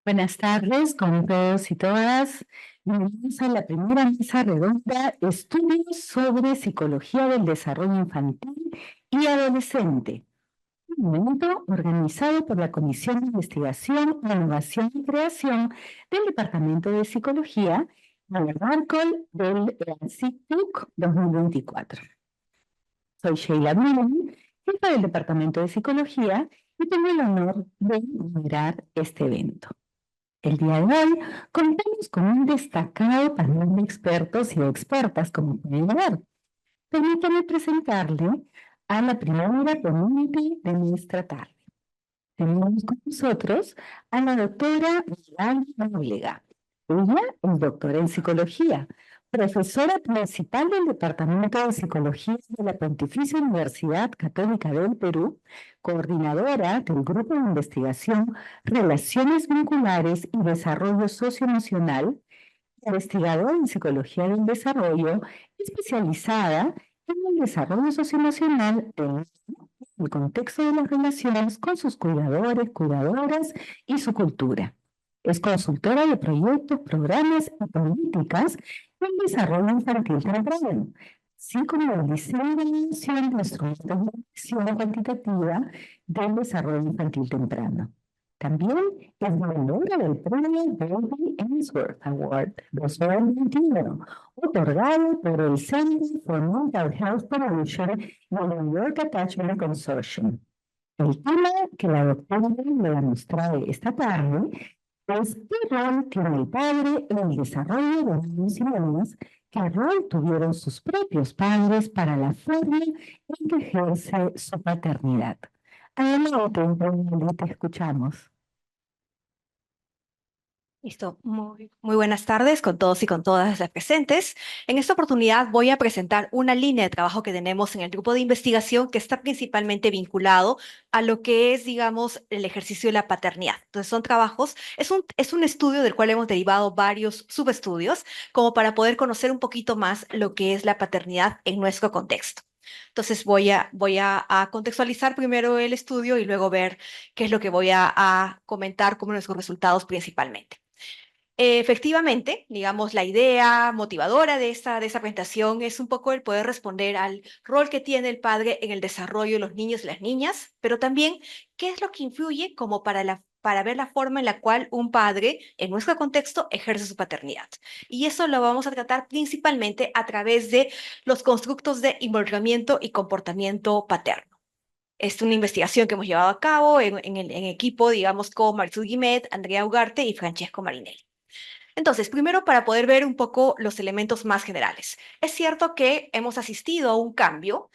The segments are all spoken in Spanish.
Buenas tardes con todos y todas. Bienvenidos a la primera mesa redonda, estudios sobre psicología del desarrollo infantil y adolescente. Un evento organizado por la Comisión de Investigación, Innovación y Creación del Departamento de Psicología en el marco del CICTUC 2024. Soy Sheila Millen, jefa del Departamento de Psicología, y tengo el honor de moderar este evento. El día de hoy contamos con un destacado panel de expertos y expertas, como pueden ver. Permítanme presentarle a la primera community de nuestra tarde. Tenemos con nosotros a la doctora Milagro Nóblega. Ella es doctora en psicología, profesora principal del Departamento de Psicología de la Pontificia Universidad Católica del Perú, coordinadora del Grupo de Investigación Relaciones Vinculares y Desarrollo Socioemocional, investigadora en Psicología del Desarrollo, especializada en el desarrollo socioemocional en el contexto de las relaciones con sus cuidadores, cuidadoras y su cultura. Es consultora de proyectos, programas y políticas en desarrollo infantil temprano, así como el diseño y evaluación de instrumentos de medición cuantitativa del desarrollo infantil temprano. También es ganadora del premio Baby Ainsworth Award 2021, otorgado por el Center for Mental Health Promotion y el New York Attachment Consortium. El tema que la doctora le nos trae esta tarde es ¿qué rol tiene el padre en el desarrollo de niños y niñas? ¿Qué rol tuvieron sus propios padres para la forma en que ejerce su paternidad? Adelante, Brenda, te escuchamos. Listo, muy buenas tardes con todos y con todas las presentes. En esta oportunidad voy a presentar una línea de trabajo que tenemos en el grupo de investigación que está principalmente vinculado a lo que es, digamos, el ejercicio de la paternidad. Entonces son trabajos, es un estudio del cual hemos derivado varios subestudios como para poder conocer un poquito más lo que es la paternidad en nuestro contexto. Entonces voy a contextualizar primero el estudio y luego ver qué es lo que voy a comentar como nuestros resultados principalmente. Efectivamente, digamos, la idea motivadora de esta presentación es un poco el poder responder al rol que tiene el padre en el desarrollo de los niños y las niñas, pero también qué es lo que influye como para ver la forma en la cual un padre, en nuestro contexto, ejerce su paternidad. Y eso lo vamos a tratar principalmente a través de los constructos de involucramiento y comportamiento paterno. Es una investigación que hemos llevado a cabo en equipo, digamos, con Marisol Guimet, Andrea Ugarte y Francesco Marinelli. Entonces, primero para poder ver un poco los elementos más generales. Es cierto que hemos asistido a un cambio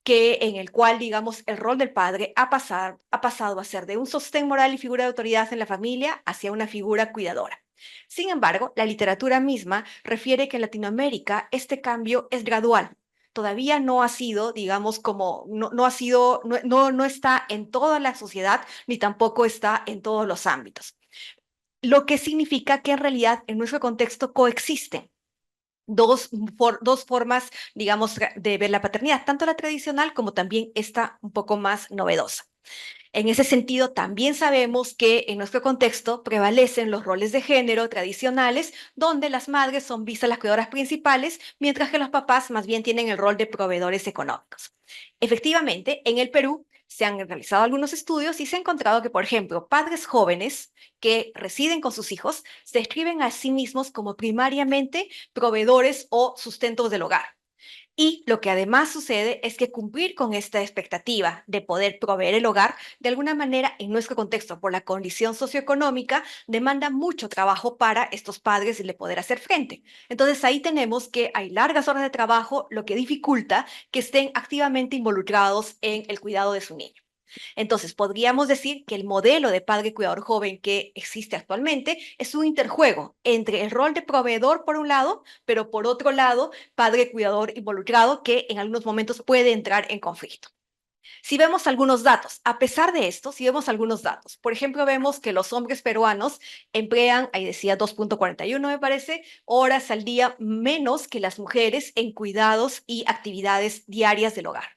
en el cual, digamos, el rol del padre ha pasado a ser de un sostén moral y figura de autoridad en la familia hacia una figura cuidadora. Sin embargo, la literatura misma refiere que en Latinoamérica este cambio es gradual. Todavía no ha sido, digamos, no ha sido, no está en toda la sociedad, ni tampoco está en todos los ámbitos, lo que significa que en realidad en nuestro contexto coexisten dos formas, digamos, de ver la paternidad, tanto la tradicional como también esta un poco más novedosa. En ese sentido, también sabemos que en nuestro contexto prevalecen los roles de género tradicionales, donde las madres son vistas las cuidadoras principales, mientras que los papás más bien tienen el rol de proveedores económicos. Efectivamente, en el Perú se han realizado algunos estudios y se ha encontrado que, por ejemplo, padres jóvenes que residen con sus hijos se describen a sí mismos como primariamente proveedores o sustentos del hogar. Y lo que además sucede es que cumplir con esta expectativa de poder proveer el hogar, de alguna manera en nuestro contexto, por la condición socioeconómica, demanda mucho trabajo para estos padres de poder hacer frente. Entonces ahí tenemos que hay largas horas de trabajo, lo que dificulta que estén activamente involucrados en el cuidado de su niño. Entonces, podríamos decir que el modelo de padre cuidador joven que existe actualmente es un interjuego entre el rol de proveedor por un lado, pero por otro lado, padre cuidador involucrado que en algunos momentos puede entrar en conflicto. Si vemos algunos datos, a pesar de esto, si vemos algunos datos, por ejemplo, vemos que los hombres peruanos emplean, ahí decía 2.41 me parece, horas al día menos que las mujeres en cuidados y actividades diarias del hogar.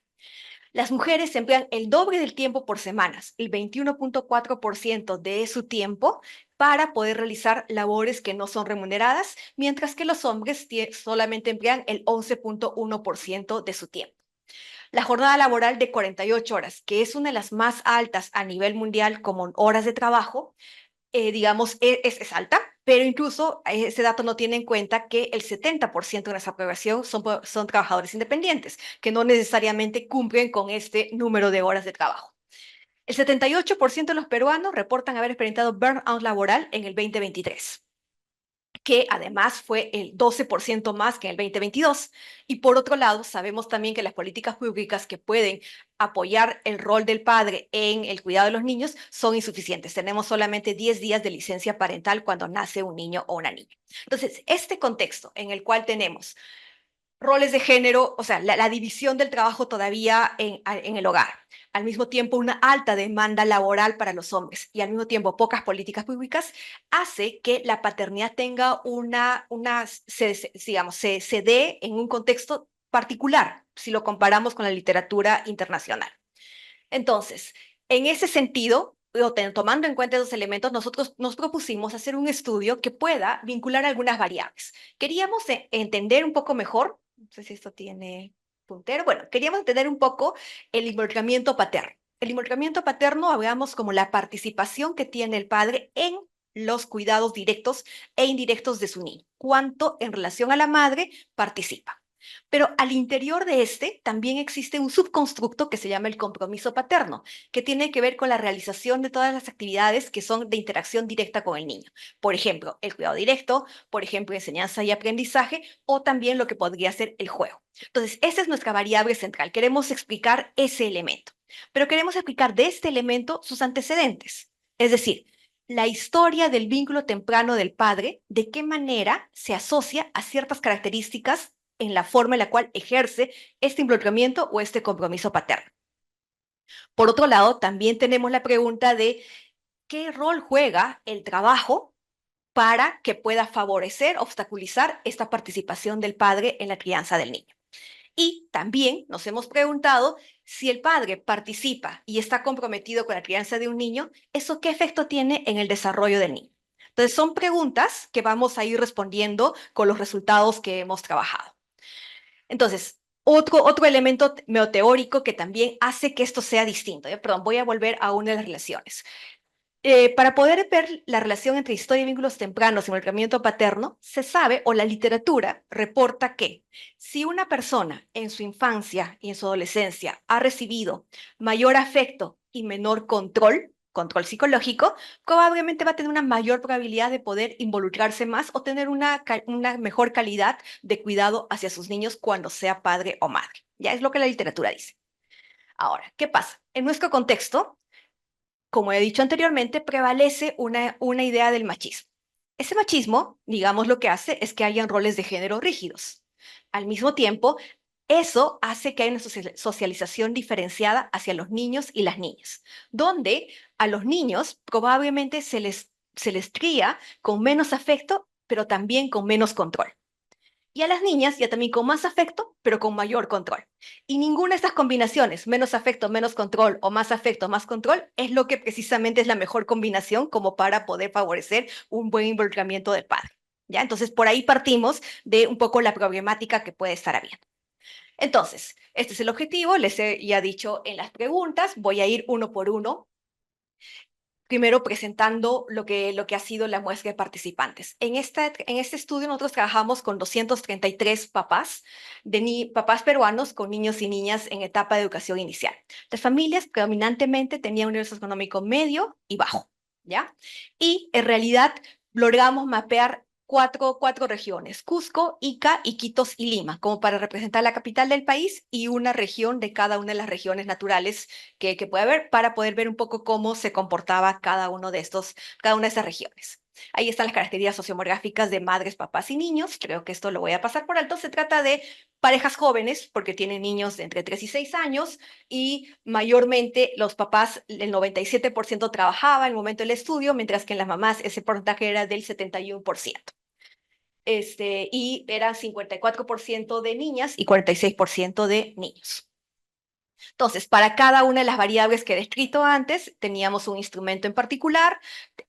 Las mujeres emplean el doble del tiempo por semanas, el 21.4% de su tiempo, para poder realizar labores que no son remuneradas, mientras que los hombres solamente emplean el 11.1% de su tiempo. La jornada laboral de 48 horas, que es una de las más altas a nivel mundial como horas de trabajo, digamos, es alta, pero incluso ese dato no tiene en cuenta que el 70% de nuestra población son trabajadores independientes, que no necesariamente cumplen con este número de horas de trabajo. El 78% de los peruanos reportan haber experimentado burnout laboral en el 2023, que además fue el 12% más que en el 2022. Y por otro lado, sabemos también que las políticas públicas que pueden apoyar el rol del padre en el cuidado de los niños son insuficientes. Tenemos solamente 10 días de licencia parental cuando nace un niño o una niña. Entonces, este contexto en el cual tenemos roles de género, o sea, la división del trabajo todavía en el hogar. Al mismo tiempo, una alta demanda laboral para los hombres y al mismo tiempo pocas políticas públicas hace que la paternidad tenga digamos, se dé en un contexto particular si lo comparamos con la literatura internacional. Entonces, en ese sentido, tomando en cuenta esos elementos, nosotros nos propusimos hacer un estudio que pueda vincular algunas variables. Queríamos entender un poco mejor, no sé si esto tiene puntero, bueno, queríamos entender un poco el involucramiento paterno. El involucramiento paterno, hablamos como la participación que tiene el padre en los cuidados directos e indirectos de su niño. Cuánto en relación a la madre participa. Pero al interior de este también existe un subconstructo que se llama el compromiso paterno, que tiene que ver con la realización de todas las actividades que son de interacción directa con el niño. Por ejemplo, el cuidado directo, por ejemplo, enseñanza y aprendizaje, o también lo que podría ser el juego. Entonces, esa es nuestra variable central. Queremos explicar ese elemento, pero queremos explicar de este elemento sus antecedentes. Es decir, la historia del vínculo temprano del padre, de qué manera se asocia a ciertas características en la forma en la cual ejerce este involucramiento o este compromiso paterno. Por otro lado, también tenemos la pregunta de qué rol juega el trabajo para que pueda favorecer, obstaculizar esta participación del padre en la crianza del niño. Y también nos hemos preguntado si el padre participa y está comprometido con la crianza de un niño, ¿eso qué efecto tiene en el desarrollo del niño? Entonces, son preguntas que vamos a ir respondiendo con los resultados que hemos trabajado. Entonces, otro elemento teórico que también hace que esto sea distinto. Perdón, voy a volver a una de las relaciones. Para poder ver la relación entre historia y vínculos tempranos y involucramiento paterno, se sabe, o la literatura reporta que si una persona en su infancia y en su adolescencia ha recibido mayor afecto y menor control psicológico, probablemente va a tener una mayor probabilidad de poder involucrarse más o tener una mejor calidad de cuidado hacia sus niños cuando sea padre o madre. Ya es lo que la literatura dice. Ahora, ¿qué pasa? En nuestro contexto, como he dicho anteriormente, prevalece una idea del machismo. Ese machismo, digamos, lo que hace es que hayan roles de género rígidos. Al mismo tiempo, eso hace que haya una socialización diferenciada hacia los niños y las niñas, donde a los niños probablemente se les cría con menos afecto, pero también con menos control. Y a las niñas ya también con más afecto, pero con mayor control. Y ninguna de estas combinaciones, menos afecto, menos control o más afecto, más control, es lo que precisamente es la mejor combinación como para poder favorecer un buen involucramiento del padre. ¿Ya? Entonces, por ahí partimos de un poco la problemática que puede estar habiendo. Entonces, este es el objetivo, les he ya dicho en las preguntas, voy a ir uno por uno primero presentando lo que ha sido la muestra de participantes. En este estudio nosotros trabajamos con 233 papás, papás peruanos con niños y niñas en etapa de educación inicial. Las familias predominantemente tenían un nivel socioeconómico medio y bajo, ¿ya? Y en realidad logramos mapear cuatro regiones, Cusco, Ica, Iquitos y Lima, como para representar la capital del país y una región de cada una de las regiones naturales que puede haber para poder ver un poco cómo se comportaba cada una de estas regiones. Ahí están las características sociomorgáficas de madres, papás y niños. Creo que esto lo voy a pasar por alto. Se trata de parejas jóvenes, porque tienen niños de entre 3 y 6 años, y mayormente los papás, el 97% trabajaba en el momento del estudio, mientras que en las mamás ese porcentaje era del 71%. Y eran 54% de niñas y 46% de niños. Entonces, para cada una de las variables que he descrito antes, teníamos un instrumento en particular.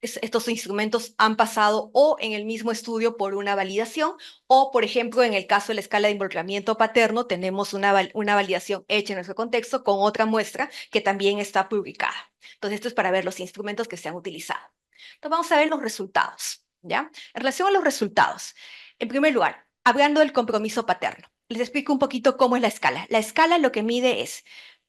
Estos instrumentos han pasado o en el mismo estudio por una validación, o, por ejemplo, en el caso de la escala de involucramiento paterno, tenemos una validación hecha en nuestro contexto con otra muestra que también está publicada. Entonces, esto es para ver los instrumentos que se han utilizado. Entonces, vamos a ver los resultados, ¿ya? En relación a los resultados, en primer lugar, hablando del compromiso paterno, les explico un poquito cómo es la escala. La escala lo que mide es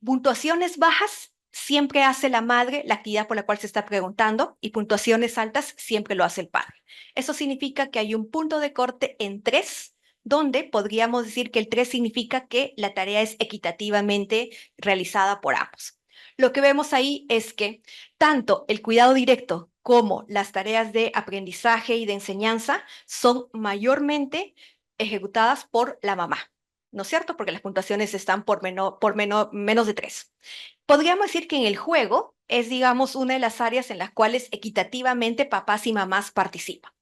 puntuaciones bajas, siempre hace la madre la actividad por la cual se está preguntando, y puntuaciones altas siempre lo hace el padre. Eso significa que hay un punto de corte en 3, donde podríamos decir que el 3 significa que la tarea es equitativamente realizada por ambos. Lo que vemos ahí es que tanto el cuidado directo como las tareas de aprendizaje y de enseñanza son mayormente ejecutadas por la mamá, ¿no es cierto? Porque las puntuaciones están por menos de 3. Podríamos decir que en el juego es, digamos, una de las áreas en las cuales equitativamente papás y mamás participan.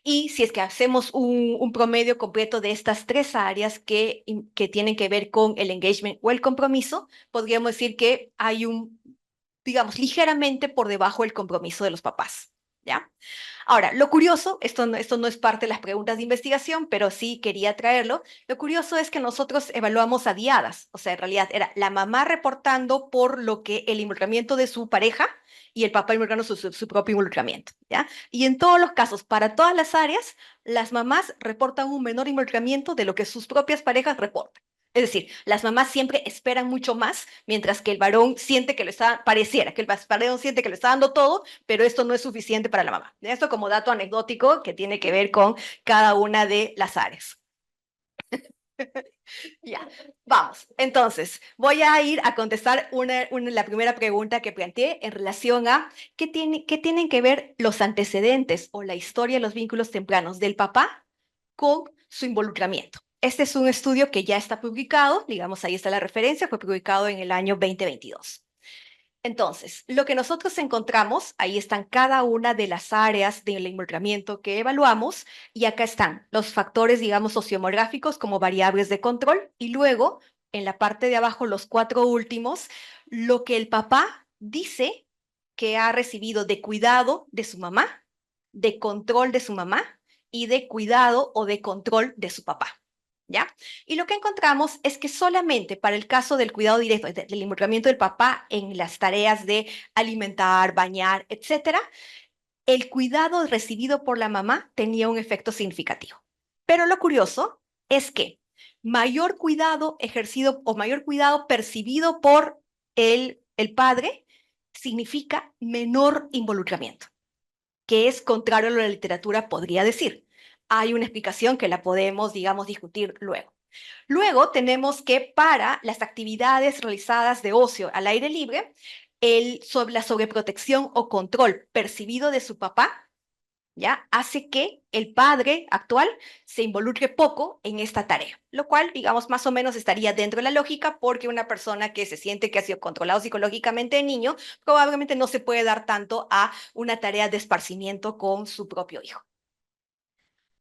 Y si es que hacemos un promedio completo de estas 3 áreas que tienen que ver con el engagement o el compromiso, podríamos decir que hay digamos, ligeramente por debajo del compromiso de los papás, ¿ya? Ahora, lo curioso, esto no es parte de las preguntas de investigación, pero sí quería traerlo. Lo curioso es que nosotros evaluamos a diadas, o sea, en realidad era la mamá reportando por lo que el involucramiento de su pareja y el papá involucrando su propio involucramiento, ¿ya? Y en todos los casos, para todas las áreas, las mamás reportan un menor involucramiento de lo que sus propias parejas reportan. Es decir, las mamás siempre esperan mucho más, mientras que el varón siente que pareciera que el varón siente que lo está dando todo, pero esto no es suficiente para la mamá. Esto como dato anecdótico que tiene que ver con cada una de las áreas. Ya, vamos. Entonces, voy a ir a contestar la primera pregunta que planteé en relación a qué tienen que ver los antecedentes o la historia de los vínculos tempranos del papá con su involucramiento. Este es un estudio que ya está publicado, digamos, ahí está la referencia, fue publicado en el año 2022. Entonces, lo que nosotros encontramos, ahí están cada una de las áreas del involucramiento que evaluamos, y acá están los factores, digamos, sociomorgáficos como variables de control, y luego, en la parte de abajo, los 4 últimos, lo que el papá dice que ha recibido de cuidado de su mamá, de control de su mamá y de cuidado o de control de su papá. ¿Ya? Y lo que encontramos es que solamente para el caso del cuidado directo, del involucramiento del papá en las tareas de alimentar, bañar, etcétera, el cuidado recibido por la mamá tenía un efecto significativo. Pero lo curioso es que mayor cuidado ejercido o mayor cuidado percibido por el padre significa menor involucramiento, que es contrario a lo que la literatura podría decir. Hay una explicación que la podemos, digamos, discutir luego. Luego tenemos que para las actividades realizadas de ocio al aire libre, la sobreprotección o control percibido de su papá, ¿ya? Hace que el padre actual se involucre poco en esta tarea, lo cual, digamos, más o menos estaría dentro de la lógica, porque una persona que se siente que ha sido controlado psicológicamente de niño probablemente no se puede dar tanto a una tarea de esparcimiento con su propio hijo.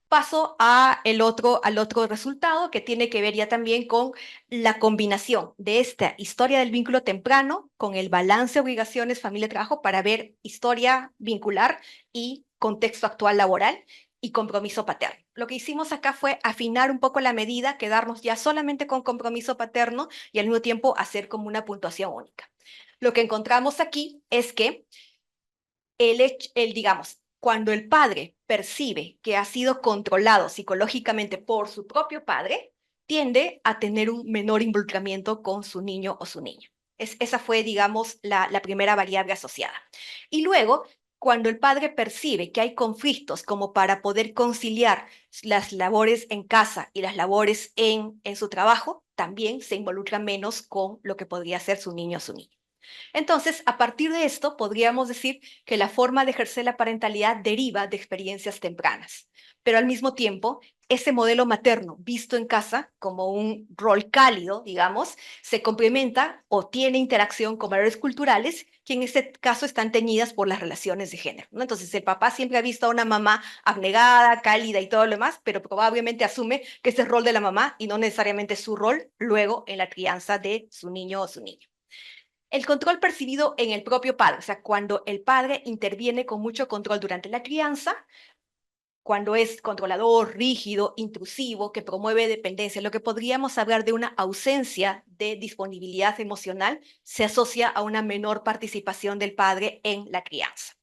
Paso al otro resultado, que tiene que ver ya también con la combinación de esta historia del vínculo temprano con el balance de obligaciones familia-trabajo para ver historia vincular y contexto actual laboral y compromiso paterno. Lo que hicimos acá fue afinar un poco la medida, quedarnos ya solamente con compromiso paterno y al mismo tiempo hacer como una puntuación única. Lo que encontramos aquí es que digamos, cuando el padre percibe que ha sido controlado psicológicamente por su propio padre, tiende a tener un menor involucramiento con su niño o su niña. Esa fue, digamos, la primera variable asociada. Y luego, cuando el padre percibe que hay conflictos como para poder conciliar las labores en casa y las labores en su trabajo, también se involucra menos con lo que podría ser su niño o su niña. Entonces, a partir de esto, podríamos decir que la forma de ejercer la parentalidad deriva de experiencias tempranas, pero al mismo tiempo, ese modelo materno visto en casa como un rol cálido, digamos, se complementa o tiene interacción con valores culturales que en este caso están teñidas por las relaciones de género, ¿no? Entonces el papá siempre ha visto a una mamá abnegada, cálida y todo lo demás, pero probablemente asume que ese es el rol de la mamá y no necesariamente su rol luego en la crianza de su niño o su niña. El control percibido en el propio padre, o sea, cuando el padre interviene con mucho control durante la crianza, cuando es controlador, rígido, intrusivo, que promueve dependencia, lo que podríamos hablar de una ausencia de disponibilidad emocional, se asocia a una menor participación del padre en la crianza.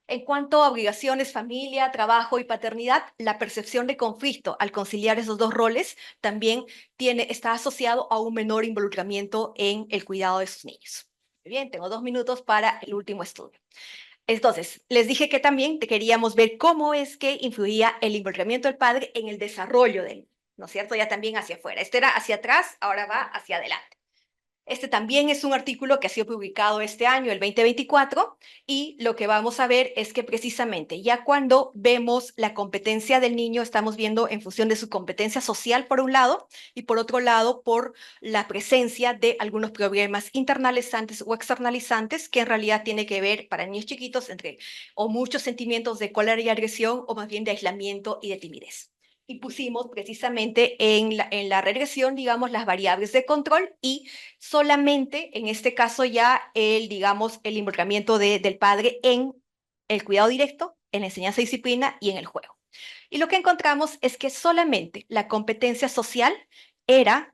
En cuanto a obligaciones, familia, trabajo y paternidad, la percepción de conflicto al conciliar esos dos roles también está asociado a un menor involucramiento en el cuidado de sus niños. Bien, tengo 2 minutos para el último estudio. Entonces, les dije que también queríamos ver cómo es que influía el involucramiento del padre en el desarrollo del niño, ¿no es cierto? Ya también hacia afuera. Este era hacia atrás, ahora va hacia adelante. Este también es un artículo que ha sido publicado este año, el 2024, y lo que vamos a ver es que precisamente ya cuando vemos la competencia del niño, estamos viendo en función de su competencia social por un lado y por otro lado por la presencia de algunos problemas internalizantes o externalizantes que en realidad tiene que ver para niños chiquitos entre o muchos sentimientos de cólera y agresión o más bien de aislamiento y de timidez. Y pusimos precisamente en la regresión, digamos, las variables de control y solamente en este caso ya digamos, el involucramiento del padre en el cuidado directo, en la enseñanza de disciplina y en el juego. Y lo que encontramos es que solamente la competencia social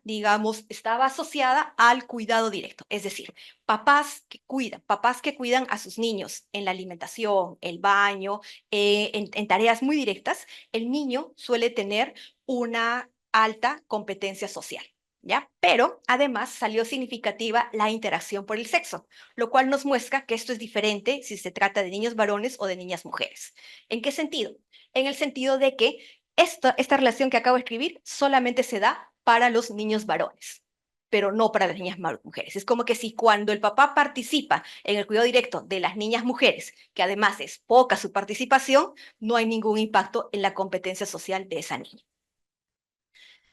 digamos, estaba asociada al cuidado directo, es decir, papás que cuidan a sus niños en la alimentación, el baño, en tareas muy directas, el niño suele tener una alta competencia social. ¿Ya? Pero además salió significativa la interacción por el sexo, lo cual nos muestra que esto es diferente si se trata de niños varones o de niñas mujeres. ¿En qué sentido? En el sentido de que esta relación que acabo de escribir solamente se da para los niños varones, pero no para las niñas mujeres. Es como que si cuando el papá participa en el cuidado directo de las niñas mujeres, que además es poca su participación, no hay ningún impacto en la competencia social de esa niña.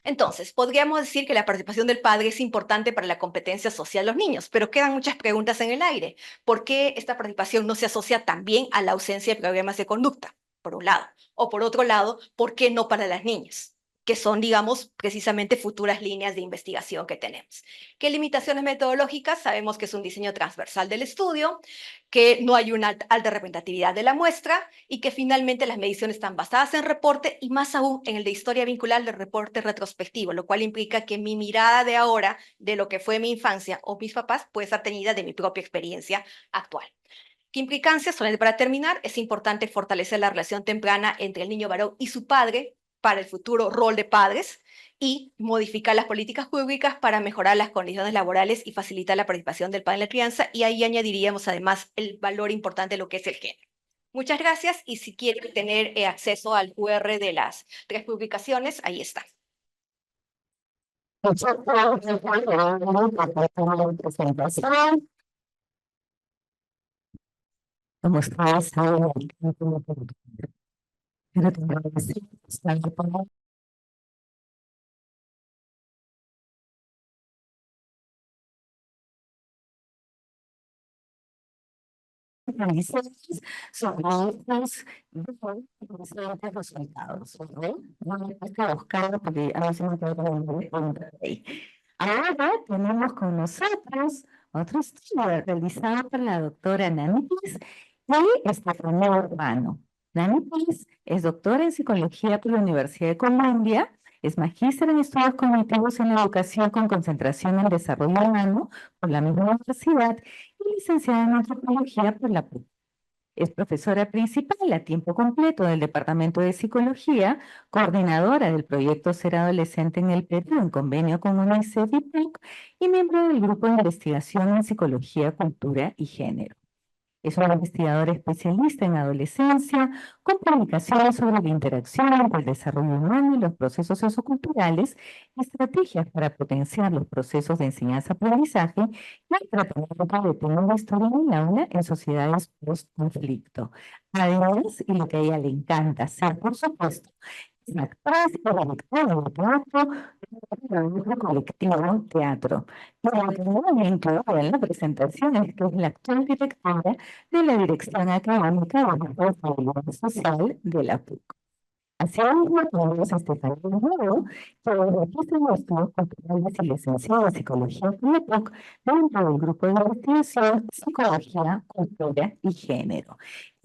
Entonces, podríamos decir que la participación del padre es importante para la competencia social de los niños, pero quedan muchas preguntas en el aire. ¿Por qué esta participación no se asocia también a la ausencia de problemas de conducta, por un lado? O por otro lado, ¿por qué no para las niñas? Que son, digamos, precisamente futuras líneas de investigación que tenemos. ¿Qué limitaciones metodológicas? Sabemos que es un diseño transversal del estudio, que no hay una alta representatividad de la muestra y que finalmente las mediciones están basadas en reporte y más aún en el de historia vincular del reporte retrospectivo, lo cual implica que mi mirada de ahora de lo que fue mi infancia o mis papás puede estar teñida de mi propia experiencia actual. ¿Qué implicancias? Solamente para terminar, es importante fortalecer la relación temprana entre el niño varón y su padre para el futuro rol de padres y modificar las políticas públicas para mejorar las condiciones laborales y facilitar la participación del padre en la crianza. Y ahí añadiríamos además el valor importante de lo que es el género. Muchas gracias y si quieren tener acceso al QR de las 3 publicaciones, ahí está. Muchas gracias por la presentación. Como ustedes saben, pero te agradecemos tanto por realizamos sobre estos diferentes resultados. No me cuesta buscarlo porque a veces me quedo con el punto ahí. Ahora tenemos con nosotros otro estudio realizado por la doctora Nanitis y Estefanía Urbano. Nanitis es doctora en psicología por la Universidad de Columbia, es magíster en estudios cognitivos en la educación con concentración en desarrollo humano por la misma universidad y licenciada en antropología por la PUC. Es profesora principal a tiempo completo del Departamento de Psicología, coordinadora del proyecto Ser Adolescente en el Perú en convenio con UNICEF y PUC y miembro del Grupo de Investigación en Psicología, Cultura y Género. Es una investigadora especialista en adolescencia, con publicaciones sobre la interacción entre el desarrollo humano y los procesos socioculturales, estrategias para potenciar los procesos de enseñanza-aprendizaje y el tratamiento de temas de historia en el aula en sociedades post-conflicto. Además, y lo que a ella le encanta hacer, por supuesto, actores y directores de teatro de otro colectivo teatro. Y lo que no me incluye en la presentación es que es la actual directora de la Dirección Académica de Responsabilidad Social de la PUC. Asimismo, tenemos a Estefanía Nuevo, que desde aquí se mostró culturales y licenciada en Psicología por la PUC dentro del grupo de investigación Psicología, Cultura y Género.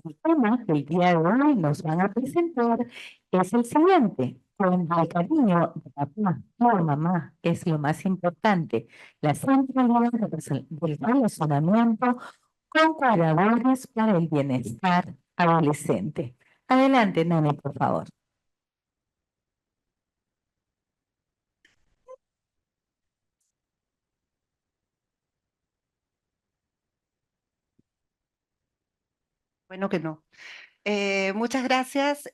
El tema que el día de hoy nos van a presentar es el siguiente. Cuando el cariño de papá o mamá es lo más importante, la centralidad del relacionamiento con cuidadores para el bienestar adolescente. Adelante, Nani, por favor. Bueno que no. Muchas gracias.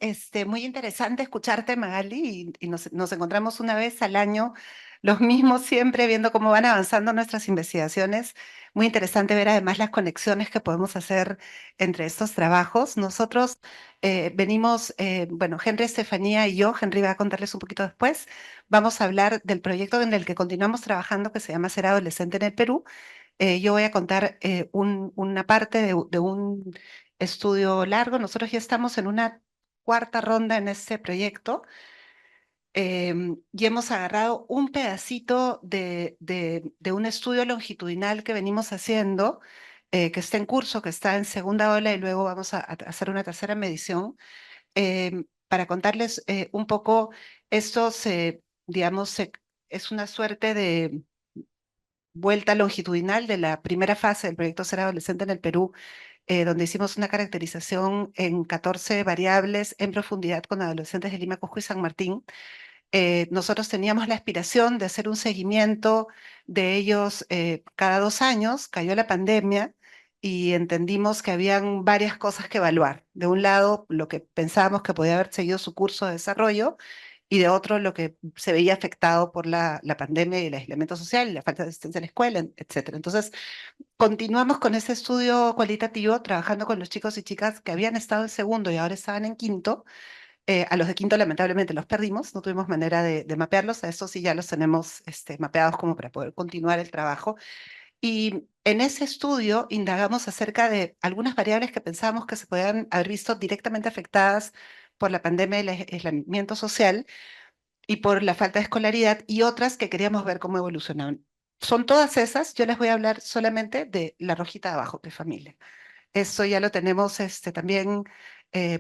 Muy interesante escucharte, Magali, y nos encontramos una vez al año, los mismos siempre, viendo cómo van avanzando nuestras investigaciones. Muy interesante ver además las conexiones que podemos hacer entre estos trabajos. Nosotros venimos, bueno, Henry, Estefanía y yo, Henry va a contarles un poquito después, vamos a hablar del proyecto en el que continuamos trabajando que se llama Ser Adolescente en el Perú. Yo voy a contar una parte de un estudio largo. Nosotros ya estamos en una cuarta ronda en este proyecto y hemos agarrado un pedacito de un estudio longitudinal que venimos haciendo, que está en curso, que está en segunda ola y luego vamos a hacer una tercera medición para contarles un poco. Esto digamos, es una suerte de vuelta longitudinal de la primera fase del proyecto Ser Adolescente en el Perú, donde hicimos una caracterización en 14 variables en profundidad con adolescentes de Lima, Cusco y San Martín. Nosotros teníamos la aspiración de hacer un seguimiento de ellos cada 2 años. Cayó la pandemia y entendimos que habían varias cosas que evaluar. De un lado, lo que pensábamos que podía haber seguido su curso de desarrollo, y de otro, lo que se veía afectado por la pandemia y el aislamiento social y la falta de asistencia en la escuela, etcétera. Entonces, continuamos con ese estudio cualitativo, trabajando con los chicos y chicas que habían estado en segundo y ahora estaban en quinto. A los de quinto lamentablemente los perdimos, no tuvimos manera de mapearlos, a estos sí ya los tenemos mapeados como para poder continuar el trabajo. Y en ese estudio indagamos acerca de algunas variables que pensábamos que se podían haber visto directamente afectadas por la pandemia y el aislamiento social y por la falta de escolaridad, y otras que queríamos ver cómo evolucionaban. Son todas esas. Yo les voy a hablar solamente de la rojita de abajo, de familia. Eso ya lo tenemos también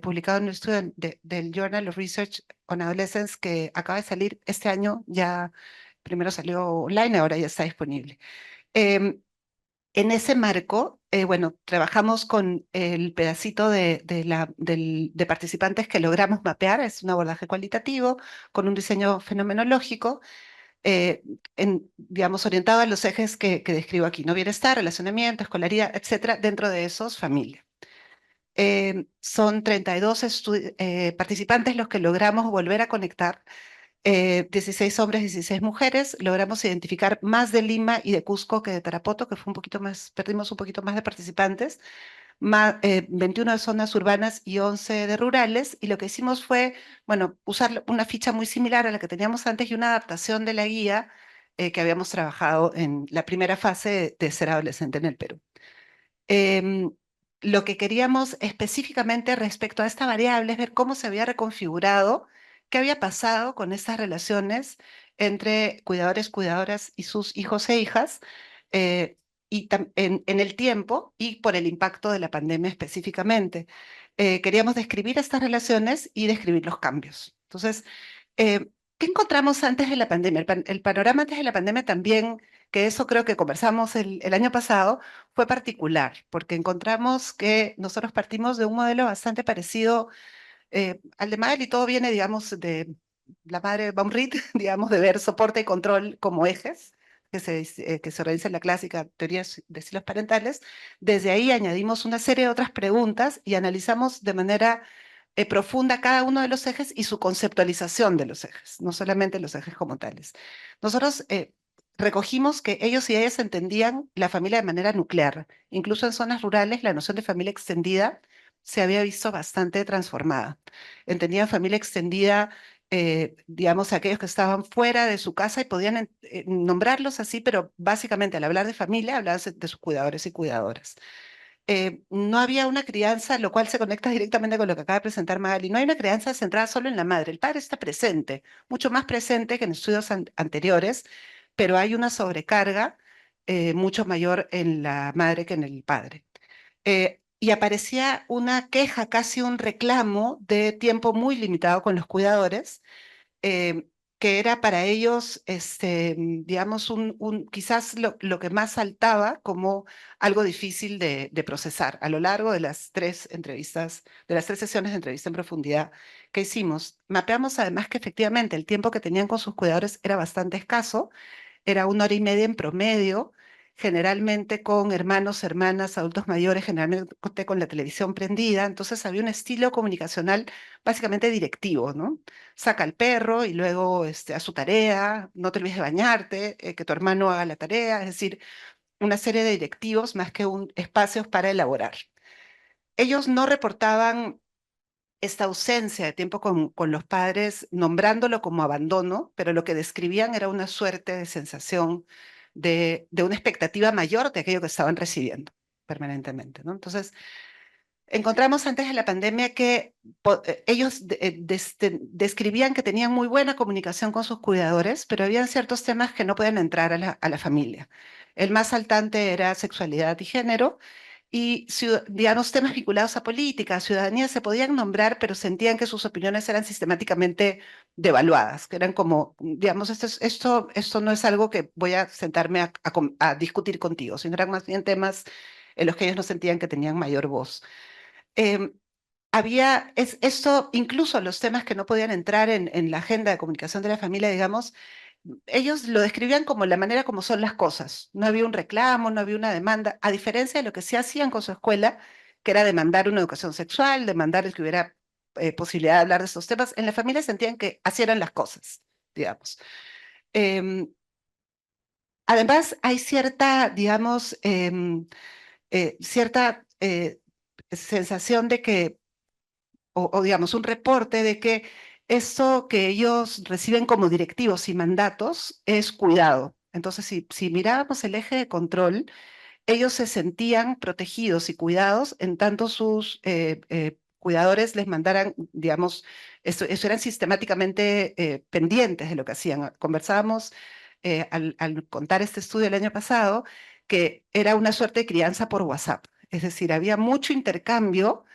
publicado en un estudio del Journal of Research on Adolescence que acaba de salir este año. Ya primero salió online, ahora ya está disponible. Em, en ese marco, bueno, trabajamos con el pedacito de participantes que logramos mapear. Es un abordaje cualitativo con un diseño fenomenológico, digamos, orientado a los ejes que describo aquí, ¿no? Bienestar, relacionamiento, escolaridad, etcétera. Dentro de esos, familia. Son 32 participantes los que logramos volver a conectar, 16 hombres, 16 mujeres. Logramos identificar más de Lima y de Cusco que de Tarapoto, que fue un poquito más, perdimos un poquito más de participantes, 21 de zonas urbanas y 11 de rurales. Y lo que hicimos fue, bueno, usar una ficha muy similar a la que teníamos antes y una adaptación de la guía que habíamos trabajado en la primera fase de Ser Adolescente en el Perú. Em, lo que queríamos específicamente respecto a esta variable es ver cómo se había reconfigurado, qué había pasado con estas relaciones entre cuidadores, cuidadoras y sus hijos e hijas, eh, y en el tiempo y por el impacto de la pandemia específicamente. Queríamos describir estas relaciones y describir los cambios. Entonces, ¿qué encontramos antes de la pandemia? El panorama antes de la pandemia también, que eso creo que conversamos el año pasado, fue particular, porque encontramos que nosotros partimos de un modelo bastante parecido al de Mael, y todo viene, digamos, de la madre Baumritt, digamos, de ver soporte y control como ejes, que se organiza en la clásica teoría de estilos parentales. Desde ahí añadimos una serie de otras preguntas y analizamos de manera profunda cada uno de los ejes y su conceptualización de los ejes, no solamente los ejes como tales. Nosotros recogimos que ellos y ellas entendían la familia de manera nuclear. Incluso en zonas rurales, la noción de familia extendida se había visto bastante transformada. Entendían familia extendida digamos, aquellos que estaban fuera de su casa y podían nombrarlos así, pero básicamente al hablar de familia hablaban de sus cuidadores y cuidadoras. No había una crianza, lo cual se conecta directamente con lo que acaba de presentar Magali. No hay una crianza centrada solo en la madre. El padre está presente, mucho más presente que en estudios anteriores, pero hay una sobrecarga mucho mayor en la madre que en el padre. Y aparecía una queja, casi un reclamo de tiempo muy limitado con los cuidadores, eh, que era para ellos, digamos, quizás lo que más saltaba como algo difícil de procesar a lo largo de las 3 entrevistas, de las 3 sesiones de entrevista en profundidad que hicimos. Mapeamos además que efectivamente el tiempo que tenían con sus cuidadores era bastante escaso, era 1 hora y media en promedio, generalmente con hermanos, hermanas, adultos mayores, generalmente con la televisión prendida. Entonces había un estilo comunicacional básicamente directivo, ¿no? Saca al perro y luego a su tarea, no te olvides de bañarte, que tu hermano haga la tarea, es decir, una serie de directivos más que espacios para elaborar. Ellos no reportaban esta ausencia de tiempo con los padres, nombrándolo como abandono, pero lo que describían era una suerte de sensación de una expectativa mayor de aquello que estaban recibiendo permanentemente, ¿no? Entonces, encontramos antes de la pandemia que ellos describían que tenían muy buena comunicación con sus cuidadores, pero habían ciertos temas que no podían entrar a la familia. El más saltante era sexualidad y género, y digamos, temas vinculados a política, a ciudadanía, se podían nombrar, pero sentían que sus opiniones eran sistemáticamente devaluadas, que eran como, digamos, esto no es algo que voy a sentarme a discutir contigo, sino eran más bien temas en los que ellos no sentían que tenían mayor voz. Em, esto, incluso los temas que no podían entrar en la agenda de comunicación de la familia, digamos, ellos lo describían como la manera como son las cosas. No había un reclamo, no había una demanda, a diferencia de lo que sí hacían con su escuela, que era demandar una educación sexual, demandar el que hubiera posibilidad de hablar de estos temas. En la familia sentían que así eran las cosas, digamos. Em, Además, hay cierta, digamos, cierta sensación de que digamos, un reporte de que esto que ellos reciben como directivos y mandatos es cuidado. Entonces, si mirábamos el eje de control, ellos se sentían protegidos y cuidados en tanto sus cuidadores les mandaran, digamos, eso eran sistemáticamente pendientes de lo que hacían. Conversábamos al contar este estudio el año pasado que era una suerte de crianza por WhatsApp. Es decir, había mucho intercambio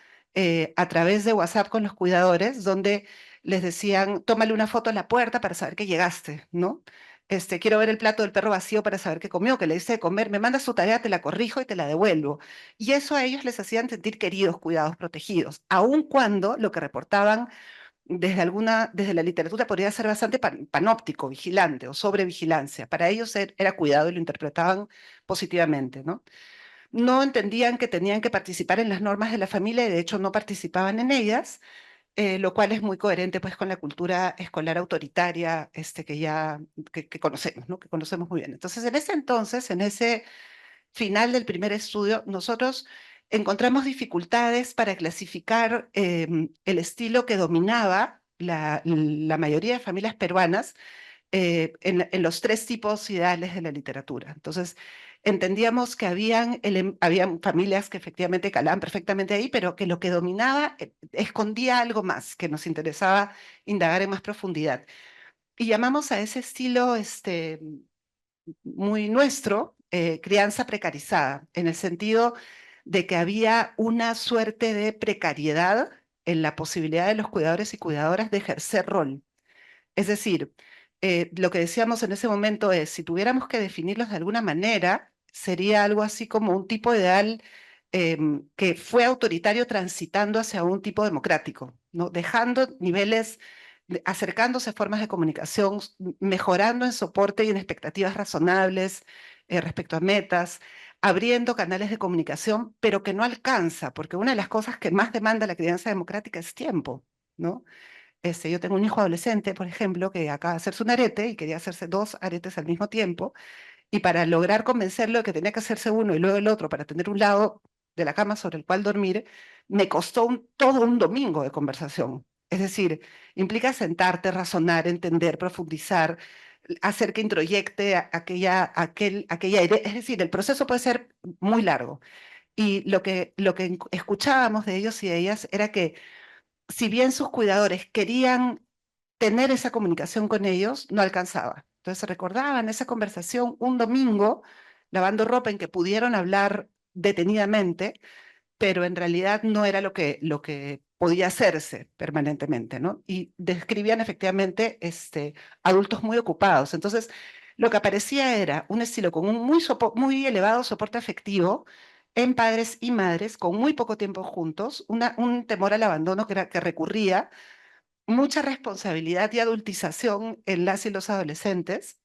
a través de WhatsApp con los cuidadores, donde les decían, tómale una foto a la puerta para saber que llegaste, ¿no? Quiero ver el plato del perro vacío para saber qué comió, que le hice de comer, me mandas tu tarea, te la corrijo y te la devuelvo. Y eso a ellos les hacían sentir queridos, cuidados, protegidos, aun cuando lo que reportaban desde la literatura podría ser bastante panóptico, vigilante o sobrevigilancia. Para ellos era cuidado y lo interpretaban positivamente, ¿no? No entendían que tenían que participar en las normas de la familia y de hecho no participaban en ellas, lo cual es muy coherente pues con la cultura escolar autoritaria que conocemos, ¿no? Que conocemos muy bien. Entonces, en ese entonces, en ese final del primer estudio, nosotros encontramos dificultades para clasificar el estilo que dominaba la mayoría de familias peruanas en los 3 tipos ideales de la literatura. Entonces, entendíamos que habían familias que efectivamente calaban perfectamente ahí, pero que lo que dominaba escondía algo más, que nos interesaba indagar en más profundidad. Y llamamos a ese estilo muy nuestro, crianza precarizada, en el sentido de que había una suerte de precariedad en la posibilidad de los cuidadores y cuidadoras de ejercer rol. Es decir, lo que decíamos en ese momento es, si tuviéramos que definirlos de alguna manera, sería algo así como un tipo ideal que fue autoritario transitando hacia un tipo democrático, ¿no? Dejando niveles, acercándose a formas de comunicación, mejorando en soporte y en expectativas razonables respecto a metas, abriendo canales de comunicación, pero que no alcanza, porque una de las cosas que más demanda la crianza democrática es tiempo, ¿no? Yo tengo un hijo adolescente, por ejemplo, que acaba de hacerse un arete y quería hacerse 2 aretes al mismo tiempo, y para lograr convencerlo de que tenía que hacerse uno y luego el otro para tener un lado de la cama sobre el cual dormir, me costó todo un domingo de conversación. Es decir, implica sentarte, razonar, entender, profundizar, hacer que introyecte aquella idea. Es decir, el proceso puede ser muy largo. Y lo que escuchábamos de ellos y de ellas era que si bien sus cuidadores querían tener esa comunicación con ellos, no alcanzaba. Entonces recordaban esa conversación un domingo, lavando ropa, en que pudieron hablar detenidamente, pero en realidad no era lo que podía hacerse permanentemente, ¿no? Y describían efectivamente adultos muy ocupados. Entonces, lo que aparecía era un estilo con un muy elevado soporte afectivo en padres y madres, con muy poco tiempo juntos, un temor al abandono que recurría, mucha responsabilidad y adultización en las y los adolescentes,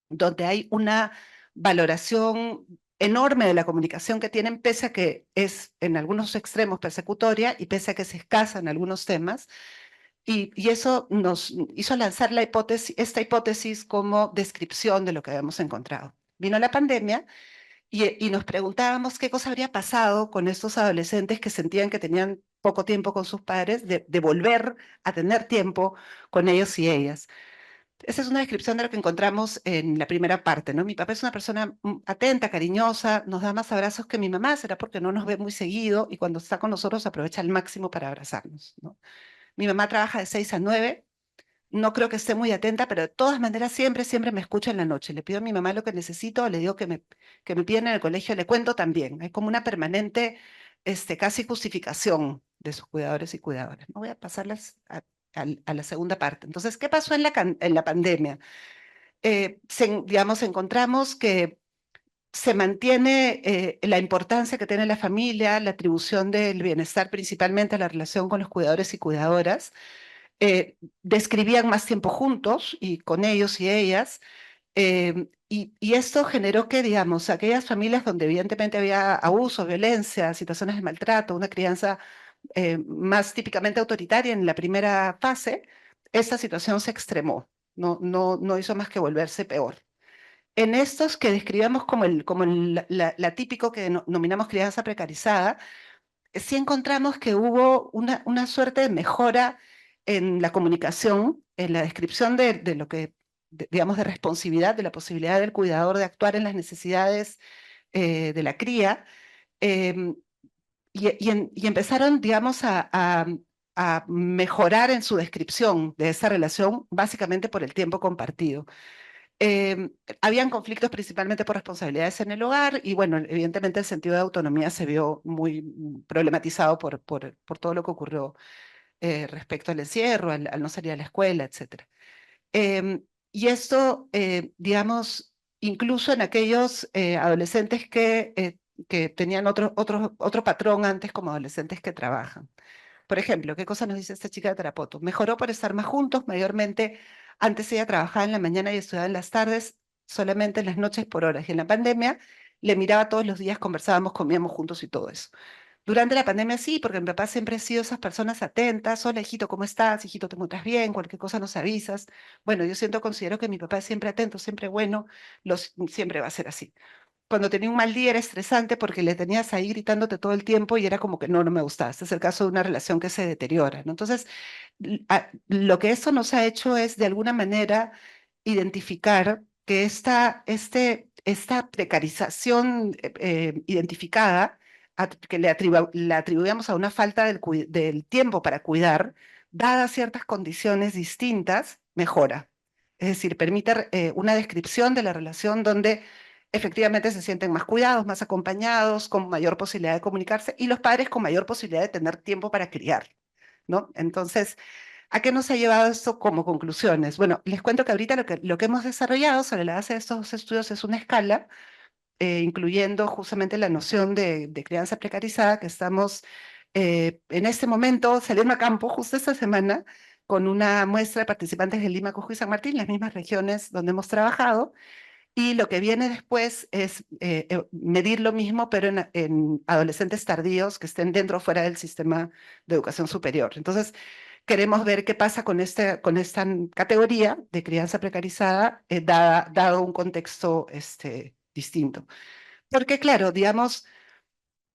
donde hay una valoración enorme de la comunicación que tienen, pese a que es en algunos extremos persecutoria y pese a que es escasa en algunos temas. Y eso nos hizo lanzar esta hipótesis como descripción de lo que habíamos encontrado. Vino la pandemia y nos preguntábamos qué cosa habría pasado con estos adolescentes que sentían que tenían poco tiempo con sus padres, de volver a tener tiempo con ellos y ellas. Esa es una descripción de lo que encontramos en la primera parte, ¿no? Mi papá es una persona atenta, cariñosa, nos da más abrazos que mi mamá, será porque no nos ve muy seguido y cuando está con nosotros aprovecha al máximo para abrazarnos, ¿no? Mi mamá trabaja de 6 a 9, no creo que esté muy atenta, pero de todas maneras siempre, siempre me escucha en la noche. Le pido a mi mamá lo que necesito, le digo que me piden en el colegio, le cuento también. Hay como una permanente, casi justificación de sus cuidadores y cuidadoras. No voy a pasarlas a la segunda parte. Entonces, ¿qué pasó en la pandemia? Digamos, encontramos que se mantiene la importancia que tiene la familia, la atribución del bienestar, principalmente a la relación con los cuidadores y cuidadoras. Describían más tiempo juntos y con ellos y ellas. Y esto generó que, digamos, aquellas familias donde evidentemente había abuso, violencia, situaciones de maltrato, una crianza más típicamente autoritaria en la primera fase, esta situación se extremó, no hizo más que volverse peor. En estos que describíamos como la típico que nominamos crianza precarizada, sí encontramos que hubo una suerte de mejora en la comunicación, en la descripción de lo que, digamos, de responsividad, de la posibilidad del cuidador de actuar en las necesidades de la cría, em, y empezaron, digamos, a mejorar en su descripción de esa relación, básicamente por el tiempo compartido. Eh, Habían conflictos principalmente por responsabilidades en el hogar y bueno, evidentemente el sentido de autonomía se vio muy problematizado por todo lo que ocurrió respecto al encierro, al no salir a la escuela, etc. Y esto, digamos, incluso en aquellos adolescentes que tenían otro patrón antes como adolescentes que trabajan. Por ejemplo, ¿qué cosa nos dice esta chica de Tarapoto? Mejoró por estar más juntos, mayormente antes ella trabajaba en la mañana y estudiaba en las tardes, solamente en las noches por horas. Y en la pandemia le miraba todos los días, conversábamos, comíamos juntos y todo eso. Durante la pandemia sí, porque mi papá siempre ha sido esas personas atentas. Hola, hijito, ¿cómo estás? Hijito, ¿te encuentras bien? Cualquier cosa nos avisas. Bueno, considero que mi papá es siempre atento, siempre bueno, siempre va a ser así. Cuando tenía un mal día era estresante porque le tenías ahí gritándote todo el tiempo y era como que no me gustaba. Este es el caso de una relación que se deteriora, ¿no? Entonces, lo que esto nos ha hecho es, de alguna manera, identificar que esta precarización identificada, que la atribuíamos a una falta del tiempo para cuidar, dadas ciertas condiciones distintas, mejora. Es decir, permite una descripción de la relación donde efectivamente se sienten más cuidados, más acompañados, con mayor posibilidad de comunicarse y los padres con mayor posibilidad de tener tiempo para criar, ¿no? Entonces, ¿a qué nos ha llevado esto como conclusiones? Bueno, les cuento que ahorita lo que hemos desarrollado sobre la base de estos dos estudios es una escala, incluyendo justamente la noción de crianza precarizada, que estamos en este momento saliendo a campo justo esta semana con una muestra de participantes de Lima, Cusco y San Martín, las mismas regiones donde hemos trabajado, y lo que viene después es medir lo mismo, pero en adolescentes tardíos que estén dentro o fuera del sistema de educación superior. Entonces, queremos ver qué pasa con esta categoría de crianza precarizada, dado un contexto distinto. Porque, claro, digamos,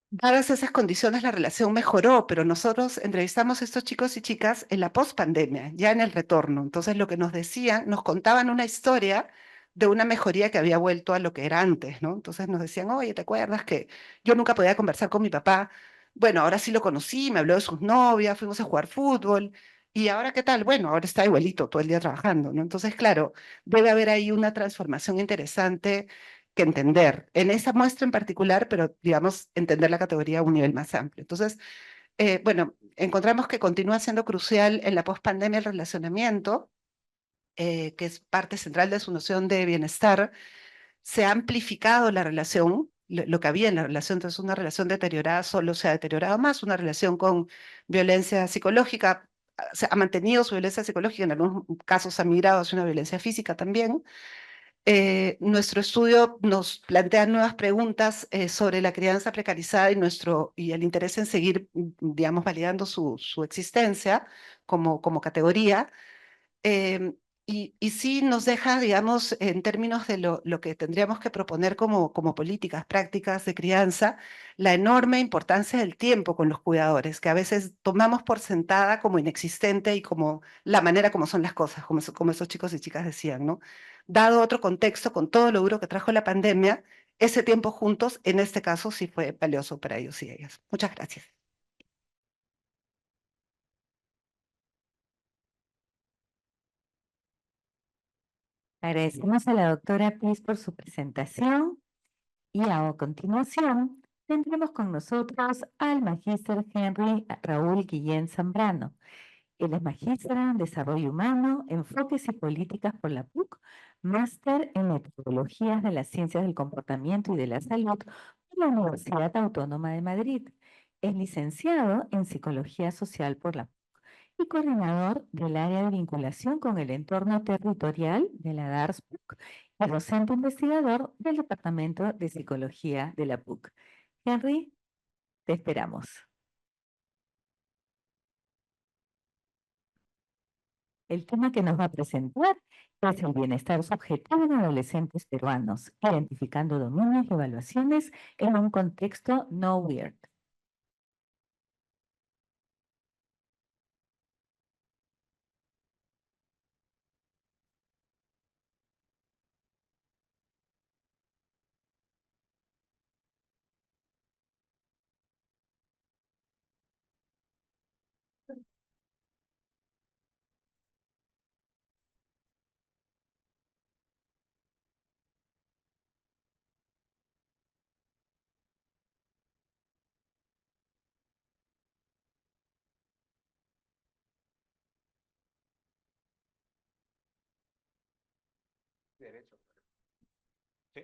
dadas esas condiciones, la relación mejoró, pero nosotros entrevistamos a estos chicos y chicas en la pospandemia, ya en el retorno. Entonces, lo que nos decían, nos contaban una historia de una mejoría que había vuelto a lo que era antes, ¿no? Entonces nos decían, oye, ¿te acuerdas que yo nunca podía conversar con mi papá? Bueno, ahora sí lo conocí, me habló de sus novias, fuimos a jugar fútbol. ¿Y ahora qué tal? Bueno, ahora está igualito, todo el día trabajando, ¿no? Entonces, claro, debe haber ahí una transformación interesante que entender en esa muestra en particular, pero digamos, entender la categoría a un nivel más amplio. Entonces, bueno, encontramos que continúa siendo crucial en la pospandemia el relacionamiento, que es parte central de su noción de bienestar. Se ha amplificado la relación, lo que había en la relación, entonces una relación deteriorada solo se ha deteriorado más, una relación con violencia psicológica ha mantenido su violencia psicológica, en algunos casos ha migrado hacia una violencia física también. Nuestro estudio nos plantea nuevas preguntas sobre la crianza precarizada y el interés en seguir, digamos, validando su existencia como categoría. Em, y sí nos deja, digamos, en términos de lo que tendríamos que proponer como políticas, prácticas de crianza, la enorme importancia del tiempo con los cuidadores, que a veces tomamos por sentada como inexistente y como la manera como son las cosas, como esos chicos y chicas decían, ¿no? Dado otro contexto, con todo lo duro que trajo la pandemia, ese tiempo juntos, en este caso, sí fue valioso para ellos y ellas. Muchas gracias. Agradecemos a la doctora Pis por su presentación y a continuación tendremos con nosotros al magíster Henry Raúl Guillén Zambrano. Él es magíster en Desarrollo Humano, Enfoques y Políticas por la PUC, máster en Metodologías de las Ciencias del Comportamiento y de la Salud por la Universidad Autónoma de Madrid. Es licenciado en Psicología Social por la PUC y coordinador del área de vinculación con el entorno territorial de la DARS-PUC y docente investigador del Departamento de Psicología de la PUC. Henry, te esperamos. El tema que nos va a presentar es el bienestar subjetivo en adolescentes peruanos, identificando dominios y evaluaciones en un contexto no weird. Derecho. ¿Sí?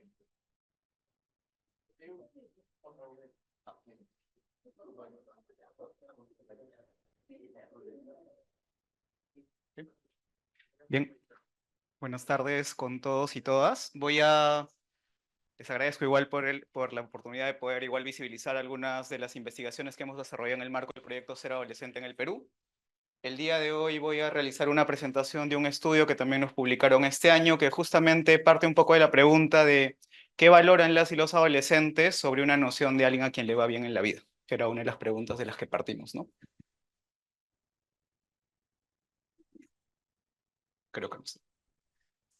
Ah, bien. ¿Sí? Bien, buenas tardes con todos y todas. Les agradezco igual por la oportunidad de poder igual visibilizar algunas de las investigaciones que hemos desarrollado en el marco del proyecto Ser Adolescente en el Perú. El día de hoy voy a realizar una presentación de un estudio que también nos publicaron este año, que justamente parte un poco de la pregunta de qué valoran las y los adolescentes sobre una noción de alguien a quien le va bien en la vida, que era una de las preguntas de las que partimos, ¿no? Creo que no sé.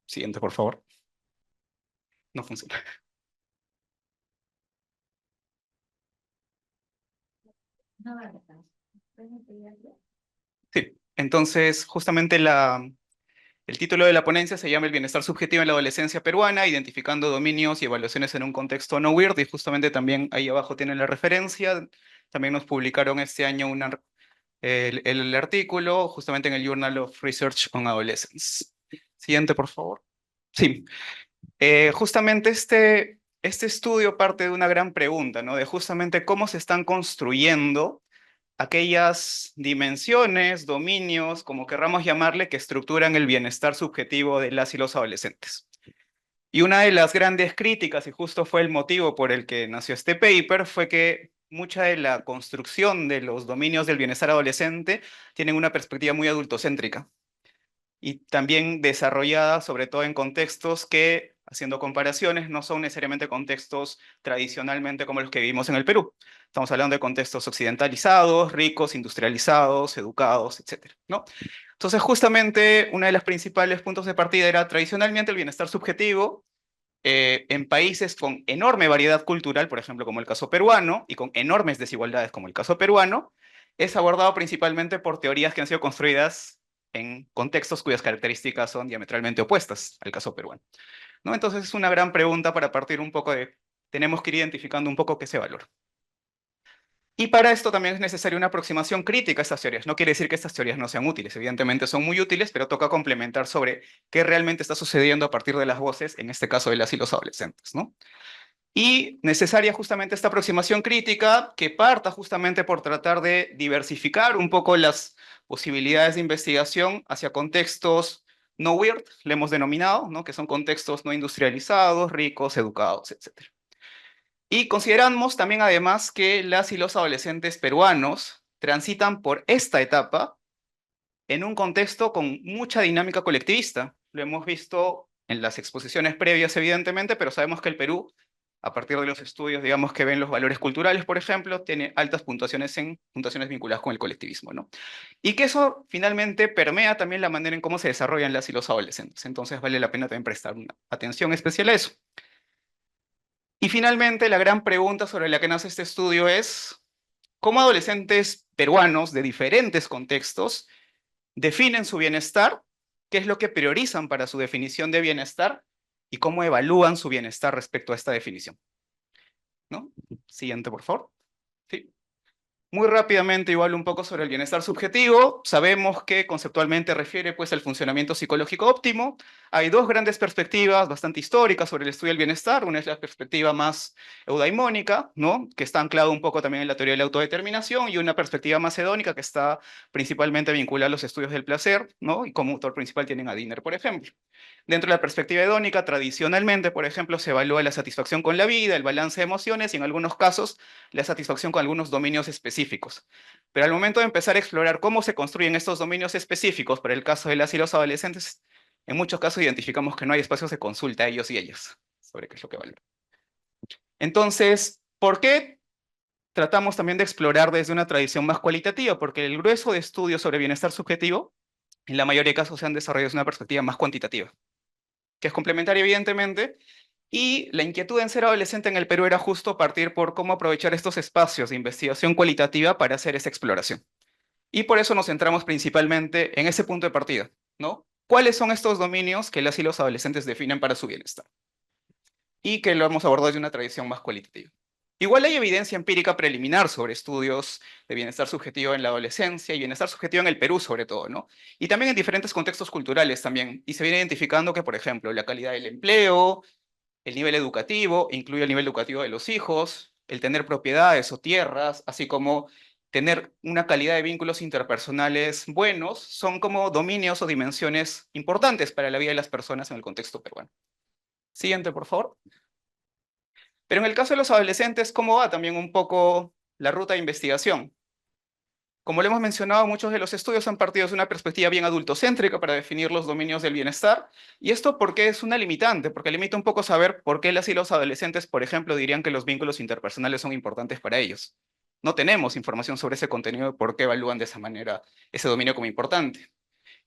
Siguiente, por favor. No funciona. Sí, entonces justamente el título de la ponencia se llama El bienestar subjetivo en la adolescencia peruana, identificando dominios y evaluaciones en un contexto no weird, y justamente también ahí abajo tienen la referencia. También nos publicaron este año el artículo justamente en el Journal of Research on Adolescence. Siguiente, por favor. Sí, justamente este estudio parte de una gran pregunta, ¿no? De justamente cómo se están construyendo aquellas dimensiones, dominios, como querramos llamarle, que estructuran el bienestar subjetivo de las y los adolescentes. Y una de las grandes críticas, y justo fue el motivo por el que nació este paper, fue que mucha de la construcción de los dominios del bienestar adolescente tienen una perspectiva muy adultocéntrica. y también desarrollada sobre todo en contextos que, haciendo comparaciones, no son necesariamente contextos tradicionalmente como los que vivimos en el Perú. Estamos hablando de contextos occidentalizados, ricos, industrializados, educados, etcétera, ¿no? Entonces, justamente, uno de los principales puntos de partida era tradicionalmente el bienestar subjetivo en países con enorme variedad cultural, por ejemplo, como el caso peruano, y con enormes desigualdades, como el caso peruano, es abordado principalmente por teorías que han sido construidas en contextos cuyas características son diametralmente opuestas al caso peruano, ¿no? Entonces, es una gran pregunta para partir un poco de, tenemos que ir identificando un poco qué se valora. Y para esto también es necesaria una aproximación crítica a estas teorías. No quiere decir que estas teorías no sean útiles, evidentemente son muy útiles, pero toca complementar sobre qué realmente está sucediendo a partir de las voces, en este caso de las y los adolescentes, ¿no? Y necesaria justamente esta aproximación crítica que parta justamente por tratar de diversificar un poco las posibilidades de investigación hacia contextos no weird, le hemos denominado, ¿no? Que son contextos no industrializados, ricos, educados, etc. Y consideramos también además que las y los adolescentes peruanos transitan por esta etapa en un contexto con mucha dinámica colectivista. Lo hemos visto en las exposiciones previas, evidentemente, pero sabemos que el Perú, a partir de los estudios, digamos, que ven los valores culturales, por ejemplo, tiene altas puntuaciones en puntuaciones vinculadas con el colectivismo, ¿no? Y que eso finalmente permea también la manera en cómo se desarrollan las y los adolescentes. Entonces vale la pena también prestar una atención especial a eso. Y finalmente, la gran pregunta sobre la que nace este estudio es, ¿cómo adolescentes peruanos de diferentes contextos definen su bienestar? ¿Qué es lo que priorizan para su definición de bienestar? ¿Y cómo evalúan su bienestar respecto a esta definición? ¿No? Siguiente, por favor. Sí. Muy rápidamente, igual un poco sobre el bienestar subjetivo. Sabemos que conceptualmente refiere pues al funcionamiento psicológico óptimo. Hay dos grandes perspectivas bastante históricas sobre el estudio del bienestar. Una es la perspectiva más eudaimónica, ¿no? Que está anclada un poco también en la teoría de la autodeterminación, y una perspectiva más hedónica que está principalmente vinculada a los estudios del placer, ¿no? Y como autor principal tienen a Dinner, por ejemplo. Dentro de la perspectiva hedónica, tradicionalmente, por ejemplo, se evalúa la satisfacción con la vida, el balance de emociones y en algunos casos la satisfacción con algunos dominios específicos. Pero al momento de empezar a explorar cómo se construyen estos dominios específicos, para el caso de las y los adolescentes, en muchos casos identificamos que no hay espacios de consulta a ellos y ellas sobre qué es lo que valoran. Entonces, ¿por qué tratamos también de explorar desde una tradición más cualitativa? Porque el grueso de estudios sobre bienestar subjetivo, en la mayoría de casos, se han desarrollado desde una perspectiva más cuantitativa, que es complementaria evidentemente, y la inquietud en ser adolescente en el Perú era justo partir por cómo aprovechar estos espacios de investigación cualitativa para hacer esa exploración. Y por eso nos centramos principalmente en ese punto de partida, ¿no? ¿Cuáles son estos dominios que las y los adolescentes definen para su bienestar? Y que lo hemos abordado desde una tradición más cualitativa. Igual hay evidencia empírica preliminar sobre estudios de bienestar subjetivo en la adolescencia y bienestar subjetivo en el Perú sobre todo, ¿no? Y también en diferentes contextos culturales también. Y se viene identificando que, por ejemplo, la calidad del empleo, el nivel educativo, incluye el nivel educativo de los hijos, el tener propiedades o tierras, así como tener una calidad de vínculos interpersonales buenos, son como dominios o dimensiones importantes para la vida de las personas en el contexto peruano. Siguiente, por favor. Pero en el caso de los adolescentes, ¿cómo va también un poco la ruta de investigación? Como lo hemos mencionado, muchos de los estudios han partido de una perspectiva bien adultocéntrica para definir los dominios del bienestar. ¿Y esto por qué es una limitante? Porque limita un poco saber por qué las y los adolescentes, por ejemplo, dirían que los vínculos interpersonales son importantes para ellos. No tenemos información sobre ese contenido de por qué evalúan de esa manera ese dominio como importante.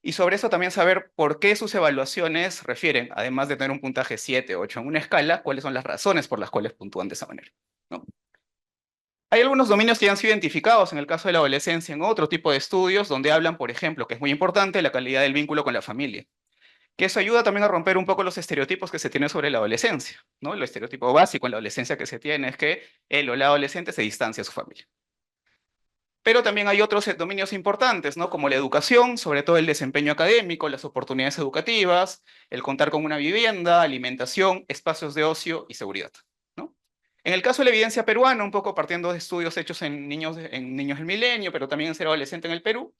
Y sobre eso también saber por qué sus evaluaciones refieren, además de tener un puntaje 7 o 8 en una escala, cuáles son las razones por las cuales puntúan de esa manera, ¿no? Hay algunos dominios que ya han sido identificados en el caso de la adolescencia en otro tipo de estudios donde hablan, por ejemplo, que es muy importante la calidad del vínculo con la familia, que eso ayuda también a romper un poco los estereotipos que se tienen sobre la adolescencia, ¿no? El estereotipo básico en la adolescencia que se tiene es que él o la adolescente se distancia de su familia. Pero también hay otros dominios importantes, ¿no? Como la educación, sobre todo el desempeño académico, las oportunidades educativas, el contar con una vivienda, alimentación, espacios de ocio y seguridad, ¿no? En el caso de la evidencia peruana, un poco partiendo de estudios hechos en niños del milenio, pero también en ser adolescente en el Perú,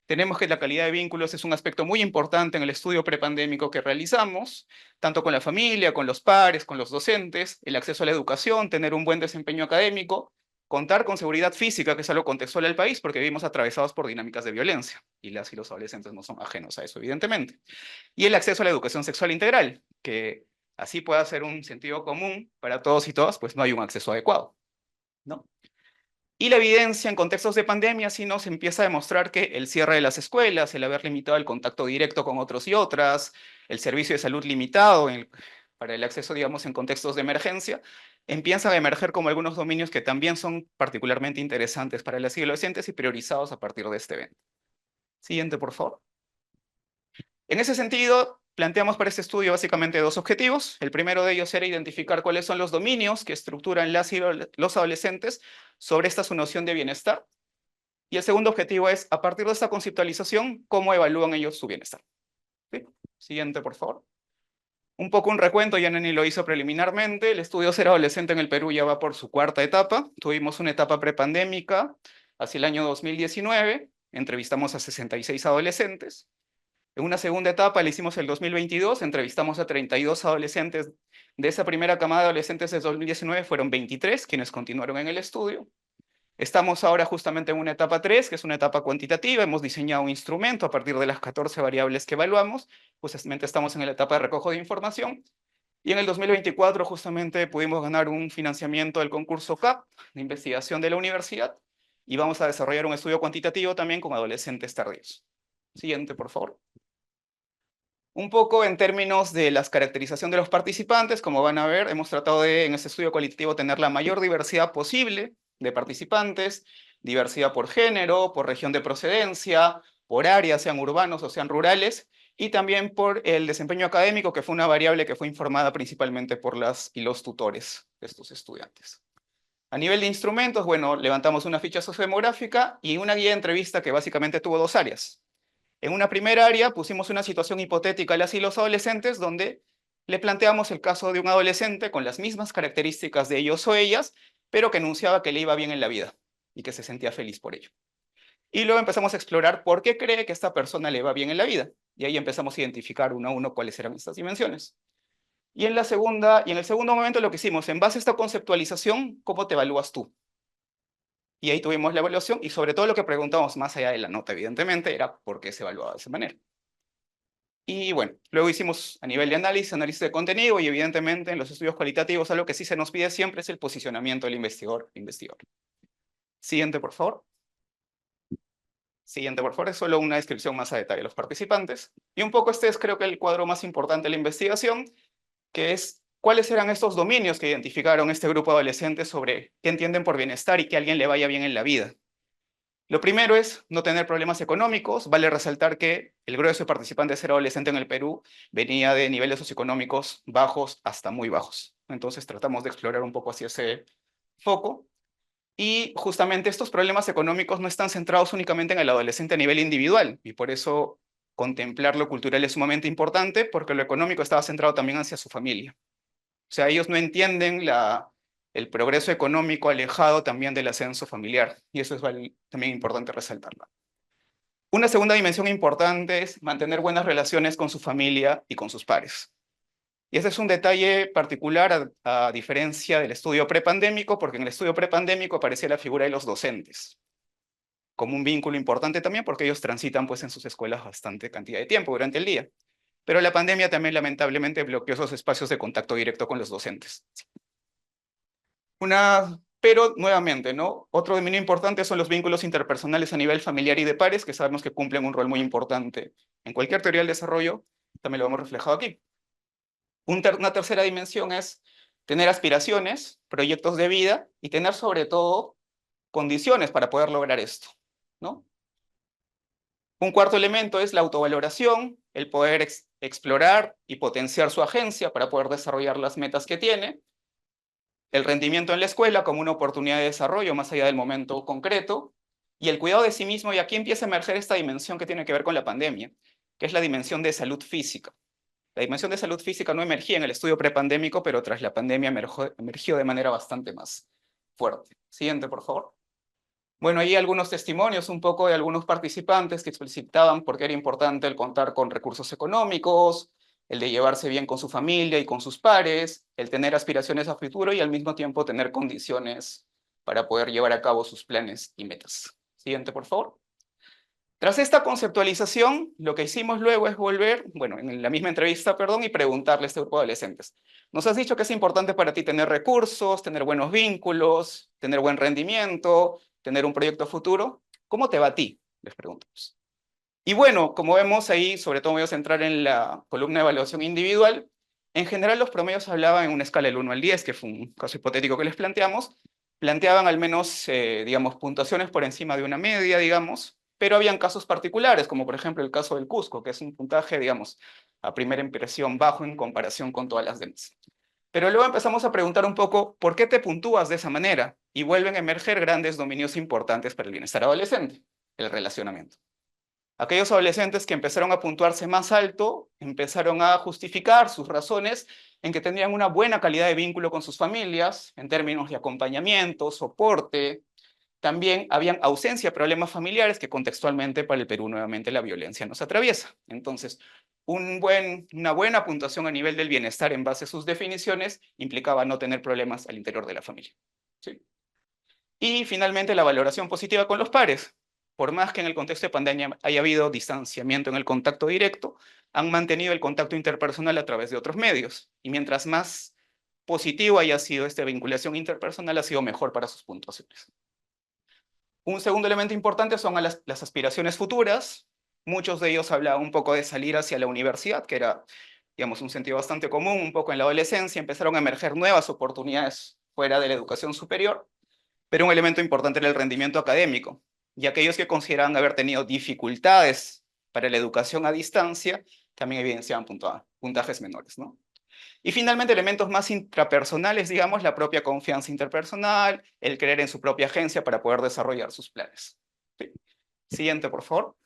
tenemos que la calidad de vínculos es un aspecto muy importante en el estudio prepandémico que realizamos, tanto con la familia, con los pares, con los docentes, el acceso a la educación, tener un buen desempeño académico, contar con seguridad física, que es algo contextual al país, porque vivimos atravesados por dinámicas de violencia, y las y los adolescentes no son ajenos a eso, evidentemente. Y el acceso a la educación sexual integral, que así pueda ser un sentido común para todos y todas, pues no hay un acceso adecuado, ¿no? Y la evidencia en contextos de pandemia sí nos empieza a demostrar que el cierre de las escuelas, el haber limitado el contacto directo con otros y otras, el servicio de salud limitado para el acceso, digamos, en contextos de emergencia, empiezan a emerger como algunos dominios que también son particularmente interesantes para las adolescentes y priorizados a partir de este evento. Siguiente, por favor. En ese sentido, planteamos para este estudio básicamente dos objetivos. El primero de ellos era identificar cuáles son los dominios que estructuran los adolescentes sobre esta su noción de bienestar. Y el segundo objetivo es, a partir de esta conceptualización, cómo evalúan ellos su bienestar. ¿Sí? Siguiente, por favor. Un poco un recuento, ya Neni lo hizo preliminarmente. El estudio Ser Adolescente en el Perú ya va por su cuarta etapa. Tuvimos una etapa prepandémica hacia el año 2019. Entrevistamos a 66 adolescentes. En una segunda etapa, la hicimos el 2022, entrevistamos a 32 adolescentes. De esa primera camada de adolescentes de 2019 fueron 23 quienes continuaron en el estudio. Estamos ahora justamente en una etapa 3, que es una etapa cuantitativa. Hemos diseñado un instrumento a partir de las 14 variables que evaluamos. Justamente estamos en la etapa de recojo de información. Y en el 2024 justamente pudimos ganar un financiamiento del concurso CAP, de investigación de la universidad, y vamos a desarrollar un estudio cuantitativo también con adolescentes tardíos. Siguiente, por favor. Un poco en términos de la caracterización de los participantes, como van a ver, hemos tratado de, en este estudio cualitativo, tener la mayor diversidad posible de participantes, diversidad por género, por región de procedencia, por área, sean urbanos o sean rurales, y también por el desempeño académico, que fue una variable que fue informada principalmente por las y los tutores de estos estudiantes. A nivel de instrumentos, bueno, levantamos una ficha sociodemográfica y una guía de entrevista que básicamente tuvo dos áreas. En una primera área pusimos una situación hipotética a las y los adolescentes donde le planteamos el caso de un adolescente con las mismas características de ellos o ellas, pero que anunciaba que le iba bien en la vida y que se sentía feliz por ello. Y luego empezamos a explorar por qué cree que esta persona le va bien en la vida. Y ahí empezamos a identificar uno a uno cuáles eran estas dimensiones. Y en el segundo momento lo que hicimos, en base a esta conceptualización, ¿cómo te evalúas tú? Y ahí tuvimos la evaluación y sobre todo lo que preguntamos más allá de la nota, evidentemente, era por qué se evaluaba de esa manera. Y bueno, luego hicimos a nivel de análisis de contenido y evidentemente en los estudios cualitativos algo que sí se nos pide siempre es el posicionamiento del investigador. Siguiente, por favor. Siguiente, por favor, es solo una descripción más a detalle de los participantes. Y un poco este es creo que el cuadro más importante de la investigación, que es cuáles eran estos dominios que identificaron este grupo de adolescentes sobre qué entienden por bienestar y que a alguien le vaya bien en la vida. Lo primero es no tener problemas económicos. Vale resaltar que el grueso de participantes de Ser Adolescente en el Perú venía de niveles socioeconómicos bajos hasta muy bajos. Entonces tratamos de explorar un poco hacia ese foco. Y justamente estos problemas económicos no están centrados únicamente en el adolescente a nivel individual, y por eso contemplar lo cultural es sumamente importante, porque lo económico estaba centrado también hacia su familia. O sea, ellos no entienden el progreso económico alejado también del ascenso familiar, y eso es también importante resaltarlo. Una segunda dimensión importante es mantener buenas relaciones con su familia y con sus pares. Y ese es un detalle particular a diferencia del estudio prepandémico, porque en el estudio prepandémico aparecía la figura de los docentes, como un vínculo importante también, porque ellos transitan pues en sus escuelas bastante cantidad de tiempo durante el día. Pero la pandemia también lamentablemente bloqueó esos espacios de contacto directo con los docentes. Pero nuevamente, ¿no? Otro dominio importante son los vínculos interpersonales a nivel familiar y de pares, que sabemos que cumplen un rol muy importante en cualquier teoría del desarrollo, también lo hemos reflejado aquí. Una tercera dimensión es tener aspiraciones, proyectos de vida y tener sobre todo condiciones para poder lograr esto, ¿no? Un cuarto elemento es la autovaloración, el poder explorar y potenciar su agencia para poder desarrollar las metas que tiene, el rendimiento en la escuela como una oportunidad de desarrollo más allá del momento concreto, y el cuidado de sí mismo, y aquí empieza a emerger esta dimensión que tiene que ver con la pandemia, que es la dimensión de salud física. La dimensión de salud física no emergía en el estudio prepandémico, pero tras la pandemia emergió de manera bastante más fuerte. Siguiente, por favor. Bueno, ahí algunos testimonios un poco de algunos participantes que explicitaban por qué era importante el contar con recursos económicos, el de llevarse bien con su familia y con sus pares, el tener aspiraciones a futuro y al mismo tiempo tener condiciones para poder llevar a cabo sus planes y metas. Siguiente, por favor. Tras esta conceptualización, lo que hicimos luego es volver, bueno, en la misma entrevista, perdón, y preguntarle a este grupo de adolescentes. Nos has dicho que es importante para ti tener recursos, tener buenos vínculos, tener buen rendimiento, tener un proyecto futuro. ¿Cómo te va a ti? Les preguntamos. Y bueno, como vemos ahí, sobre todo me voy a centrar en la columna de evaluación individual. En general, los promedios hablaban en una escala del 1 al 10, que fue un caso hipotético que les planteamos. Planteaban al menos, digamos, puntuaciones por encima de una media, digamos, pero habían casos particulares, como por ejemplo el caso del Cusco, que es un puntaje, digamos, a primera impresión bajo en comparación con todas las demás. Pero luego empezamos a preguntar un poco, ¿por qué te puntúas de esa manera? Y vuelven a emerger grandes dominios importantes para el bienestar adolescente, el relacionamiento. Aquellos adolescentes que empezaron a puntuarse más alto, empezaron a justificar sus razones en que tenían una buena calidad de vínculo con sus familias, en términos de acompañamiento, soporte. También habían ausencia de problemas familiares que contextualmente para el Perú nuevamente la violencia nos atraviesa. Entonces, una buena puntuación a nivel del bienestar en base a sus definiciones implicaba no tener problemas al interior de la familia. ¿Sí? Y finalmente la valoración positiva con los pares. Por más que en el contexto de pandemia haya habido distanciamiento en el contacto directo, han mantenido el contacto interpersonal a través de otros medios. Y mientras más positivo haya sido esta vinculación interpersonal, ha sido mejor para sus puntuaciones. Un segundo elemento importante son las aspiraciones futuras. Muchos de ellos hablaban un poco de salir hacia la universidad, que era, digamos, un sentido bastante común, un poco en la adolescencia. Empezaron a emerger nuevas oportunidades fuera de la educación superior, pero un elemento importante era el rendimiento académico. Y aquellos que consideraban haber tenido dificultades para la educación a distancia, también evidenciaban puntajes menores, ¿no? Y finalmente, elementos más intrapersonales, digamos, la propia confianza interpersonal, el creer en su propia agencia para poder desarrollar sus planes. Sí. Siguiente, por favor.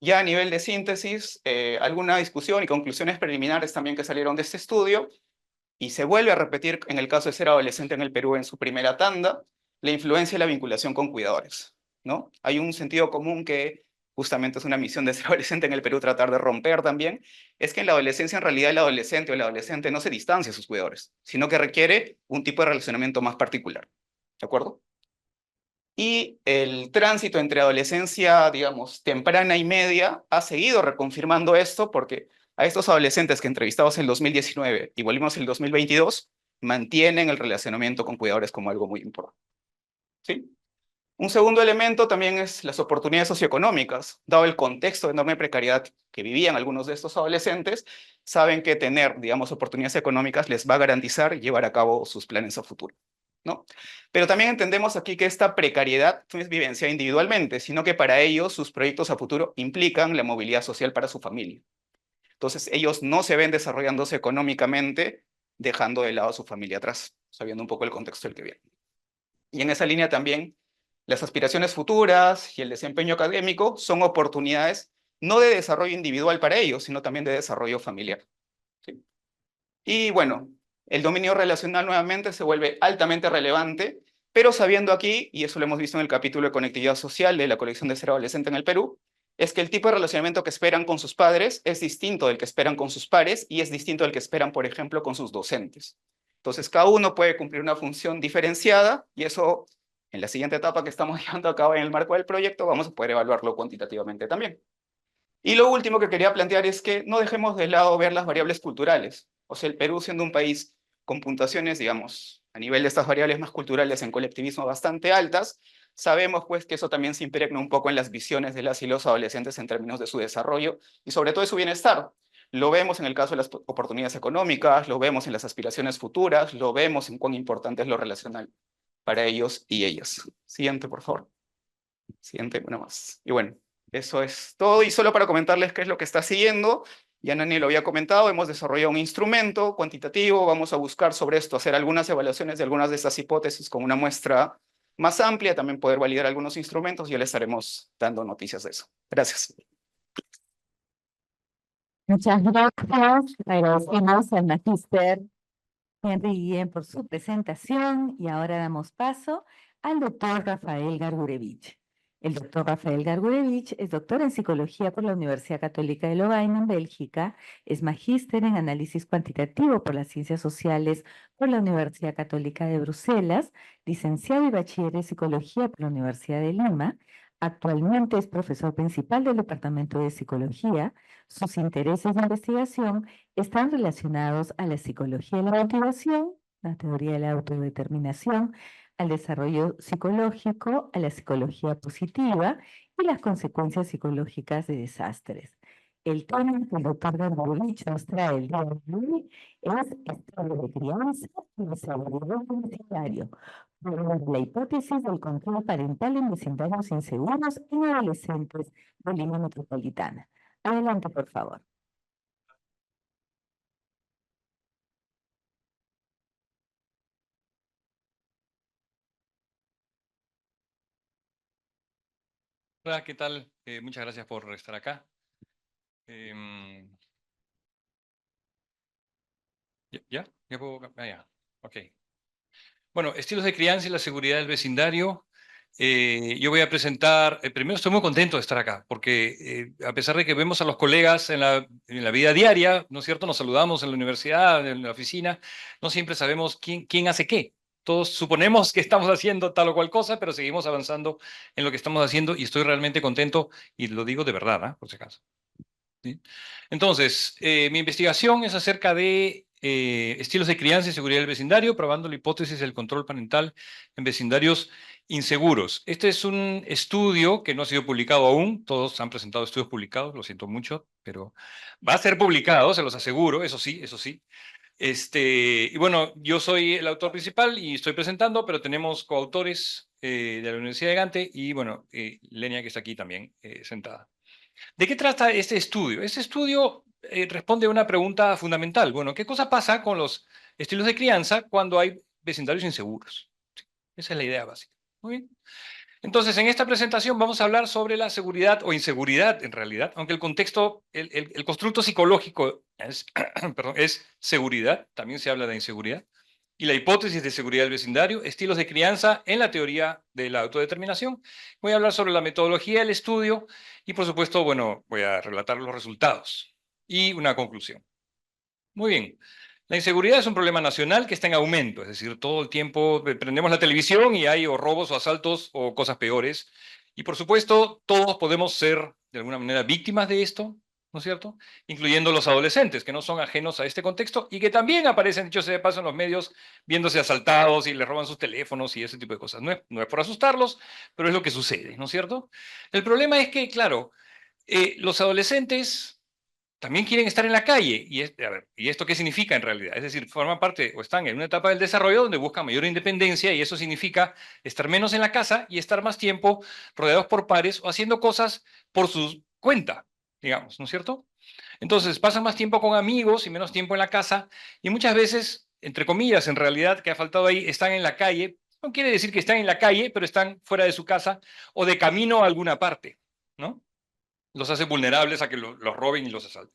Ya a nivel de síntesis, alguna discusión y conclusiones preliminares también que salieron de este estudio, y se vuelve a repetir en el caso de ser adolescente en el Perú en su primera tanda, la influencia y la vinculación con cuidadores, ¿no? Hay un sentido común que justamente es una misión de ser adolescente en el Perú tratar de romper también, es que en la adolescencia en realidad el adolescente o el adolescente no se distancia de sus cuidadores, sino que requiere un tipo de relacionamiento más particular, ¿de acuerdo? Y el tránsito entre adolescencia, digamos, temprana y media ha seguido reconfirmando esto porque a estos adolescentes que entrevistamos en el 2019 y volvimos en el 2022, mantienen el relacionamiento con cuidadores como algo muy importante. ¿Sí? Un segundo elemento también es las oportunidades socioeconómicas. Dado el contexto de enorme precariedad que vivían algunos de estos adolescentes, saben que tener, digamos, oportunidades económicas les va a garantizar llevar a cabo sus planes a futuro, ¿no? Pero también entendemos aquí que esta precariedad no es vivenciada individualmente, sino que para ellos sus proyectos a futuro implican la movilidad social para su familia. Entonces ellos no se ven desarrollándose económicamente dejando de lado a su familia atrás, sabiendo un poco el contexto del que viene. Y en esa línea también las aspiraciones futuras y el desempeño académico son oportunidades no de desarrollo individual para ellos, sino también de desarrollo familiar. ¿Sí? Y bueno, el dominio relacional nuevamente se vuelve altamente relevante, pero sabiendo aquí, y eso lo hemos visto en el capítulo de conectividad social de la colección de ser adolescente en el Perú, es que el tipo de relacionamiento que esperan con sus padres es distinto del que esperan con sus pares y es distinto del que esperan, por ejemplo, con sus docentes. Entonces, cada uno puede cumplir una función diferenciada y eso, en la siguiente etapa que estamos llevando a cabo en el marco del proyecto, vamos a poder evaluarlo cuantitativamente también. Y lo último que quería plantear es que no dejemos de lado ver las variables culturales. O sea, el Perú siendo un país con puntuaciones, digamos, a nivel de estas variables más culturales en colectivismo bastante altas, sabemos pues que eso también se impregna un poco en las visiones de las y los adolescentes en términos de su desarrollo y sobre todo de su bienestar. Lo vemos en el caso de las oportunidades económicas, lo vemos en las aspiraciones futuras, lo vemos en cuán importante es lo relacional para ellos y ellas. Siguiente, por favor. Siguiente, una más. Y bueno, eso es todo. Y solo para comentarles qué es lo que está siguiendo, ya Nani lo había comentado, hemos desarrollado un instrumento cuantitativo, vamos a buscar sobre esto, hacer algunas evaluaciones de algunas de estas hipótesis con una muestra más amplia, también poder validar algunos instrumentos y ya les estaremos dando noticias de eso. Gracias. Muchas gracias. Agradecemos al magíster Henry Guillén por su presentación y ahora damos paso al doctor Rafael Gargurevich. El doctor Rafael Gargurevich es doctor en psicología por la Universidad Católica de Lovaina, en Bélgica, es magíster en análisis cuantitativo por las ciencias sociales por la Universidad Católica de Bruselas, licenciado y bachiller en psicología por la Universidad de Lima. Actualmente es profesor principal del Departamento de Psicología. Sus intereses de investigación están relacionados a la psicología de la motivación, la teoría de la autodeterminación, al desarrollo psicológico, a la psicología positiva y las consecuencias psicológicas de desastres. El tema que el doctor Gargurevich nos trae el día de hoy es estado de crianza y desarrollo domiciliario, la hipótesis del control parental en vecindarios inseguros en adolescentes de Lima Metropolitana. Adelante, por favor. Hola, ¿qué tal? Muchas gracias por estar acá. Em, ¿Ya puedo? Ya. Ok. Bueno, estilos de crianza y la seguridad del vecindario. Yo voy a presentar, primero estoy muy contento de estar acá, porque a pesar de que vemos a los colegas en la vida diaria, ¿no es cierto? Nos saludamos en la universidad, en la oficina, no siempre sabemos quién hace qué. Todos suponemos que estamos haciendo tal o cual cosa, pero seguimos avanzando en lo que estamos haciendo y estoy realmente contento y lo digo de verdad, ¿ah? Por si acaso. ¿Sí? Entonces, mi investigación es acerca de estilos de crianza y seguridad del vecindario, probando la hipótesis del control parental en vecindarios inseguros. Este es un estudio que no ha sido publicado aún, todos han presentado estudios publicados, lo siento mucho, pero va a ser publicado, se los aseguro, eso sí, eso sí. Y bueno, yo soy el autor principal y estoy presentando, pero tenemos coautores de la Universidad de Gante y bueno, Lenia que está aquí también sentada. ¿De qué trata este estudio? Este estudio responde a una pregunta fundamental. Bueno, ¿qué cosa pasa con los estilos de crianza cuando hay vecindarios inseguros? Esa es la idea básica. Muy bien. Entonces, en esta presentación vamos a hablar sobre la seguridad o inseguridad, en realidad, aunque el contexto, el constructo psicológico es, perdón, es seguridad, también se habla de inseguridad, y la hipótesis de seguridad del vecindario, estilos de crianza en la teoría de la autodeterminación. Voy a hablar sobre la metodología del estudio y, por supuesto, bueno, voy a relatar los resultados y una conclusión. Muy bien. La inseguridad es un problema nacional que está en aumento, es decir, todo el tiempo prendemos la televisión y hay o robos o asaltos o cosas peores. Y por supuesto, todos podemos ser de alguna manera víctimas de esto, ¿no es cierto? Incluyendo los adolescentes, que no son ajenos a este contexto y que también aparecen, dicho sea de paso, en los medios viéndose asaltados y les roban sus teléfonos y ese tipo de cosas. No es por asustarlos, pero es lo que sucede, ¿no es cierto? El problema es que, claro, los adolescentes también quieren estar en la calle. A ver, ¿y esto qué significa en realidad? Es decir, forman parte o están en una etapa del desarrollo donde buscan mayor independencia y eso significa estar menos en la casa y estar más tiempo rodeados por pares o haciendo cosas por su cuenta, digamos, ¿no es cierto? Entonces, pasan más tiempo con amigos y menos tiempo en la casa y muchas veces, entre comillas, en realidad, que ha faltado ahí, están en la calle. No quiere decir que están en la calle, pero están fuera de su casa o de camino a alguna parte, ¿no? Los hace vulnerables a que los roben y los asalten.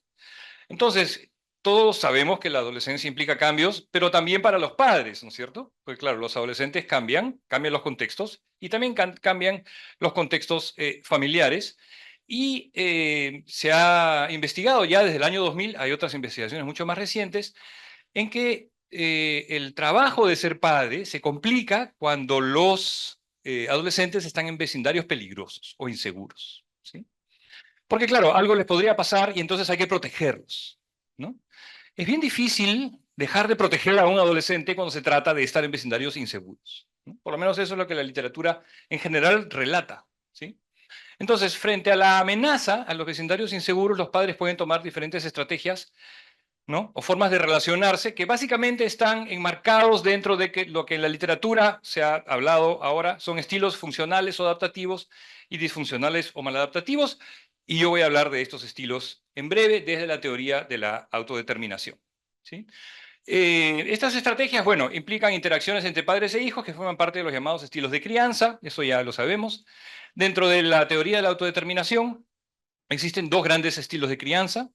Entonces, todos sabemos que la adolescencia implica cambios, pero también para los padres, ¿no es cierto? Porque claro, los adolescentes cambian los contextos y también cambian los contextos familiares. Y se ha investigado ya desde el año 2000, hay otras investigaciones mucho más recientes, en que el trabajo de ser padre se complica cuando los adolescentes están en vecindarios peligrosos o inseguros, ¿sí? Porque claro, algo les podría pasar y entonces hay que protegerlos, ¿no? Es bien difícil dejar de proteger a un adolescente cuando se trata de estar en vecindarios inseguros, ¿no? Por lo menos eso es lo que la literatura en general relata, ¿sí? Entonces, frente a la amenaza a los vecindarios inseguros, los padres pueden tomar diferentes estrategias, ¿no? O formas de relacionarse que básicamente están enmarcados dentro de lo que en la literatura se ha hablado ahora son estilos funcionales o adaptativos y disfuncionales o maladaptativos. Y yo voy a hablar de estos estilos en breve desde la teoría de la autodeterminación, ¿sí? Estas estrategias, bueno, implican interacciones entre padres e hijos que forman parte de los llamados estilos de crianza, eso ya lo sabemos. Dentro de la teoría de la autodeterminación existen dos grandes estilos de crianza.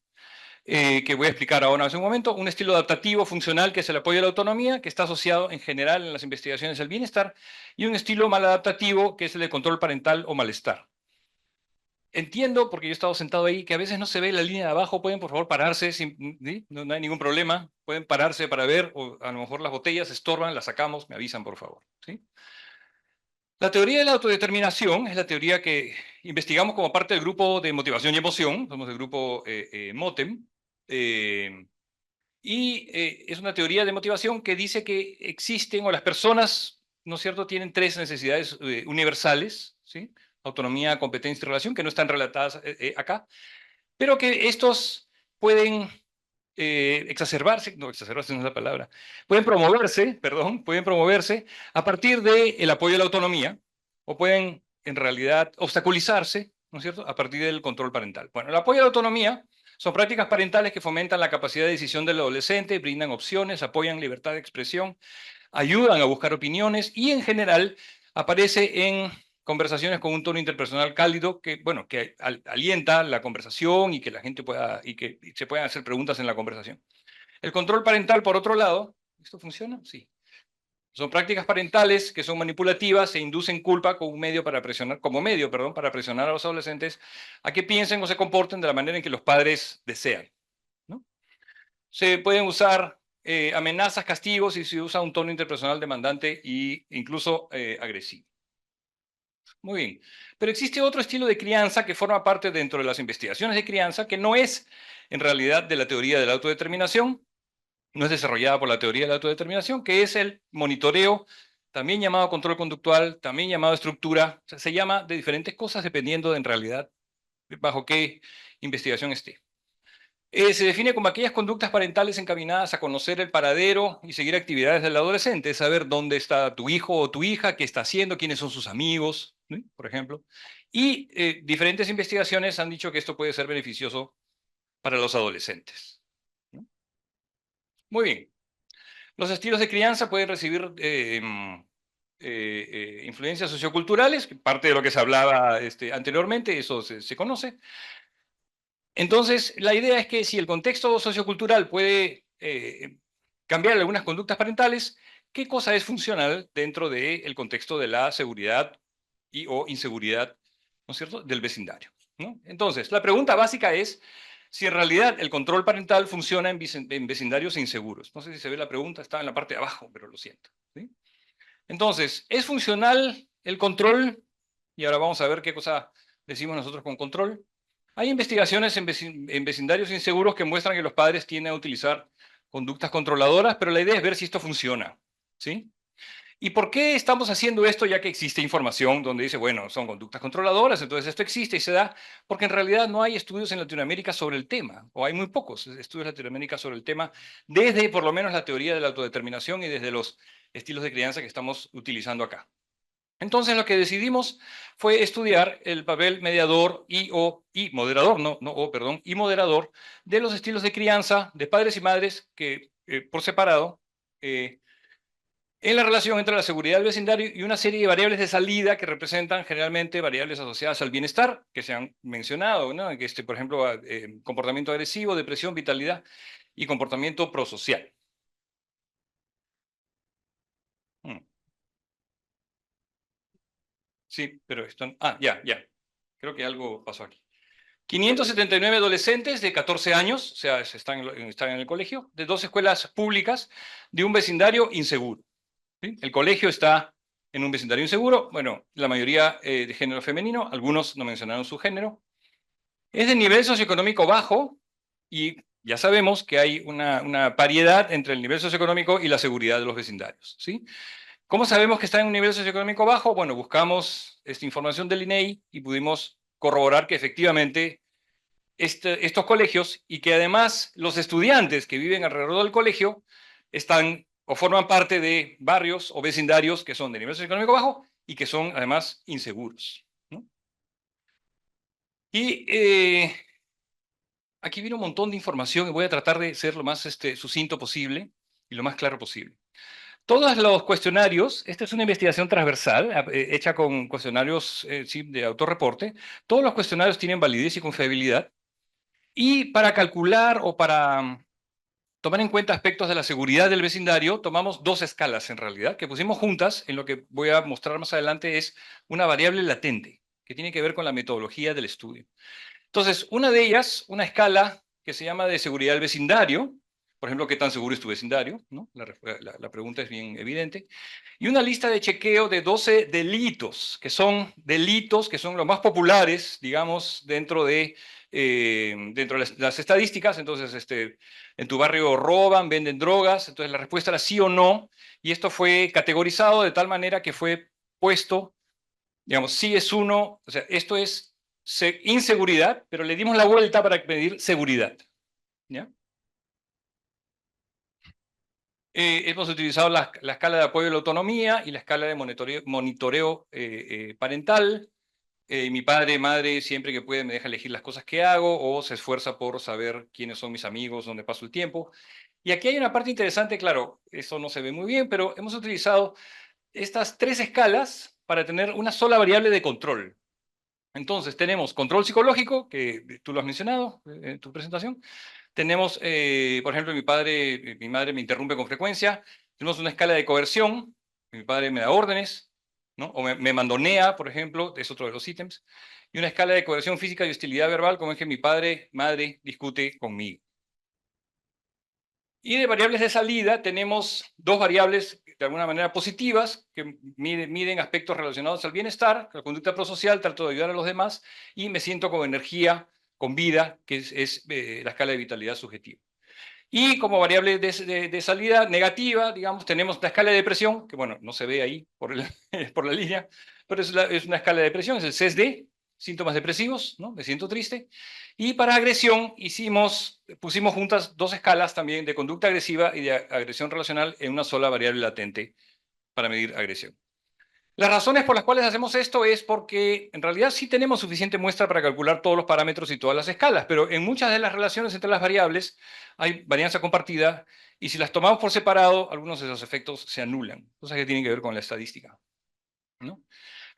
que voy a explicar ahora hace un momento, un estilo adaptativo funcional que es el apoyo a la autonomía, que está asociado en general en las investigaciones al bienestar, y un estilo maladaptativo que es el de control parental o malestar. Entiendo, porque yo he estado sentado ahí, que a veces no se ve la línea de abajo. Pueden, por favor, pararse, ¿sí? No hay ningún problema. Pueden pararse para ver, o a lo mejor las botellas estorban, las sacamos, me avisan, por favor. ¿Sí? La teoría de la autodeterminación es la teoría que investigamos como parte del grupo de motivación y emoción, somos del grupo MOTEM, es una teoría de motivación que dice que existen, o las personas, ¿no es cierto?, tienen tres necesidades universales, ¿sí? Autonomía, competencia y relación, que no están relatadas acá, pero que estos pueden exacerbarse no es la palabra, pueden promoverse a partir del apoyo a la autonomía, o pueden en realidad obstaculizarse, ¿no es cierto?, a partir del control parental. Bueno, el apoyo a la autonomía son prácticas parentales que fomentan la capacidad de decisión del adolescente, brindan opciones, apoyan libertad de expresión, ayudan a buscar opiniones y en general aparece en conversaciones con un tono interpersonal cálido que, bueno, que alienta la conversación y que la gente pueda, y que se puedan hacer preguntas en la conversación. El control parental, por otro lado, ¿esto funciona? Sí. Son prácticas parentales que son manipulativas e inducen culpa como medio para presionar a los adolescentes a que piensen o se comporten de la manera en que los padres desean, ¿no? Se pueden usar amenazas, castigos, y se usa un tono interpersonal demandante e incluso agresivo. Muy bien. Pero existe otro estilo de crianza que forma parte dentro de las investigaciones de crianza, que no es en realidad de la teoría de la autodeterminación, no es desarrollada por la teoría de la autodeterminación, que es el monitoreo, también llamado control conductual, también llamado estructura. O sea, se llama de diferentes cosas dependiendo de en realidad bajo qué investigación esté. Se define como aquellas conductas parentales encaminadas a conocer el paradero y seguir actividades del adolescente, saber dónde está tu hijo o tu hija, qué está haciendo, quiénes son sus amigos, ¿sí?, por ejemplo. Y diferentes investigaciones han dicho que esto puede ser beneficioso para los adolescentes, ¿no? Muy bien. Los estilos de crianza pueden recibir influencias socioculturales, parte de lo que se hablaba anteriormente, eso se conoce. Entonces, la idea es que si el contexto sociocultural puede cambiar algunas conductas parentales, ¿qué cosa es funcional dentro del contexto de la seguridad o inseguridad, ¿no es cierto?, del vecindario, ¿no? Entonces, la pregunta básica es si en realidad el control parental funciona en vecindarios inseguros. No sé si se ve la pregunta, está en la parte de abajo, pero lo siento, ¿sí? Entonces, ¿es funcional el control? Y ahora vamos a ver qué cosa decimos nosotros con control. Hay investigaciones en vecindarios inseguros que muestran que los padres tienden a utilizar conductas controladoras, pero la idea es ver si esto funciona, ¿sí? ¿Y por qué estamos haciendo esto ya que existe información donde dice, bueno, son conductas controladoras, entonces esto existe y se da? Porque en realidad no hay estudios en Latinoamérica sobre el tema, o hay muy pocos estudios en Latinoamérica sobre el tema, desde por lo menos la teoría de la autodeterminación y desde los estilos de crianza que estamos utilizando acá. Entonces lo que decidimos fue estudiar el papel mediador y moderador de los estilos de crianza de padres y madres que por separado en la relación entre la seguridad del vecindario y una serie de variables de salida que representan generalmente variables asociadas al bienestar que se han mencionado, ¿no? Que por ejemplo, comportamiento agresivo, depresión, vitalidad y comportamiento prosocial. Sí, pero esto... ya. Creo que algo pasó aquí. 579 adolescentes de 14 años, o sea, están en el colegio, de 2 escuelas públicas de un vecindario inseguro, ¿sí? El colegio está en un vecindario inseguro, bueno, la mayoría de género femenino, algunos no mencionaron su género. Es de nivel socioeconómico bajo y ya sabemos que hay una paridad entre el nivel socioeconómico y la seguridad de los vecindarios, ¿sí? ¿Cómo sabemos que está en un nivel socioeconómico bajo? Bueno, buscamos esta información del INEI y pudimos corroborar que efectivamente estos colegios, y que además los estudiantes que viven alrededor del colegio están o forman parte de barrios o vecindarios que son de nivel socioeconómico bajo y que son además inseguros, ¿no? Y aquí viene un montón de información y voy a tratar de ser lo más sucinto posible y lo más claro posible. Todos los cuestionarios, esta es una investigación transversal, hecha con cuestionarios sí, de autorreporte, todos los cuestionarios tienen validez y confiabilidad, Y para calcular o para tomar en cuenta aspectos de la seguridad del vecindario, tomamos dos escalas en realidad, que pusimos juntas. En lo que voy a mostrar más adelante es una variable latente, que tiene que ver con la metodología del estudio. Entonces, una de ellas, una escala que se llama de seguridad del vecindario, por ejemplo, ¿qué tan seguro es tu vecindario? ¿No? La pregunta es bien evidente. Y una lista de chequeo de 12 delitos que son los más populares, digamos, dentro de las estadísticas. Entonces, en tu barrio roban, venden drogas, entonces la respuesta era sí o no, y esto fue categorizado de tal manera que fue puesto, digamos, sí es uno, o sea, esto es inseguridad, pero le dimos la vuelta para medir seguridad. ¿Ya? Hemos utilizado la escala de apoyo a la autonomía y la escala de monitoreo parental. Mi padre, madre, siempre que puede me deja elegir las cosas que hago o se esfuerza por saber quiénes son mis amigos, dónde paso el tiempo. Y aquí hay una parte interesante, claro, eso no se ve muy bien, pero hemos utilizado estas tres escalas para tener una sola variable de control. Entonces, tenemos control psicológico, que tú lo has mencionado en tu presentación. Tenemos, por ejemplo, mi madre me interrumpe con frecuencia. Tenemos una escala de coerción. Mi padre me da órdenes, ¿no? O me mandonea, por ejemplo, es otro de los ítems. Y una escala de coerción física y hostilidad verbal, como es que mi madre discute conmigo. Y de variables de salida tenemos dos variables de alguna manera positivas que miden aspectos relacionados al bienestar, la conducta prosocial, trato de ayudar a los demás y me siento con energía, con vida, que es la escala de vitalidad subjetiva. Y como variable de salida negativa, digamos, tenemos la escala de depresión, que bueno, no se ve ahí por la línea, pero es una escala de depresión, es el CESD, síntomas depresivos, ¿no? Me siento triste. Y para agresión pusimos juntas dos escalas también de conducta agresiva y de agresión relacional en una sola variable latente para medir agresión. Las razones por las cuales hacemos esto es porque en realidad sí tenemos suficiente muestra para calcular todos los parámetros y todas las escalas, pero en muchas de las relaciones entre las variables hay varianza compartida y si las tomamos por separado, algunos de esos efectos se anulan, cosas que tienen que ver con la estadística, ¿no?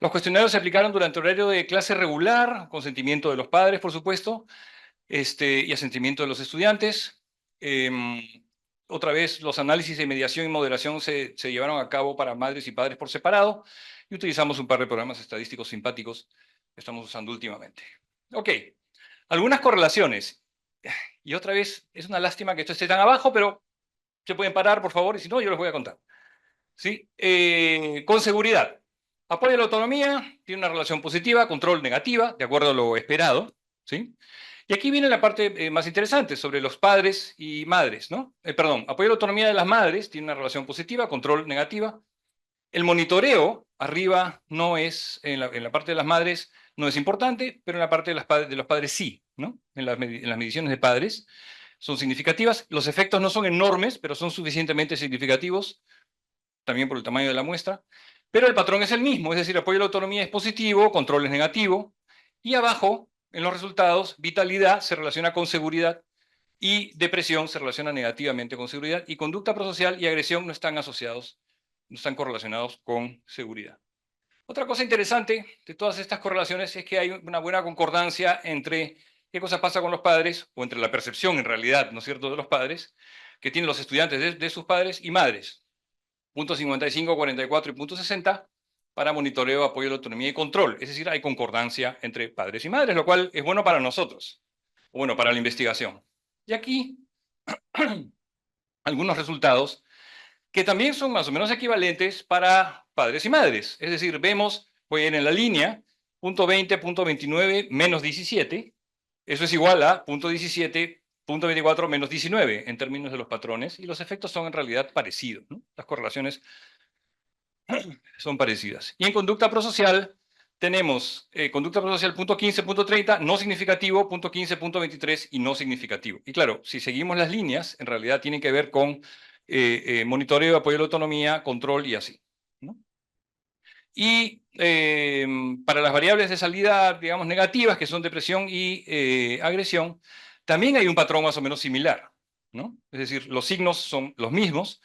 Los cuestionarios se aplicaron durante el horario de clase regular, consentimiento de los padres, por supuesto, y asentimiento de los estudiantes. Otra vez, los análisis de mediación y moderación se llevaron a cabo para madres y padres por separado y utilizamos un par de programas estadísticos simpáticos que estamos usando últimamente. Ok, algunas correlaciones. Y otra vez, es una lástima que esto esté tan abajo, pero se pueden parar, por favor, y si no, yo les voy a contar. ¿Sí? Con seguridad. Apoyo a la autonomía, tiene una relación positiva, control negativa, de acuerdo a lo esperado. ¿Sí? Y aquí viene la parte más interesante sobre los padres y madres, ¿no? Perdón, apoyo a la autonomía de las madres, tiene una relación positiva, control negativa. El monitoreo, arriba, no es, en la parte de las madres, no es importante, pero en la parte de los padres sí, ¿no? En las mediciones de padres son significativas. Los efectos no son enormes, pero son suficientemente significativos, también por el tamaño de la muestra. Pero el patrón es el mismo, es decir, apoyo a la autonomía es positivo, control es negativo. Y abajo, en los resultados, vitalidad se relaciona con seguridad y depresión se relaciona negativamente con seguridad y conducta prosocial y agresión no están asociados, no están correlacionados con seguridad. Otra cosa interesante de todas estas correlaciones es que hay una buena concordancia entre qué cosa pasa con los padres, o entre la percepción en realidad, ¿no es cierto?, de los padres, que tienen los estudiantes de sus padres y madres. Puntos 55, 44 y punto 60 para monitoreo, apoyo a la autonomía y control. Es decir, hay concordancia entre padres y madres, lo cual es bueno para nosotros, o bueno, para la investigación. Y aquí algunos resultados que también son más o menos equivalentes para padres y madres. Es decir, vemos, voy a ir en la línea, punto 20, punto 29, menos 17. Eso es igual a punto 17, punto 24, menos 19 en términos de los patrones. Y los efectos son en realidad parecidos, ¿no? Las correlaciones son parecidas. Y en conducta prosocial tenemos conducta prosocial punto 15, punto 30, no significativo, punto 15, punto 23 y no significativo. Y claro, si seguimos las líneas, en realidad tienen que ver con monitoreo, apoyo a la autonomía, control y así, ¿no? Y para las variables de salida, digamos, negativas, que son depresión y agresión, también hay un patrón más o menos similar, ¿no? Es decir, los signos son los mismos,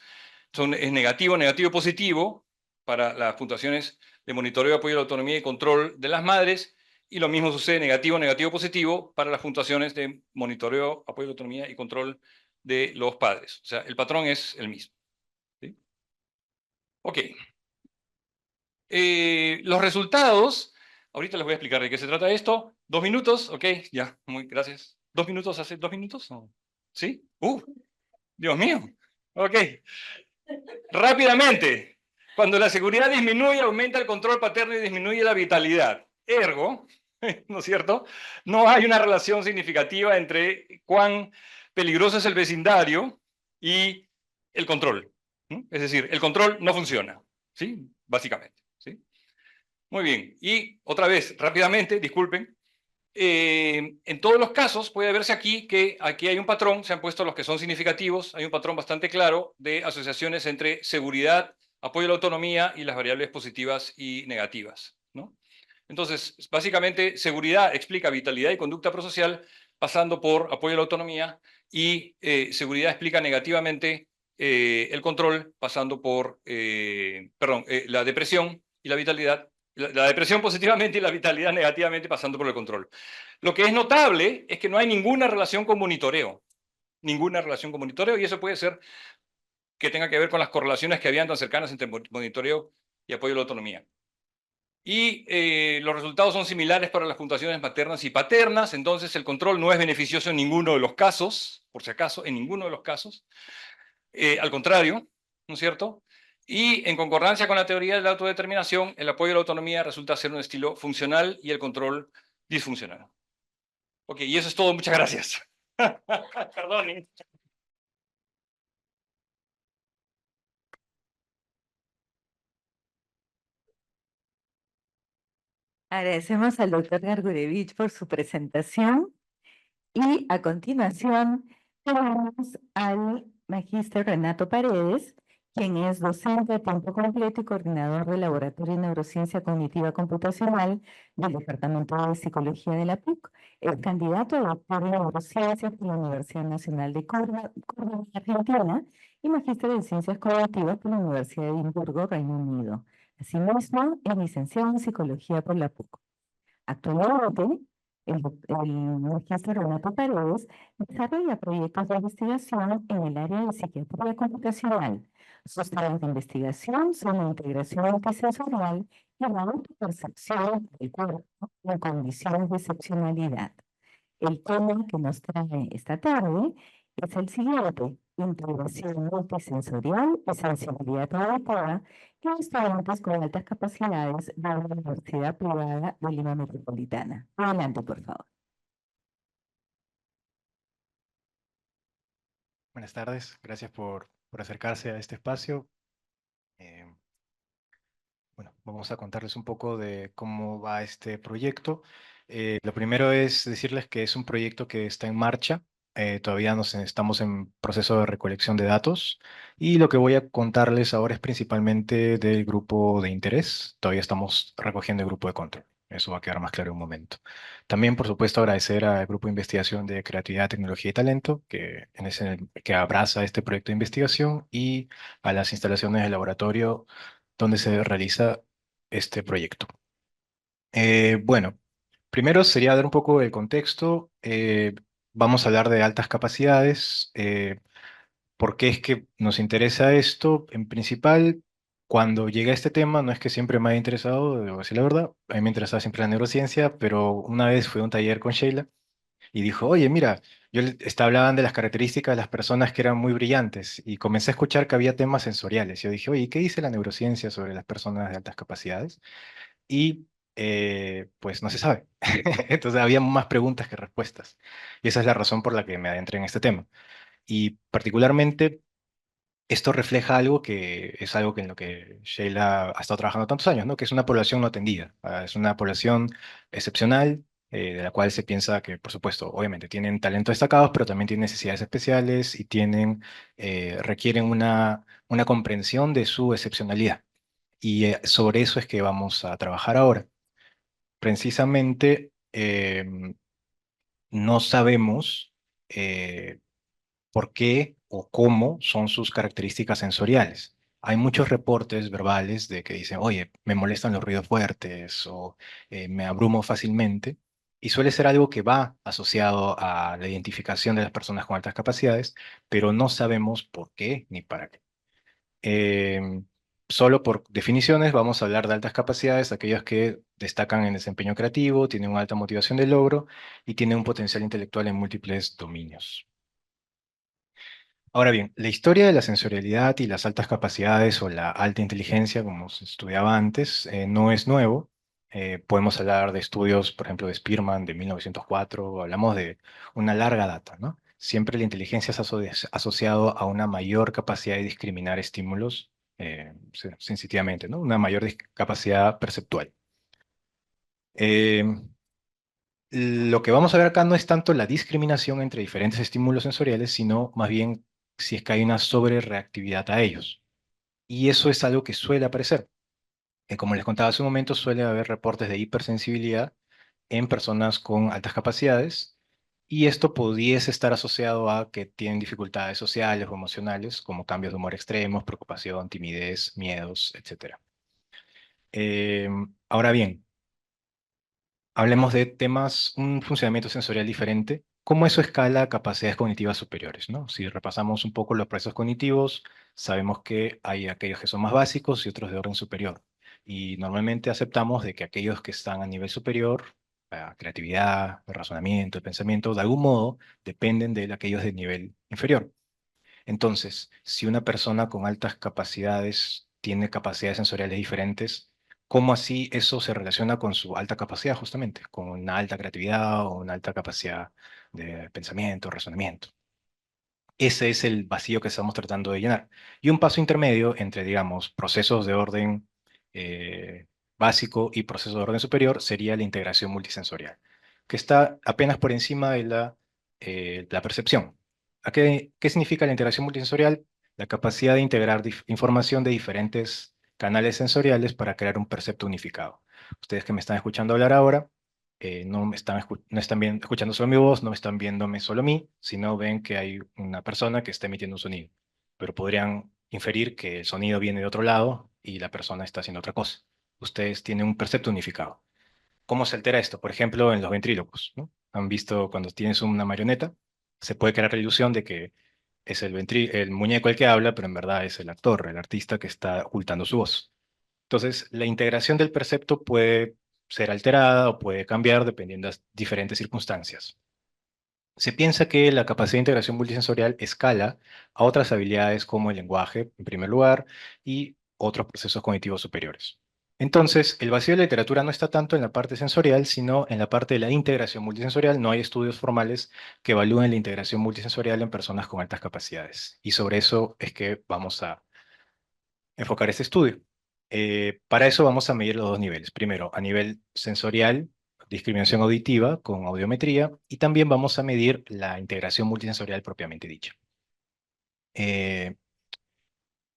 es negativo, negativo, positivo, para las puntuaciones de monitoreo, apoyo a la autonomía y control de las madres, Y lo mismo sucede negativo, negativo, positivo para las puntuaciones de monitoreo, apoyo a la autonomía y control de los padres. O sea, el patrón es el mismo. ¿Sí? Ok. Los resultados, ahorita les voy a explicar de qué se trata esto. 2 minutos, ok, ya, muy gracias. ¿2 minutos hace 2 minutos? ¿O? ¿Sí? Dios mío. Ok. Rápidamente. Cuando la seguridad disminuye, aumenta el control paterno y disminuye la vitalidad. Ergo, ¿no es cierto? No hay una relación significativa entre cuán peligroso es el vecindario y el control. Es decir, el control no funciona, ¿sí? Básicamente, ¿sí? Muy bien. Y otra vez, rápidamente, disculpen. En todos los casos puede verse aquí que aquí hay un patrón, se han puesto los que son significativos, hay un patrón bastante claro de asociaciones entre seguridad, apoyo a la autonomía y las variables positivas y negativas, ¿no? Entonces, básicamente, seguridad explica vitalidad y conducta prosocial, pasando por apoyo a la autonomía, y seguridad explica negativamente el control, pasando por, la depresión y la vitalidad, la depresión positivamente y la vitalidad negativamente, pasando por el control. Lo que es notable es que no hay ninguna relación con monitoreo, y eso puede ser que tenga que ver con las correlaciones que habían tan cercanas entre monitoreo y apoyo a la autonomía. Y los resultados son similares para las puntuaciones maternas y paternas, entonces el control no es beneficioso en ninguno de los casos, por si acaso, en ninguno de los casos. Al contrario, ¿no es cierto? Y en concordancia con la teoría de la autodeterminación, el apoyo a la autonomía resulta ser un estilo funcional y el control disfuncional. Ok, y eso es todo, muchas gracias. Perdón. Agradecemos al doctor Gargurevich por su presentación y a continuación tenemos al magíster Renato Paredes, quien es docente a tiempo completo y coordinador del Laboratorio de Neurociencia Cognitiva Computacional del Departamento de Psicología de la PUC. Es candidato a doctor en Neurociencias por la Universidad Nacional de Córdoba, Argentina, y magíster en Ciencias Cognitivas por la Universidad de Edimburgo, Reino Unido. Asimismo, es licenciado en Psicología por la PUC. Actualmente, el magíster Renato Paredes desarrolla proyectos de investigación en el área de psiquiatría computacional. Sus tareas de investigación son la integración multisensorial y la autopercepción del cuerpo en condiciones de excepcionalidad. El tema que nos trae esta tarde es el siguiente: integración multisensorial y sensibilidad auditiva en estudiantes con altas capacidades de la Universidad Privada de Lima Metropolitana. Adelante, por favor. Buenas tardes, gracias por acercarse a este espacio. Bueno, vamos a contarles un poco de cómo va este proyecto. Lo primero es decirles que es un proyecto que está en marcha. Todavía estamos en proceso de recolección de datos y lo que voy a contarles ahora es principalmente del grupo de interés. Todavía estamos recogiendo el grupo de control. Eso va a quedar más claro en un momento. También, por supuesto, agradecer al grupo de investigación de creatividad, tecnología y talento que abraza este proyecto de investigación, y a las instalaciones del laboratorio donde se realiza este proyecto. Bueno, primero sería dar un poco de contexto. Vamos a hablar de altas capacidades. ¿Por qué es que nos interesa esto? En principal, cuando llegué a este tema, no es que siempre me haya interesado, debo decir la verdad, a mí me interesaba siempre la neurociencia, pero una vez fui a un taller con Sheila y dijo: oye, mira, hablaban de las características de las personas que eran muy brillantes, y comencé a escuchar que había temas sensoriales. Yo dije: oye, ¿qué dice la neurociencia sobre las personas de altas capacidades? Y pues no se sabe. Entonces había más preguntas que respuestas. Y esa es la razón por la que me adentré en este tema. Y particularmente esto refleja algo que es algo que en lo que Sheila ha estado trabajando tantos años, ¿no? Que es una población no atendida. Es una población excepcional, de la cual se piensa que, por supuesto, obviamente tienen talentos destacados, pero también tienen necesidades especiales y requieren una comprensión de su excepcionalidad. Y sobre eso es que vamos a trabajar ahora. Precisamente, no sabemos por qué o cómo son sus características sensoriales. hay muchos reportes verbales de que dicen, oye, me molestan los ruidos fuertes o me abrumo fácilmente. Y suele ser algo que va asociado a la identificación de las personas con altas capacidades, pero no sabemos por qué ni para qué. Em, Solo por definiciones vamos a hablar de altas capacidades, aquellas que destacan en desempeño creativo, tienen una alta motivación de logro y tienen un potencial intelectual en múltiples dominios. Ahora bien, la historia de la sensorialidad y las altas capacidades o la alta inteligencia, como se estudiaba antes, no es nuevo. Podemos hablar de estudios, por ejemplo, de Spearman de 1904, hablamos de una larga data, ¿no? Siempre la inteligencia es asociado a una mayor capacidad de discriminar estímulos sensitivamente, ¿no? Una mayor capacidad perceptual. Eh, lo que vamos a ver acá no es tanto la discriminación entre diferentes estímulos sensoriales, sino más bien si es que hay una sobrereactividad a ellos. Y eso es algo que suele aparecer. Como les contaba hace un momento, suele haber reportes de hipersensibilidad en personas con altas capacidades, y esto pudiese estar asociado a que tienen dificultades sociales o emocionales, como cambios de humor extremos, preocupación, timidez, miedos, etc. Ahora bien, hablemos de temas, un funcionamiento sensorial diferente, cómo eso escala a capacidades cognitivas superiores, ¿no? Si repasamos un poco los procesos cognitivos, sabemos que hay aquellos que son más básicos y otros de orden superior. Y normalmente aceptamos de que aquellos que están a nivel superior, la creatividad, el razonamiento, el pensamiento, de algún modo dependen de aquellos de nivel inferior. Entonces, si una persona con altas capacidades tiene capacidades sensoriales diferentes, ¿cómo así eso se relaciona con su alta capacidad justamente? Con una alta creatividad o una alta capacidad de pensamiento, razonamiento. Ese es el vacío que estamos tratando de llenar. Y un paso intermedio entre, digamos, procesos de orden eh, básico y procesos de orden superior sería la integración multisensorial, que está apenas por encima de la percepción. ¿Qué significa la integración multisensorial? La capacidad de integrar información de diferentes canales sensoriales para crear un percepto unificado. Ustedes que me están escuchando hablar ahora, no me están, no están escuchando solo mi voz, no me están viéndome solo a mí, sino ven que hay una persona que está emitiendo un sonido. Pero podrían inferir que el sonido viene de otro lado y la persona está haciendo otra cosa. Ustedes tienen un percepto unificado. ¿Cómo se altera esto? Por ejemplo, en los ventrílocos, ¿no? Han visto cuando tienes una marioneta, se puede crear la ilusión de que es el muñeco el que habla, pero en verdad es el actor, el artista que está ocultando su voz. Entonces, la integración del percepto puede ser alterada o puede cambiar dependiendo de las diferentes circunstancias. Se piensa que la capacidad de integración multisensorial escala a otras habilidades como el lenguaje, en primer lugar, y otros procesos cognitivos superiores. Entonces, el vacío de la literatura no está tanto en la parte sensorial, sino en la parte de la integración multisensorial. No hay estudios formales que evalúen la integración multisensorial en personas con altas capacidades. Y sobre eso es que vamos a enfocar este estudio. Para eso vamos a medir los dos niveles. Primero, a nivel sensorial, discriminación auditiva con audiometría, y también vamos a medir la integración multisensorial propiamente dicha.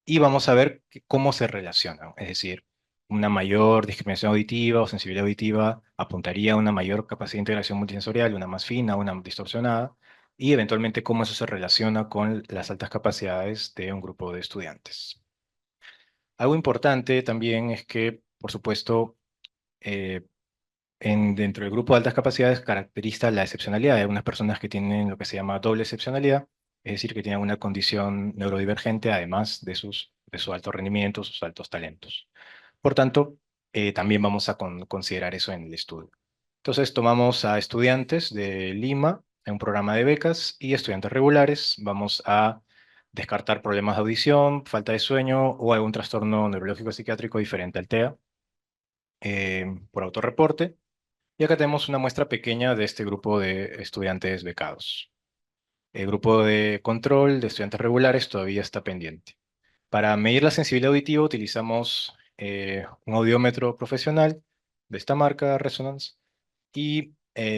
Y vamos a ver cómo se relacionan. Es decir, una mayor discriminación auditiva o sensibilidad auditiva apuntaría a una mayor capacidad de integración multisensorial, una más fina, una distorsionada, y eventualmente cómo eso se relaciona con las altas capacidades de un grupo de estudiantes. Algo importante también es que, por supuesto, eh, dentro del grupo de altas capacidades caracteriza la excepcionalidad. Hay algunas personas que tienen lo que se llama doble excepcionalidad, es decir, que tienen una condición neurodivergente además de su alto rendimiento, sus altos talentos. Por tanto, también vamos a considerar eso en el estudio. Entonces, tomamos a estudiantes de Lima en un programa de becas y estudiantes regulares. Vamos a descartar problemas de audición, falta de sueño o algún trastorno neurológico psiquiátrico diferente al TEA por autorreporte. Y acá tenemos una muestra pequeña de este grupo de estudiantes becados. El grupo de control de estudiantes regulares todavía está pendiente. Para medir la sensibilidad auditiva utilizamos un audiómetro profesional de esta marca, Resonance, y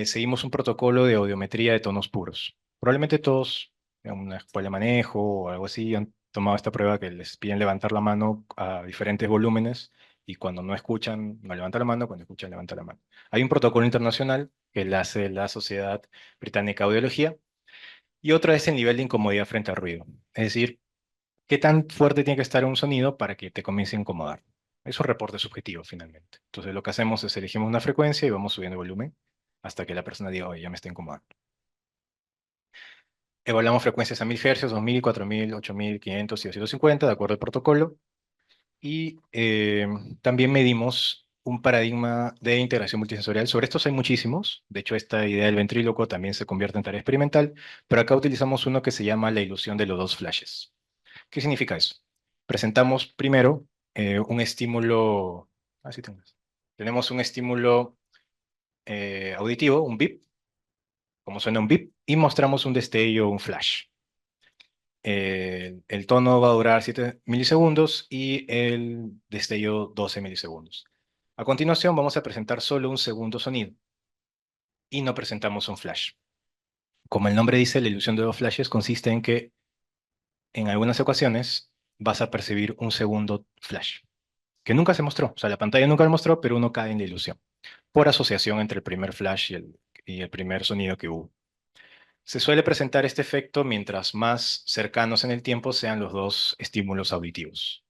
seguimos un protocolo de audiometría de tonos puros. Probablemente todos en una escuela de manejo o algo así han tomado esta prueba que les piden levantar la mano a diferentes volúmenes y cuando no escuchan, no levantan la mano, cuando escuchan, levantan la mano. Hay un protocolo internacional que la hace la Sociedad Británica de Audiología y otra es el nivel de incomodidad frente al ruido. Es decir, qué tan fuerte tiene que estar un sonido para que te comience a incomodar. Es un reporte subjetivo finalmente. Entonces lo que hacemos es elegimos una frecuencia y vamos subiendo el volumen hasta que la persona diga, oye, ya me está incomodando. Evaluamos frecuencias a 1000 Hz, 2000, 4000, 8500 y 250, de acuerdo al protocolo. Y también medimos un paradigma de integración multisensorial. Sobre estos hay muchísimos. De hecho, esta idea del ventríloco también se convierte en tarea experimental, pero acá utilizamos uno que se llama la ilusión de los dos flashes. ¿Qué significa eso? Presentamos primero un estímulo. Así tenemos. Tenemos un estímulo auditivo, un bip, como suena un bip, y mostramos un destello, un flash. El tono va a durar 7 milisegundos y el destello 12 milisegundos. A continuación vamos a presentar solo un segundo sonido y no presentamos un flash. Como el nombre dice, la ilusión de dos flashes consiste en que en algunas ocasiones vas a percibir un segundo flash, que nunca se mostró. O sea, la pantalla nunca lo mostró, pero uno cae en la ilusión, por asociación entre el primer flash y el primer sonido que hubo. Se suele presentar este efecto mientras más cercanos en el tiempo sean los dos estímulos auditivos.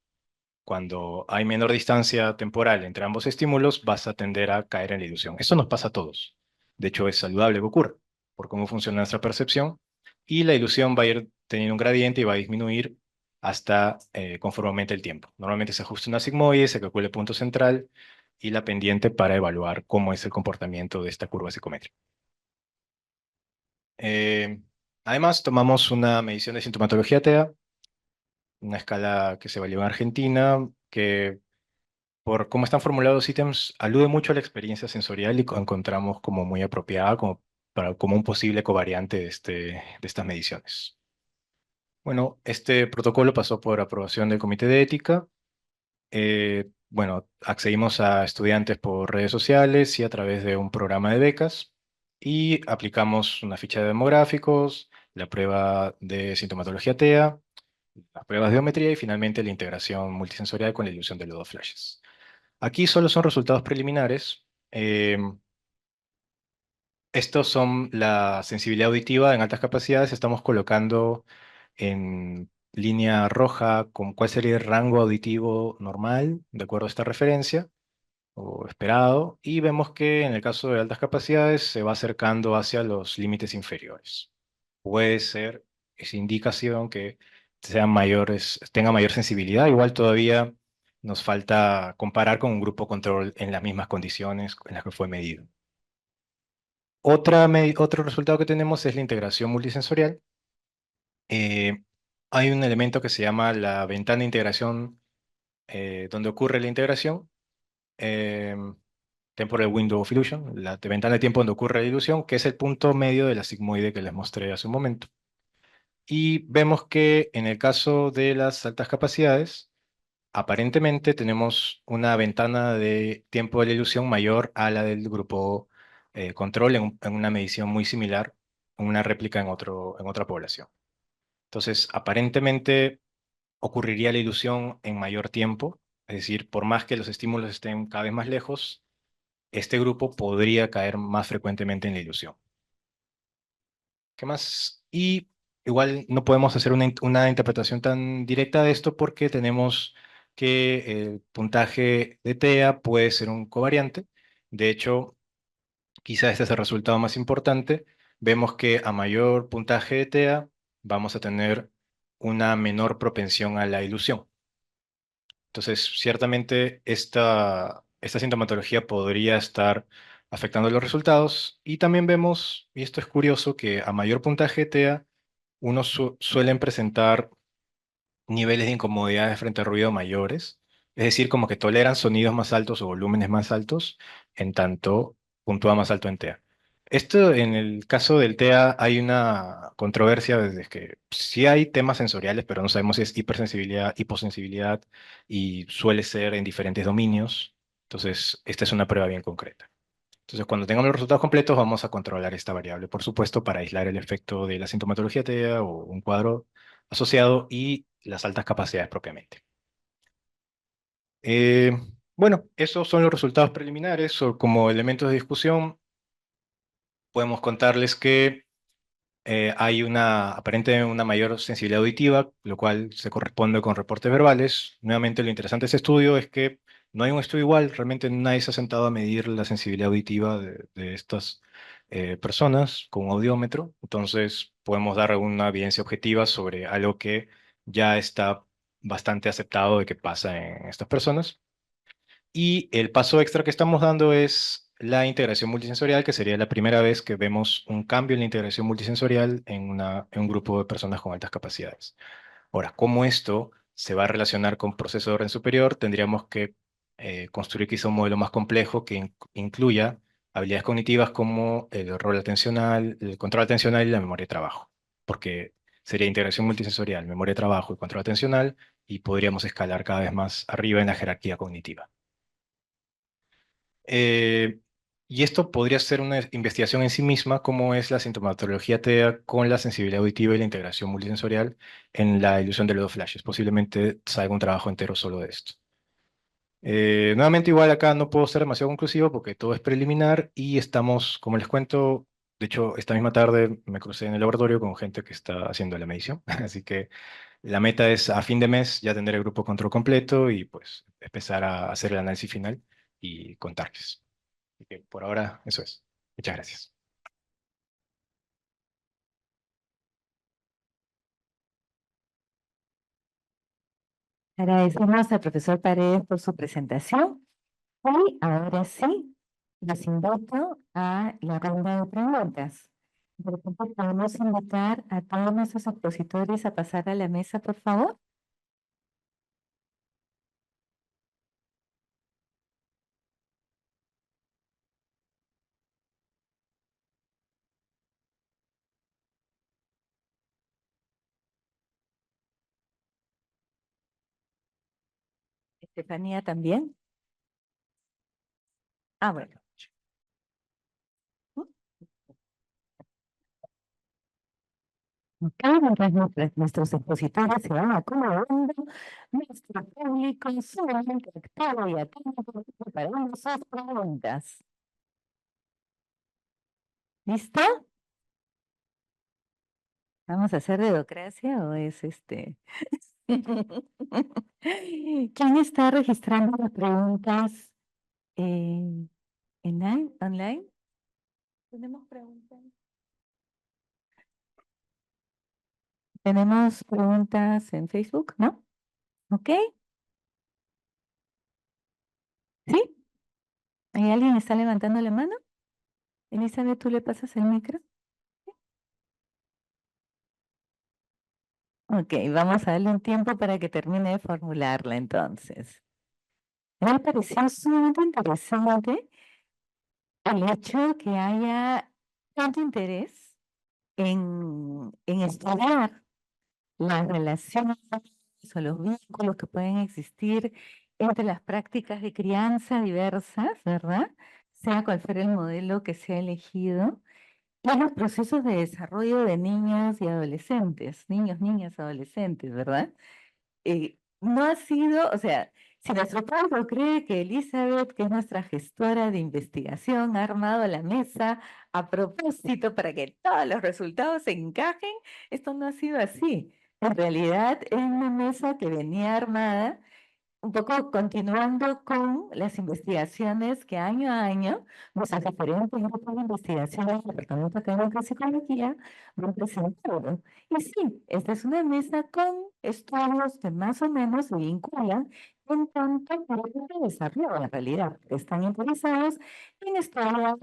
Cuando hay menor distancia temporal entre ambos estímulos, vas a tender a caer en la ilusión. Esto nos pasa a todos. De hecho, es saludable que ocurra, por cómo funciona nuestra percepción, y la ilusión va a ir teniendo un gradiente y va a disminuir hasta conforme aumente el tiempo. Normalmente se ajusta una sigmoide, se calcula el punto central y la pendiente para evaluar cómo es el comportamiento de esta curva psicométrica. Eh, Además, tomamos una medición de sintomatología TEA, una escala que se validó en Argentina, que por cómo están formulados los ítems, alude mucho a la experiencia sensorial y encontramos como muy apropiada como un posible covariante de estas mediciones. Bueno, este protocolo pasó por aprobación del Comité de Ética. Bueno, accedimos a estudiantes por redes sociales y a través de un programa de becas y aplicamos una ficha de demográficos, la prueba de sintomatología TEA, las pruebas de geometría y finalmente la integración multisensorial con la ilusión de los dos flashes. Aquí solo son resultados preliminares. Estos son la sensibilidad auditiva en altas capacidades. Estamos colocando en línea roja con cuál sería el rango auditivo normal, de acuerdo a esta referencia, o esperado. Y vemos que en el caso de altas capacidades se va acercando hacia los límites inferiores. Puede ser esa indicación que sean mayores, tenga mayor sensibilidad. Igual todavía nos falta comparar con un grupo control en las mismas condiciones en las que fue medido. Otro resultado que tenemos es la integración multisensorial. Eh, Hay un elemento que se llama la ventana de integración, donde ocurre la integración, temporal window of illusion, la ventana de tiempo donde ocurre la ilusión, que es el punto medio de la sigmoide que les mostré hace un momento. Y vemos que en el caso de las altas capacidades, aparentemente tenemos una ventana de tiempo de la ilusión mayor a la del grupo control en una medición muy similar, una réplica en otra población. Entonces, aparentemente ocurriría la ilusión en mayor tiempo, es decir, por más que los estímulos estén cada vez más lejos, este grupo podría caer más frecuentemente en la ilusión. ¿Qué más? Y igual no podemos hacer una interpretación tan directa de esto porque tenemos que el puntaje de TEA puede ser un covariante. De hecho, quizá este es el resultado más importante. Vemos que a mayor puntaje de TEA vamos a tener una menor propensión a la ilusión. Entonces, ciertamente esta sintomatología podría estar afectando los resultados. Y también vemos, y esto es curioso, que a mayor puntaje TEA, unos suelen presentar niveles de incomodidad frente al ruido mayores. Es decir, como que toleran sonidos más altos o volúmenes más altos, en tanto puntúa más alto en TEA. Esto, en el caso del TEA, hay una controversia desde que sí hay temas sensoriales, pero no sabemos si es hipersensibilidad, hiposensibilidad, y suele ser en diferentes dominios. Entonces, esta es una prueba bien concreta. Entonces, cuando tengamos los resultados completos, vamos a controlar esta variable, por supuesto, para aislar el efecto de la sintomatología TEA o un cuadro asociado y las altas capacidades propiamente. Eh, bueno, esos son los resultados preliminares. O como elementos de discusión, podemos contarles que hay aparentemente una mayor sensibilidad auditiva, lo cual se corresponde con reportes verbales. Nuevamente, lo interesante de este estudio es que no hay un estudio igual, realmente nadie se ha sentado a medir la sensibilidad auditiva de estas personas con un audiómetro, entonces podemos dar una evidencia objetiva sobre algo que ya está bastante aceptado de que pasa en estas personas. Y el paso extra que estamos dando es la integración multisensorial, que sería la primera vez que vemos un cambio en la integración multisensorial en un grupo de personas con altas capacidades. Ahora, ¿cómo esto se va a relacionar con procesos de orden superior? Tendríamos que construir quizá un modelo más complejo que incluya habilidades cognitivas como el rol atencional, el control atencional y la memoria de trabajo, porque sería integración multisensorial, memoria de trabajo y control atencional, y podríamos escalar cada vez más arriba en la jerarquía cognitiva. Eh, y esto podría ser una investigación en sí misma, como es la sintomatología TEA con la sensibilidad auditiva y la integración multisensorial en la ilusión de los flashes. Posiblemente salga un trabajo entero solo de esto. Nuevamente, igual acá no puedo ser demasiado conclusivo porque todo es preliminar y estamos, como les cuento, de hecho, esta misma tarde me crucé en el laboratorio con gente que está haciendo la medición, así que la meta es a fin de mes ya tener el grupo control completo y pues empezar a hacer el análisis final y contarles. Así que por ahora eso es. Muchas gracias. Agradecemos al profesor Paredes por su presentación. Y ahora sí, los invito a la ronda de preguntas. Por ejemplo, podemos invitar a todos nuestros expositores a pasar a la mesa, por favor. Estefanía también. Ah, bueno. Mientras nuestros expositores se van acomodando, nuestro público sumamente activo y atento preparando sus preguntas. ¿Listo? ¿Vamos a hacer dedocracia o es este? ¿Quién está registrando las preguntas online? ¿Tenemos preguntas? ¿Tenemos preguntas en Facebook? ¿No? ¿Ok? ¿Sí? ¿Hay alguien que está levantando la mano? Elizabeth, ¿tú le pasas el micro? Ok, vamos a darle un tiempo para que termine de formularla entonces. Me pareció sumamente interesante el hecho que haya tanto interés en estudiar las relaciones o los vínculos que pueden existir entre las prácticas de crianza diversas, ¿verdad? Sea cual fuera el modelo que sea elegido, y los procesos de desarrollo de niños y adolescentes, niños, niñas, adolescentes, ¿verdad? No ha sido, o sea, si nuestro público cree que Elizabeth, que es nuestra gestora de investigación, ha armado la mesa a propósito para que todos los resultados se encajen, esto no ha sido así. En realidad es una mesa que venía armada un poco continuando con las investigaciones que año a año nuestros diferentes grupos de investigación del Departamento Académico de Psicología van presentando. Y sí, esta es una mesa con estudios que más o menos se vinculan en tanto por el desarrollo en realidad. Están interesados en estudiar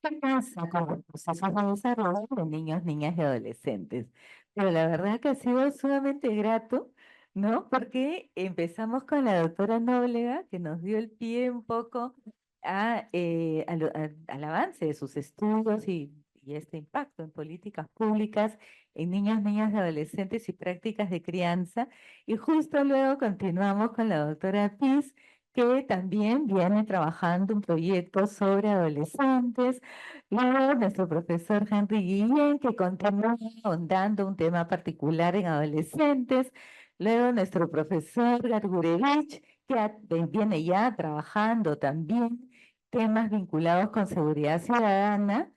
qué pasa con los procesos de desarrollo de niños, niñas y adolescentes. Pero la verdad que ha sido sumamente grato, ¿no? Porque empezamos con la doctora Nóblega, que nos dio el pie un poco al avance de sus estudios y este impacto en políticas públicas en niños, niñas y adolescentes y prácticas de crianza. Y justo luego continuamos con la doctora Piz, que también viene trabajando un proyecto sobre adolescentes. Luego nuestro profesor Henry Guillén, que continúa ahondando un tema particular en adolescentes. Luego nuestro profesor Gargurevich, que viene ya trabajando también temas vinculados con seguridad ciudadana,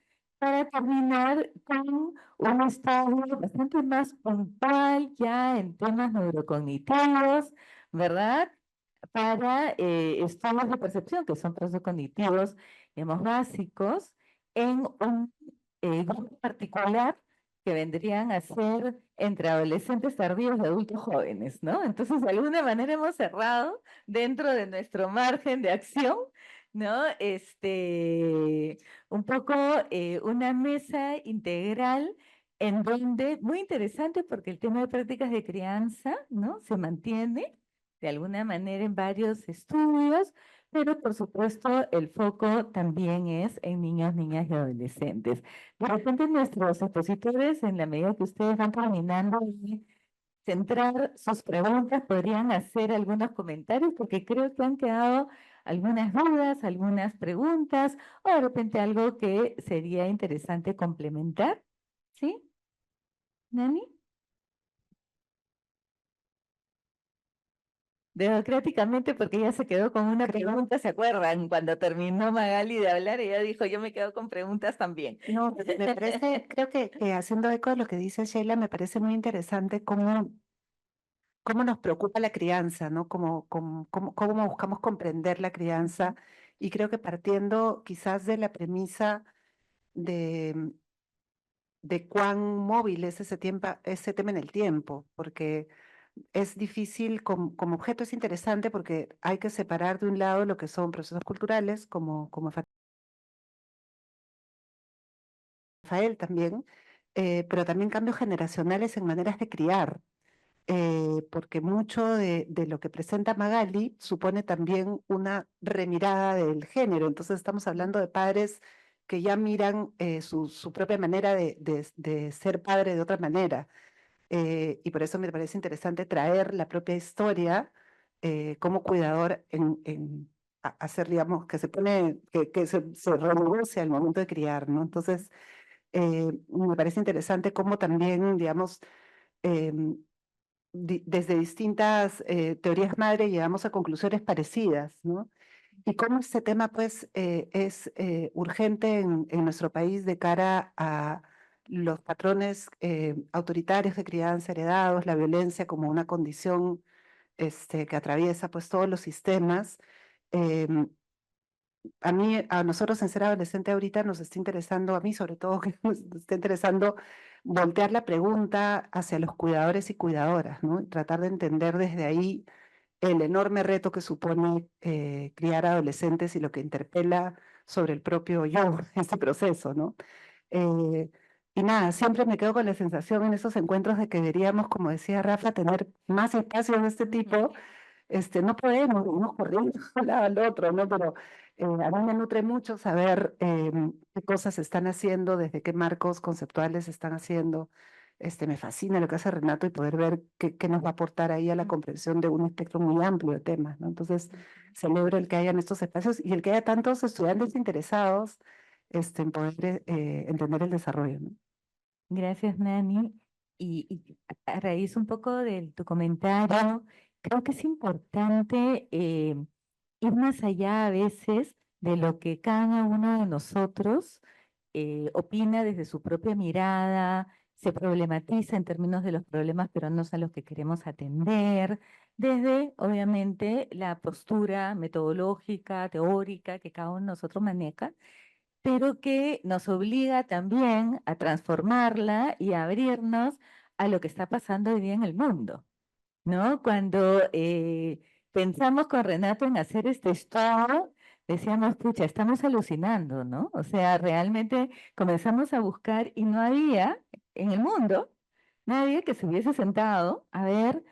para terminar con un estudio bastante más puntual ya en temas neurocognitivos, ¿verdad? Para estudios de percepción, que son procesos cognitivos, digamos, básicos, en un grupo particular que vendrían a ser entre adolescentes tardíos y adultos jóvenes, ¿no? Entonces, de alguna manera hemos cerrado dentro de nuestro margen de acción, ¿no? Un poco una mesa integral en donde, muy interesante porque el tema de prácticas de crianza, ¿no? Se mantiene de alguna manera en varios estudios, pero por supuesto el foco también es en niños, niñas y adolescentes. De repente nuestros expositores, en la medida que ustedes van terminando y centrar sus preguntas, podrían hacer algunos comentarios porque creo que han quedado algunas dudas, algunas preguntas o de repente algo que sería interesante complementar. ¿Sí? ¿Nani? Democráticamente, porque ella se quedó con una pregunta, ¿se acuerdan? Cuando terminó Magali de hablar, ella dijo, yo me quedo con preguntas también. No, me parece, creo que haciendo eco de lo que dice Sheila, me parece muy interesante cómo nos preocupa la crianza, ¿no? Cómo buscamos comprender la crianza. Y creo que partiendo quizás de la premisa de, de cuán móvil es ese tema en el tiempo, porque es difícil, como objeto es interesante porque hay que separar de un lado lo que son procesos culturales, como Rafael también, pero también cambios generacionales en maneras de criar. Porque mucho de lo que presenta Magali supone también una remirada del género. Entonces estamos hablando de padres que ya miran su propia manera de ser padre de otra manera. Y por eso me parece interesante traer la propia historia como cuidador en hacer, digamos, que se pone, que se renegocia al momento de criar, ¿no? Entonces, me parece interesante cómo también, digamos, em, desde distintas teorías madre llegamos a conclusiones parecidas, ¿no? Y cómo este tema, pues, es urgente en nuestro país de cara a los patrones autoritarios de crianza heredados, la violencia como una condición que atraviesa, pues, todos los sistemas. Em, a nosotros en ser adolescente ahorita nos está interesando, a mí sobre todo, que nos está interesando voltear la pregunta hacia los cuidadores y cuidadoras, ¿no? Y tratar de entender desde ahí el enorme reto que supone criar adolescentes y lo que interpela sobre el propio yo, ese proceso, ¿no? Eh, y nada, siempre me quedo con la sensación en esos encuentros de que deberíamos, como decía Rafa, tener más espacios de este tipo. No podemos irnos corriendo de un lado al otro, ¿no? Pero a mí me nutre mucho saber qué cosas se están haciendo, desde qué marcos conceptuales se están haciendo. Me fascina lo que hace Renato y poder ver qué nos va a aportar ahí a la comprensión de un espectro muy amplio de temas, ¿no? Entonces, celebro el que hayan estos espacios y el que haya tantos estudiantes interesados en poder entender el desarrollo, ¿no? Gracias, Nani. Y a raíz un poco de tu comentario, creo que es importante ir más allá a veces de lo que cada uno de nosotros opina desde su propia mirada, se problematiza en términos de los problemas peruanos a los que queremos atender, desde, obviamente, la postura metodológica, teórica que cada uno de nosotros maneja, pero que nos obliga también a transformarla y a abrirnos a lo que está pasando hoy día en el mundo, ¿no? Cuando pensamos con Renato en hacer este estudio, decíamos, pucha, estamos alucinando, ¿no? O sea, realmente comenzamos a buscar y no había en el mundo nadie que se hubiese sentado a ver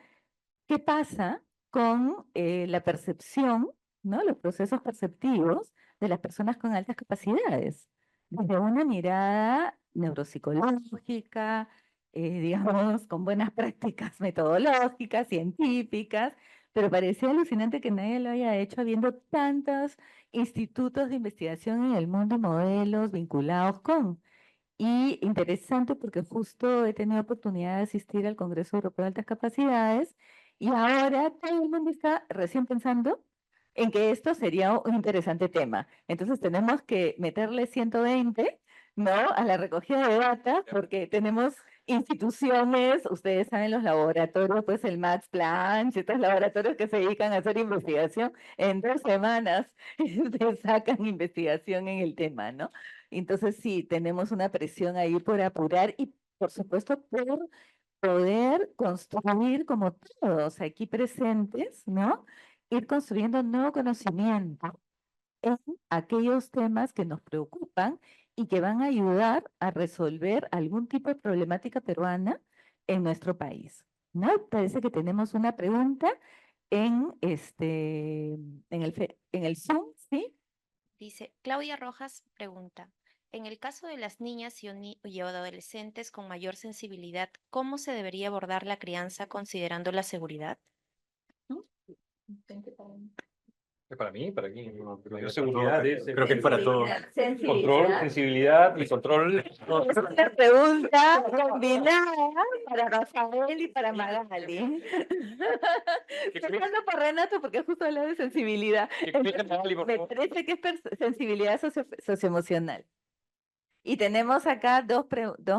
qué pasa con la percepción, ¿no? Los procesos perceptivos de las personas con altas capacidades, desde una mirada neuropsicológica, digamos, con buenas prácticas metodológicas, científicas, pero parecía alucinante que nadie lo haya hecho habiendo tantos institutos de investigación en el mundo y modelos vinculados con. Y interesante porque justo he tenido oportunidad de asistir al Congreso Europeo de Altas Capacidades y ahora todo el mundo está recién pensando en que esto sería un interesante tema. Entonces tenemos que meterle 120, ¿no? A la recogida de data, porque tenemos instituciones, ustedes saben, los laboratorios, pues el Max Planck, estos laboratorios que se dedican a hacer investigación en 2 semanas, te sacan investigación en el tema, ¿no? Entonces sí, tenemos una presión ahí por apurar y por supuesto por poder construir como todos aquí presentes, ¿no? Ir construyendo nuevo conocimiento en aquellos temas que nos preocupan y que van a ayudar a resolver algún tipo de problemática peruana en nuestro país. ¿No? Parece que tenemos una pregunta en el Zoom, ¿sí? Dice, Claudia Rojas pregunta, en el caso de las niñas y adolescentes con mayor sensibilidad, ¿cómo se debería abordar la crianza considerando la seguridad? ¿Es para mí? ¿Para quién? Mayor es seguridad para es, creo que es para todos. control, sensibilidad y control. Es una pregunta combinada para Rafael y para Magali. Empezando por Renato, porque justo habla de sensibilidad. Explica, Magali, por Me favor. parece que es sensibilidad socioemocional. Y tenemos acá dos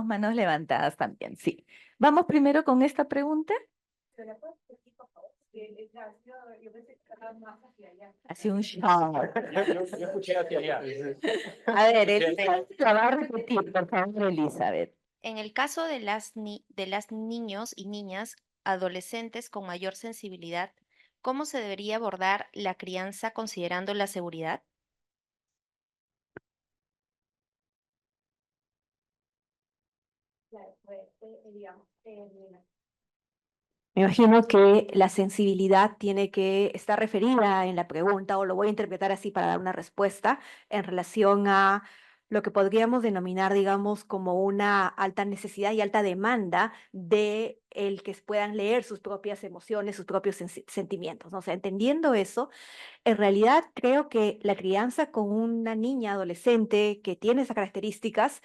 manos levantadas también, sí. Vamos primero con esta pregunta. Hace un show. Yo escuché hacia allá. A ver, Elizabeth la va a repetir, por favor, Elizabeth. En el caso de las niños y niñas adolescentes con mayor sensibilidad, ¿cómo se debería abordar la crianza considerando la seguridad? Me imagino que la sensibilidad tiene que estar referida en la pregunta, o lo voy a interpretar así para dar una respuesta, en relación a lo que podríamos denominar, digamos, como una alta necesidad y alta demanda de el que puedan leer sus propias emociones, sus propios sentimientos, ¿no? O sea, entendiendo eso, en realidad creo que la crianza con una niña adolescente que tiene esas características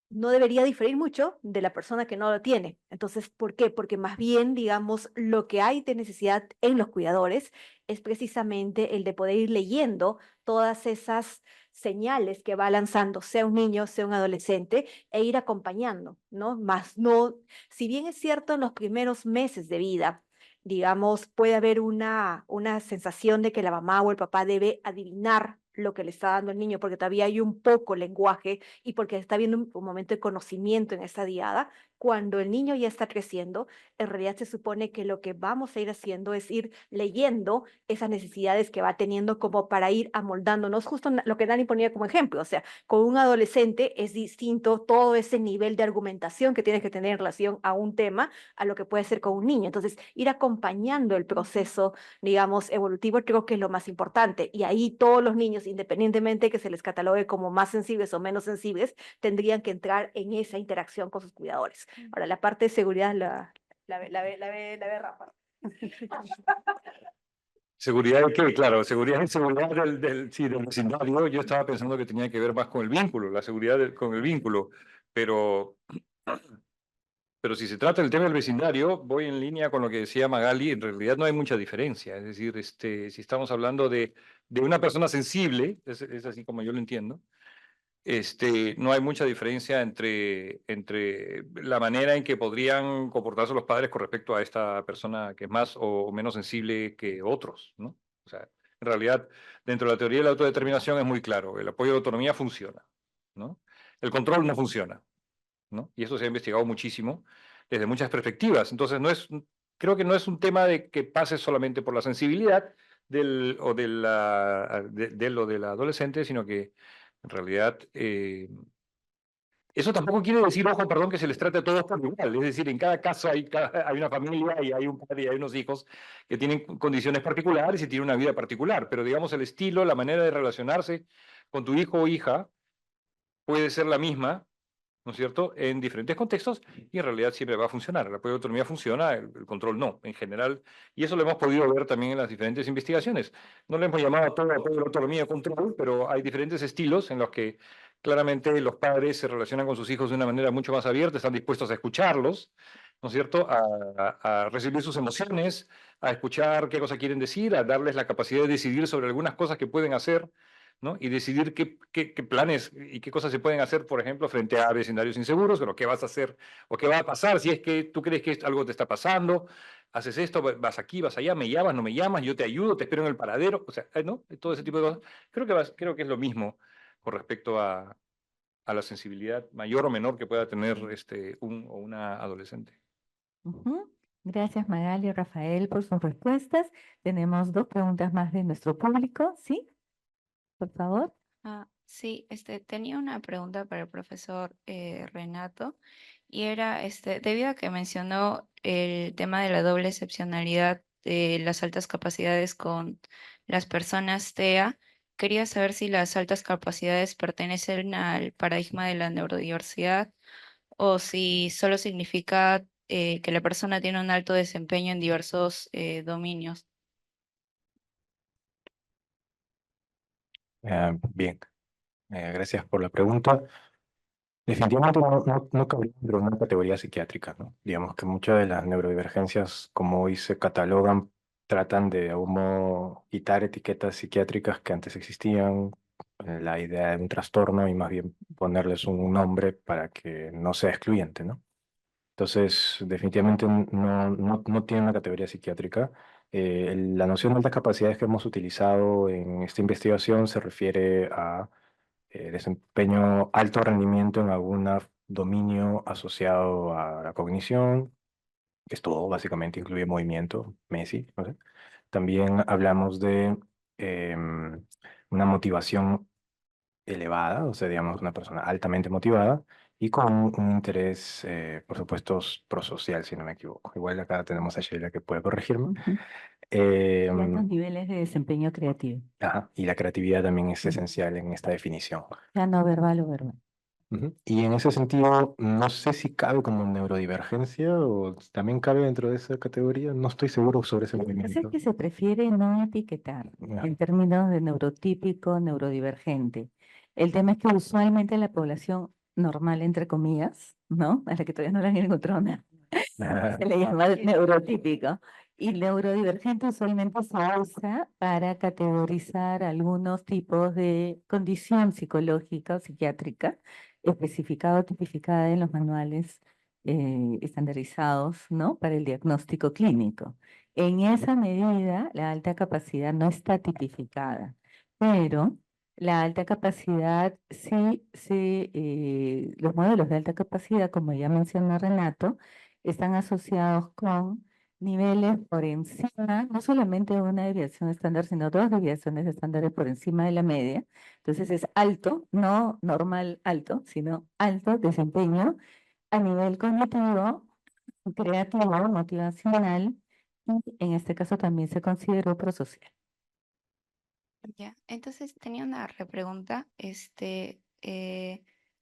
no debería diferir mucho de la persona que no lo tiene. Entonces, ¿por qué? Porque más bien, digamos, lo que hay de necesidad en los cuidadores es precisamente el de poder ir leyendo todas esas señales que va lanzando, sea un niño, sea un adolescente, e ir acompañando, ¿no? Más no, si bien es cierto en los primeros meses de vida, digamos, puede haber una sensación de que la mamá o el papá debe adivinar lo que le está dando el niño, porque todavía hay un poco lenguaje y porque está habiendo un momento de conocimiento en esta diada. Cuando el niño ya está creciendo, en realidad se supone que lo que vamos a ir haciendo es ir leyendo esas necesidades que va teniendo como para ir amoldándonos, justo lo que Dani ponía como ejemplo, o sea, con un adolescente es distinto todo ese nivel de argumentación que tienes que tener en relación a un tema a lo que puede ser con un niño. Entonces, ir acompañando el proceso, digamos, evolutivo, creo que es lo más importante. Y ahí todos los niños, independientemente que se les catalogue como más sensibles o menos sensibles, tendrían que entrar en esa interacción con sus cuidadores. Ahora, la parte de seguridad la ve Rafa. Seguridad de qué, claro, seguridad sí, del vecindario. Yo estaba pensando que tenía que ver más con el vínculo, la seguridad con el vínculo, pero si se trata del tema del vecindario, voy en línea con lo que decía Magali. En realidad no hay mucha diferencia. Es decir, si estamos hablando de una persona sensible, es así como yo lo entiendo, no hay mucha diferencia entre la manera en que podrían comportarse los padres con respecto a esta persona que es más o menos sensible que otros, ¿no? O sea, en realidad, dentro de la teoría de la autodeterminación es muy claro, el apoyo a la autonomía funciona, ¿no? El control no funciona, ¿no? Y eso se ha investigado muchísimo desde muchas perspectivas. Entonces, creo que no es un tema de que pase solamente por la sensibilidad del o del adolescente, sino que en realidad eso tampoco quiere decir, ojo, perdón, que se les trate a todos por igual. Es decir, en cada caso hay una familia y hay un padre y hay unos hijos que tienen condiciones particulares y tienen una vida particular. Pero digamos, el estilo, la manera de relacionarse con tu hijo o hija puede ser la misma, ¿no es cierto?, en diferentes contextos, y en realidad siempre va a funcionar. El apoyo de autonomía funciona, el control no, en general, y eso lo hemos podido ver también en las diferentes investigaciones. No le hemos llamado a todo apoyo de la autonomía control, pero hay diferentes estilos en los que claramente los padres se relacionan con sus hijos de una manera mucho más abierta, están dispuestos a escucharlos, ¿no es cierto?, a recibir sus emociones, a escuchar qué cosas quieren decir, a darles la capacidad de decidir sobre algunas cosas que pueden hacer, ¿no? Y decidir qué planes y qué cosas se pueden hacer, por ejemplo, frente a vecindarios inseguros, o lo que vas a hacer, o qué va a pasar si es que tú crees que algo te está pasando, haces esto, vas aquí, vas allá, me llamas, no me llamas, yo te ayudo, te espero en el paradero, o sea, ¿no? Todo ese tipo de cosas. Creo que es lo mismo con respecto a la sensibilidad mayor o menor que pueda tener un o una adolescente. Ujú. Gracias, Magali y Rafael, por sus respuestas. Tenemos 2 preguntas más de nuestro público, ¿sí? Por favor. Sí, tenía una pregunta para el profesor Renato y era, debido a que mencionó el tema de la doble excepcionalidad de las altas capacidades con las personas TEA, quería saber si las altas capacidades pertenecen al paradigma de la neurodiversidad o si solo significa que la persona tiene un alto desempeño en diversos dominios. Bien, gracias por la pregunta. Definitivamente no cabría dentro de una categoría psiquiátrica, ¿no? Digamos que muchas de las neurodivergencias, como hoy se catalogan, tratan de algún modo quitar etiquetas psiquiátricas que antes existían, la idea de un trastorno y más bien ponerles un nombre para que no sea excluyente, ¿no? Entonces, definitivamente no tiene una categoría psiquiátrica. La noción de altas capacidades que hemos utilizado en esta investigación se refiere a desempeño, alto rendimiento en algún dominio asociado a la cognición, que es todo, básicamente incluye movimiento, Messi, no sé. También hablamos de una motivación elevada, o sea, digamos, una persona altamente motivada y con un interés, por supuesto, prosocial, si no me equivoco. Igual acá tenemos a Sheila que puede corregirme. Ujú. Eh, Y altos niveles de desempeño creativo, ajá, y la creatividad también es Ujú. esencial en esta definición. ya no verbal o verbal. Ujú. Y en ese sentido, no sé si cabe como neurodivergencia o también cabe dentro de esa categoría. No estoy seguro sobre ese Lo que pasa es movimiento. que se prefiere no etiquetar Ya. en términos de neurotípico, neurodivergente. El tema es que usualmente la población normal, entre comillas, ¿no? A la que todavía no le han encontrado nada, se le llama neurotípico. Y neurodivergente usualmente se usa para categorizar algunos tipos de condición psicológica o psiquiátrica especificada o tipificada en los manuales estandarizados, ¿no? Para el diagnóstico clínico. En esa medida, la alta capacidad no está tipificada, pero la alta capacidad los modelos de alta capacidad, como ya mencionó Renato, están asociados con niveles por encima, no solamente de una desviación estándar, sino 2 desviaciones estándares por encima de la media. Entonces es alto, no normal alto, sino alto desempeño a nivel cognitivo, creativo, motivacional y en este caso también se consideró prosocial. Ya, entonces tenía una repregunta.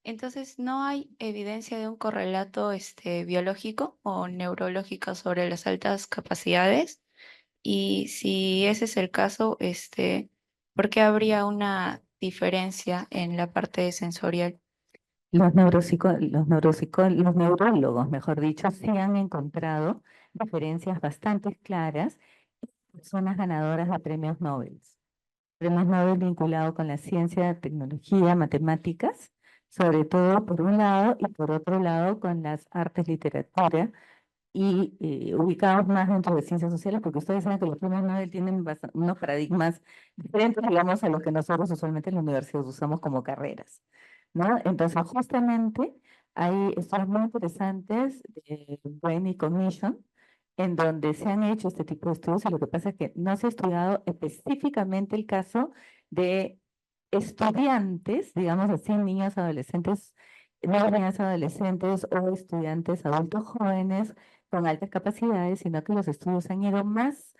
Entonces, ¿no hay evidencia de un correlato biológico o neurológico sobre las altas capacidades? Y si ese es el caso, ¿por qué habría una diferencia en la parte sensorial? Los neurólogos, mejor dicho, sí han encontrado diferencias bastante claras en personas ganadoras de premios Nobel. Premios Nobel vinculados con la ciencia, tecnología, matemáticas, sobre todo por un lado, y por otro lado con las artes, literatura, y ubicados más dentro de ciencias sociales, porque ustedes saben que los premios Nobel tienen unos paradigmas diferentes, digamos, a los que nosotros usualmente en la universidad usamos como carreras, ¿no? Entonces, justamente hay estudios muy interesantes de Brain y Cognition, en donde se han hecho este tipo de estudios, y lo que pasa es que no se ha estudiado específicamente el caso de estudiantes, digamos así, niños, adolescentes, niñas, adolescentes o estudiantes adultos jóvenes con altas capacidades, sino que los estudios han ido más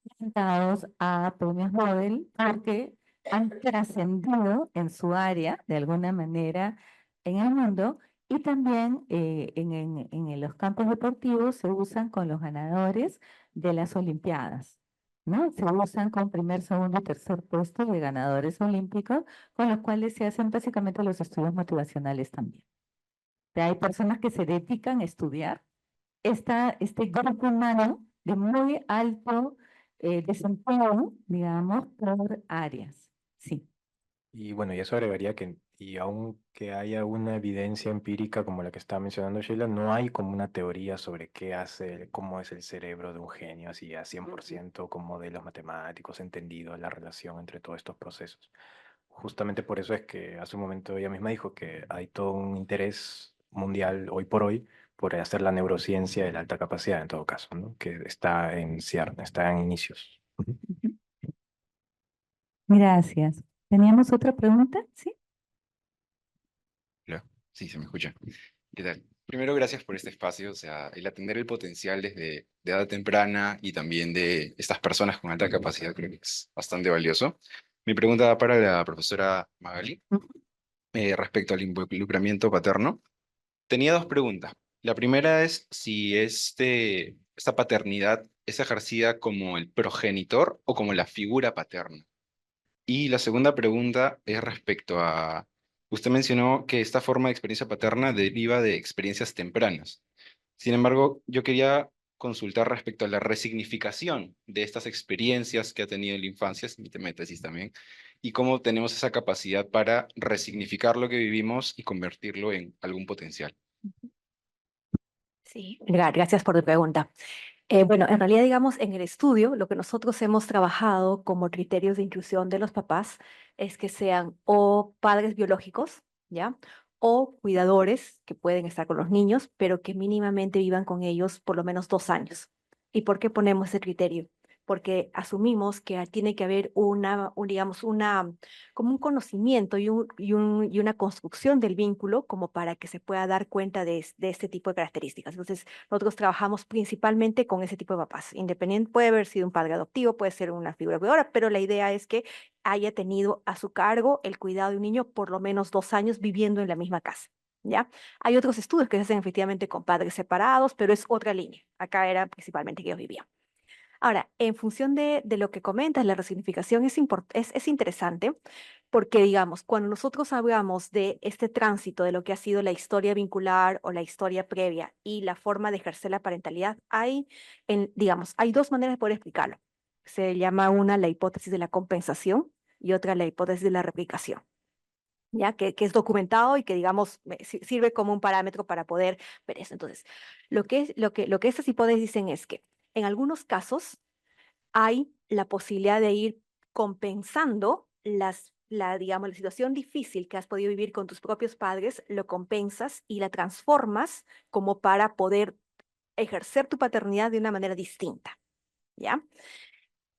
orientados a premios Nobel porque han trascendido en su área de alguna manera en el mundo y también en los campos deportivos se usan con los ganadores de las Olimpiadas, ¿no? Se usan con primer, segundo y tercer puesto de ganadores olímpicos, con los cuales se hacen básicamente los estudios motivacionales también. Hay personas que se dedican a estudiar este grupo humano de muy alto desempeño, digamos, por áreas. Sí. Y bueno, y eso agregaría que, y aunque haya una evidencia empírica como la que estaba mencionando Sheila, no hay como una teoría sobre qué hace, cómo es el cerebro de un genio, así a 100% con modelos matemáticos entendidos, la relación entre todos estos procesos. Justamente por eso es que hace un momento ella misma dijo que hay todo un interés mundial hoy por hoy por hacer la neurociencia de la alta capacidad en todo caso, ¿no? Que está en cierre, está en inicios. Ujú. Gracias. ¿Teníamos otra pregunta? ¿Sí? Hola, sí, se me escucha. ¿Qué tal? Primero, gracias por este espacio, o sea, el atender el potencial desde de edad temprana y también de estas personas con alta capacidad creo que es bastante valioso. Mi pregunta va para la profesora Magali, respecto al involucramiento paterno. Tenía dos preguntas. La primera es si esta paternidad es ejercida como el progenitor o como la figura paterna. Y la segunda pregunta es respecto a, usted mencionó que esta forma de experiencia paterna deriva de experiencias tempranas. Sin embargo, yo quería consultar respecto a la resignificación de estas experiencias que ha tenido en la infancia, es mi tema de tesis también, y cómo tenemos esa capacidad para resignificar lo que vivimos y convertirlo en algún potencial. Sí, gracias por tu pregunta. Bueno, en realidad, digamos, en el estudio, lo que nosotros hemos trabajado como criterios de inclusión de los papás es que sean o padres biológicos, ¿ya? O cuidadores que pueden estar con los niños, pero que mínimamente vivan con ellos por lo menos 2 años. ¿Y por qué ponemos ese criterio? Porque asumimos que tiene que haber digamos, como un conocimiento y una construcción del vínculo como para que se pueda dar cuenta de este tipo de características. Entonces, nosotros trabajamos principalmente con ese tipo de papás. Independiente, puede haber sido un padre adoptivo, puede ser una figura cuidadora, pero la idea es que haya tenido a su cargo el cuidado de un niño por lo menos 2 años viviendo en la misma casa. ¿Ya? Hay otros estudios que se hacen efectivamente con padres separados, pero es otra línea. Acá era principalmente que ellos vivían. Ahora, en función de lo que comentas, la resignificación es interesante porque, digamos, cuando nosotros hablamos de este tránsito de lo que ha sido la historia vincular o la historia previa y la forma de ejercer la parentalidad, digamos, hay dos maneras de poder explicarlo. Se llama una la hipótesis de la compensación y otra la hipótesis de la replicación. ¿Ya? Que es documentado y que, digamos, sirve como un parámetro para poder ver eso. Entonces, lo que estas hipótesis dicen es que en algunos casos hay la posibilidad de ir compensando digamos, la situación difícil que has podido vivir con tus propios padres, lo compensas y la transformas como para poder ejercer tu paternidad de una manera distinta, ¿ya?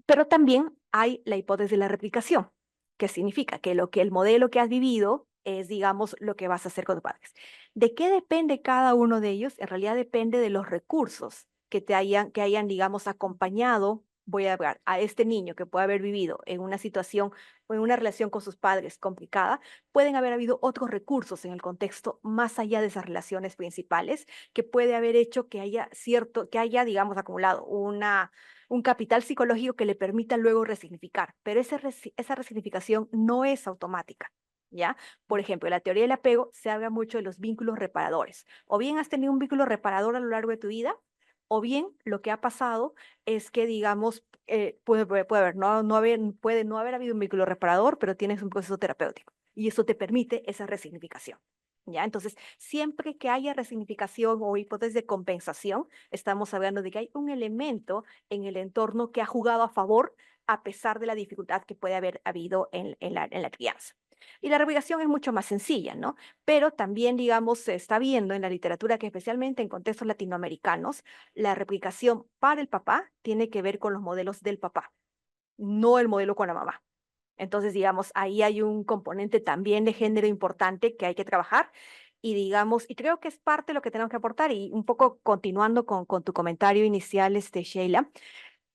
Pero también hay la hipótesis de la replicación, que significa que el modelo que has vivido es, digamos, lo que vas a hacer con tus padres. ¿De qué depende cada uno de ellos? En realidad depende de los recursos que hayan, digamos, acompañado, voy a hablar, a este niño que puede haber vivido en una situación o en una relación con sus padres complicada. Pueden haber habido otros recursos en el contexto más allá de esas relaciones principales que puede haber hecho que haya, digamos, acumulado un capital psicológico que le permita luego resignificar, pero esa resignificación no es automática, ¿ya? Por ejemplo, en la teoría del apego se habla mucho de los vínculos reparadores. O bien has tenido un vínculo reparador a lo largo de tu vida, o bien lo que ha pasado es que, digamos, puede puede no haber habido un vínculo reparador, pero tienes un proceso terapéutico y eso te permite esa resignificación. ¿Ya? Entonces, siempre que haya resignificación o hipótesis de compensación, estamos hablando de que hay un elemento en el entorno que ha jugado a favor a pesar de la dificultad que puede haber habido en la crianza. Y la replicación es mucho más sencilla, ¿no? Pero también, digamos, se está viendo en la literatura que especialmente en contextos latinoamericanos, la replicación para el papá tiene que ver con los modelos del papá, no el modelo con la mamá. Entonces, digamos, ahí hay un componente también de género importante que hay que trabajar y digamos, y creo que es parte de lo que tenemos que aportar y un poco continuando con tu comentario inicial, Sheila,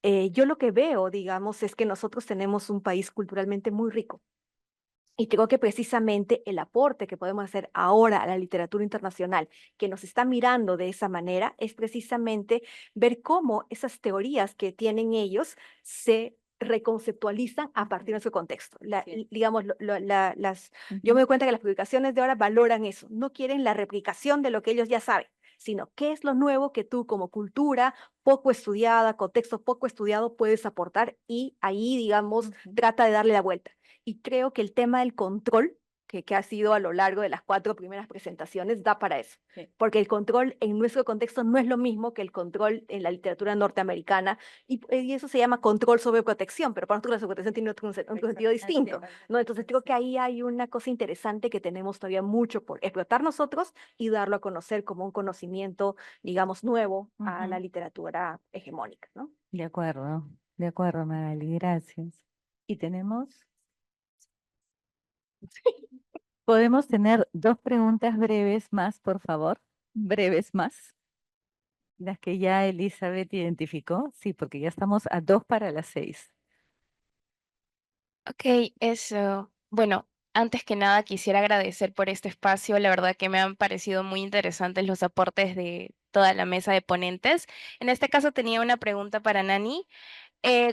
yo lo que veo, digamos, es que nosotros tenemos un país culturalmente muy rico. Y creo que precisamente el aporte que podemos hacer ahora a la literatura internacional, que nos está mirando de esa manera, es precisamente ver cómo esas teorías que tienen ellos se reconceptualizan a partir de su contexto. Digamos, yo me doy cuenta que las publicaciones de ahora valoran eso, no quieren la replicación de lo que ellos ya saben, sino qué es lo nuevo que tú como cultura poco estudiada, contexto poco estudiado puedes aportar y ahí, digamos, trata de darle la vuelta. Y creo que el tema del control, que ha sido a lo largo de las 4 primeras presentaciones, da para eso. Sí. Porque el control en nuestro contexto no es lo mismo que el control en la literatura norteamericana, y eso se llama control sobre protección, pero para nosotros la sobreprotección tiene otro sentido distinto, ¿no? Entonces creo que ahí hay una cosa interesante que tenemos todavía mucho por explotar nosotros y darlo a conocer como un conocimiento, digamos, nuevo a la literatura hegemónica, ¿no? De acuerdo, Magali, gracias. ¿Y tenemos? ¿Podemos tener 2 preguntas breves más, por favor? Breves más. Las que ya Elizabeth identificó. Sí, porque ya estamos a 2 para las 6. Ok, eso. Bueno, antes que nada quisiera agradecer por este espacio. La verdad que me han parecido muy interesantes los aportes de toda la mesa de ponentes. En este caso tenía una pregunta para Nani.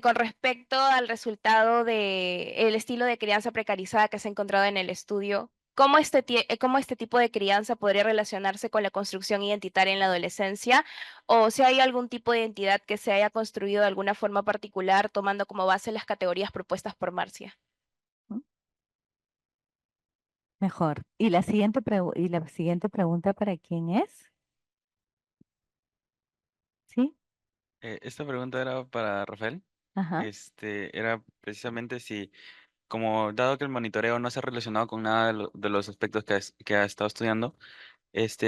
Con respecto al resultado de el estilo de crianza precarizada que se ha encontrado en el estudio, ¿cómo este tipo de crianza podría relacionarse con la construcción identitaria en la adolescencia? O si hay algún tipo de identidad que se haya construido de alguna forma particular, tomando como base las categorías propuestas por Marcia. Mejor. ¿Y la siguiente pregunta para quién es? ¿Sí? Esta pregunta era para Rafael. Ajá. Era precisamente si, como dado que el monitoreo no se ha relacionado con nada de los aspectos que ha estado estudiando,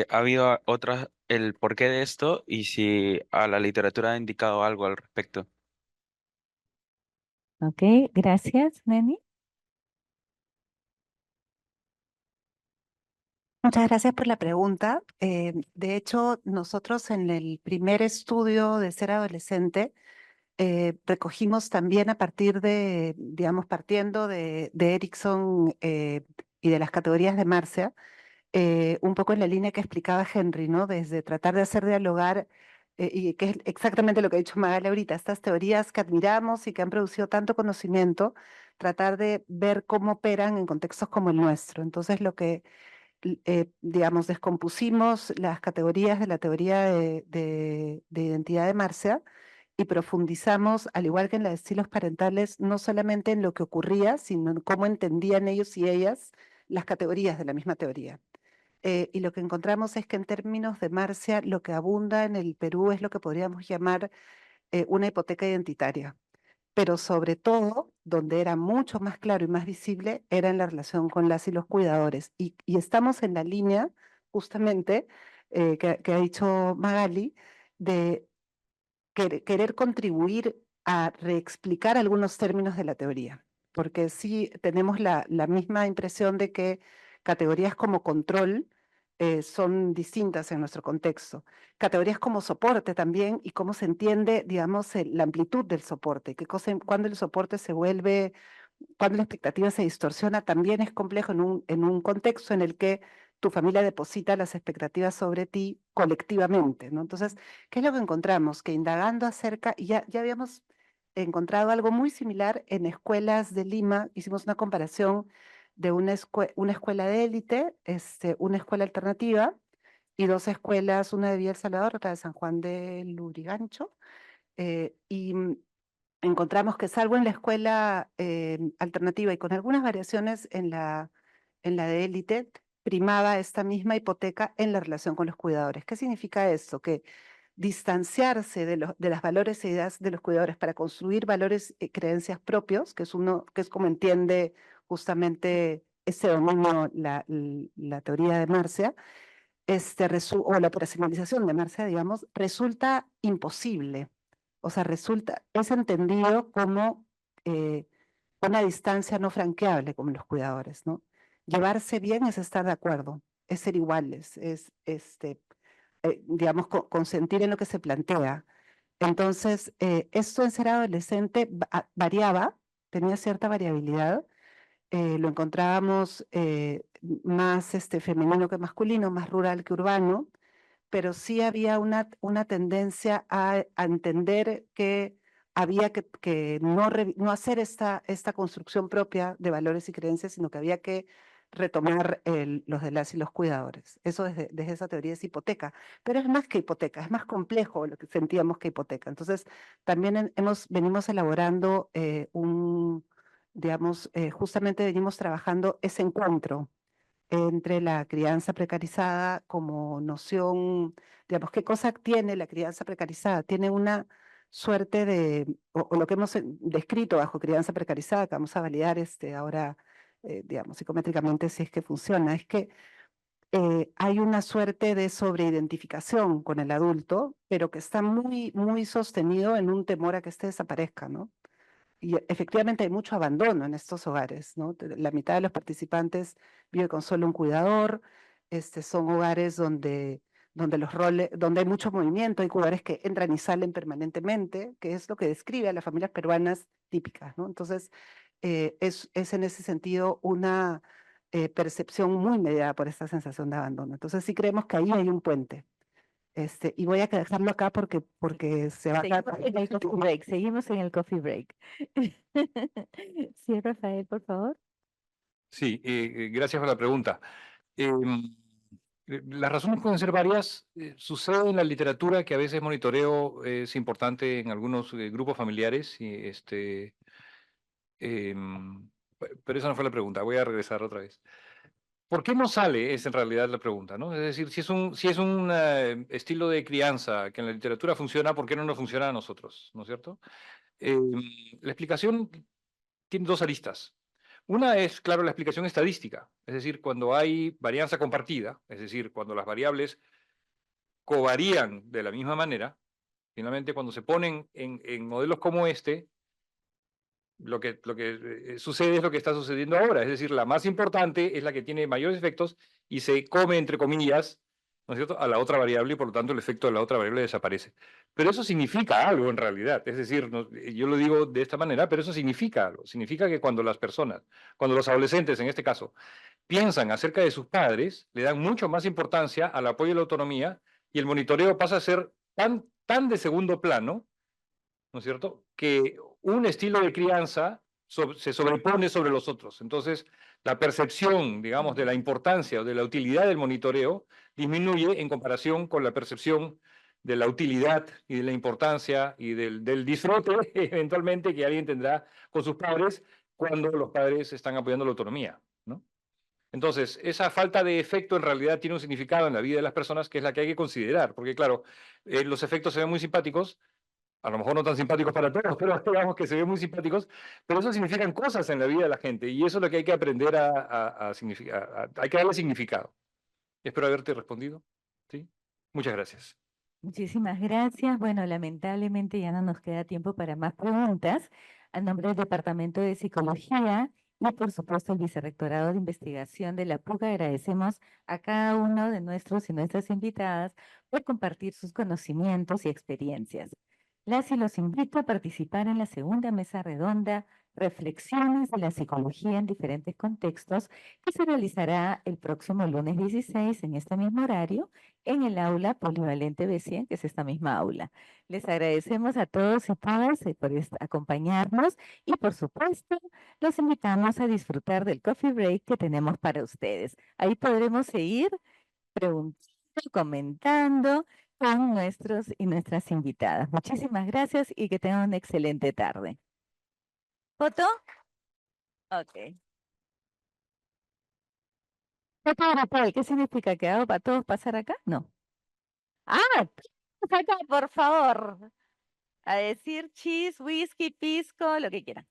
¿ha habido otras, el porqué de esto y si a la literatura ha indicado algo al respecto? Ok, gracias, Neni. Muchas gracias por la pregunta. De hecho, nosotros en el primer estudio de ser adolescente, recogimos también a partir de, digamos, partiendo de Erickson y de las categorías de Marcia, un poco en la línea que explicaba Henry, ¿no? Desde tratar de hacer dialogar, y que es exactamente lo que ha dicho Magali ahorita, estas teorías que admiramos y que han producido tanto conocimiento, tratar de ver cómo operan en contextos como el nuestro. Entonces, lo que digamos, descompusimos las categorías de la teoría de identidad de Marcia y profundizamos, al igual que en la de estilos parentales, no solamente en lo que ocurría, sino en cómo entendían ellos y ellas las categorías de la misma teoría. Y lo que encontramos es que en términos de Marcia, lo que abunda en el Perú es lo que podríamos llamar una hipoteca identitaria, pero sobre todo, donde era mucho más claro y más visible, era en la relación con las y los cuidadores. Y estamos en la línea, justamente, que ha dicho Magali, de querer contribuir a reexplicar algunos términos de la teoría, porque sí tenemos la misma impresión de que categorías como control son distintas en nuestro contexto. Categorías como soporte también y cómo se entiende, digamos, la amplitud del soporte, cuando el soporte se vuelve, cuando la expectativa se distorsiona, también es complejo en un contexto en el que tu familia deposita las expectativas sobre ti colectivamente, ¿no? Entonces, ¿qué es lo que encontramos? Que indagando acerca, y ya habíamos encontrado algo muy similar en escuelas de Lima, hicimos una comparación de una escuela de élite, una escuela alternativa, y 2 escuelas, una de Villa El Salvador, otra de San Juan de Lurigancho, y encontramos que salvo en la escuela alternativa y con algunas variaciones en la de élite, primaba esta misma hipoteca en la relación con los cuidadores. ¿Qué significa esto? Que distanciarse de las valores e ideas de los cuidadores para construir valores y creencias propios, que es como entiende justamente ese dominio la teoría de Marcia, o la operacionalización de Marcia, digamos, resulta imposible. O sea, es entendido como una distancia no franqueable como los cuidadores, ¿no? Llevarse bien es estar de acuerdo, es ser iguales, digamos, consentir en lo que se plantea. Entonces, esto en ser adolescente variaba, tenía cierta variabilidad, lo encontrábamos más femenino que masculino, más rural que urbano, pero sí había una tendencia a entender que había que no hacer esta construcción propia de valores y creencias, sino que había que retomar los de las y los cuidadores. Eso desde esa teoría es hipoteca, pero es más que hipoteca, es más complejo lo que sentíamos que hipoteca. Entonces, también venimos elaborando digamos, justamente venimos trabajando ese encuentro entre la crianza precarizada como noción, digamos, ¿qué cosa tiene la crianza precarizada? Tiene una suerte o lo que hemos descrito bajo crianza precarizada, que vamos a validar ahora, digamos, psicométricamente si es que funciona, es que hay una suerte de sobreidentificación con el adulto, pero que está muy, muy sostenido en un temor a que este desaparezca, ¿no? Y efectivamente hay mucho abandono en estos hogares, ¿no? La mitad de los participantes vive con solo un cuidador, son hogares donde los roles, donde hay mucho movimiento, hay cuidadores que entran y salen permanentemente, que es lo que describe a las familias peruanas típicas, ¿no? Entonces, es en ese sentido una percepción muy mediada por esta sensación de abandono. Entonces, sí creemos que ahí hay un puente. Y voy a dejarlo acá porque se va a Seguimos en el coffee break, seguimos en el coffee break. Sí, Rafael, por favor. Sí, gracias por la pregunta. Las razones pueden ser varias. Sucede en la literatura que a veces monitoreo es importante en algunos grupos familiares. Pero esa no fue la pregunta. Voy a regresar otra vez. ¿Por qué no sale? Es en realidad la pregunta, ¿no? Es decir, si es un estilo de crianza que en la literatura funciona, ¿por qué no nos funciona a nosotros? ¿No es cierto? La explicación tiene dos aristas. Una es, claro, la explicación estadística, es decir, cuando hay varianza compartida, es decir, cuando las variables covarían de la misma manera, finalmente cuando se ponen en modelos como este, lo que sucede es lo que está sucediendo ahora, es decir, la más importante es la que tiene mayores efectos y se come, entre comillas, ¿no es cierto?, a la otra variable y por lo tanto el efecto de la otra variable desaparece. Pero eso significa algo en realidad, es decir, yo lo digo de esta manera, pero eso significa algo, significa que cuando las personas, cuando los adolescentes en este caso, piensan acerca de sus padres, le dan mucho más importancia al apoyo y la autonomía y el monitoreo pasa a ser tan de segundo plano, ¿no es cierto?, que un estilo de crianza se sobrepone sobre los otros. Entonces, la percepción, digamos, de la importancia o de la utilidad del monitoreo disminuye en comparación con la percepción de la utilidad y de la importancia y del disfrute eventualmente que alguien tendrá con sus padres cuando los padres están apoyando la autonomía, ¿no? Entonces, esa falta de efecto en realidad tiene un significado en la vida de las personas que es la que hay que considerar, porque claro, los efectos se ven muy simpáticos, a lo mejor no tan simpáticos para todos, pero digamos que se ven muy simpáticos, pero eso significan cosas en la vida de la gente y eso es lo que hay que aprender a significar, hay que darle significado. Espero haberte respondido. ¿Sí? Muchas gracias. Muchísimas gracias. Bueno, lamentablemente ya no nos queda tiempo para más preguntas. A nombre del Departamento de Psicología y por supuesto el Vicerrectorado de Investigación de la PUC, agradecemos a cada uno de nuestros y nuestras invitadas por compartir sus conocimientos y experiencias. Las y los invito a participar en la segunda mesa redonda, Reflexiones de la Psicología en diferentes contextos, que se realizará el próximo lunes 16 en este mismo horario en el aula polivalente B100, que es esta misma aula. Les agradecemos a todos y todas por acompañarnos y por supuesto los invitamos a disfrutar del coffee break que tenemos para ustedes. Ahí podremos seguir preguntando, comentando con nuestros y nuestras invitadas. Muchísimas gracias y que tengan una excelente tarde. ¿Foto? Ok. Foto grupal, ¿qué significa? ¿Que hago para todos pasar acá? No. Ah, acá, por favor. A decir cheese, whisky, pisco, lo que quieran.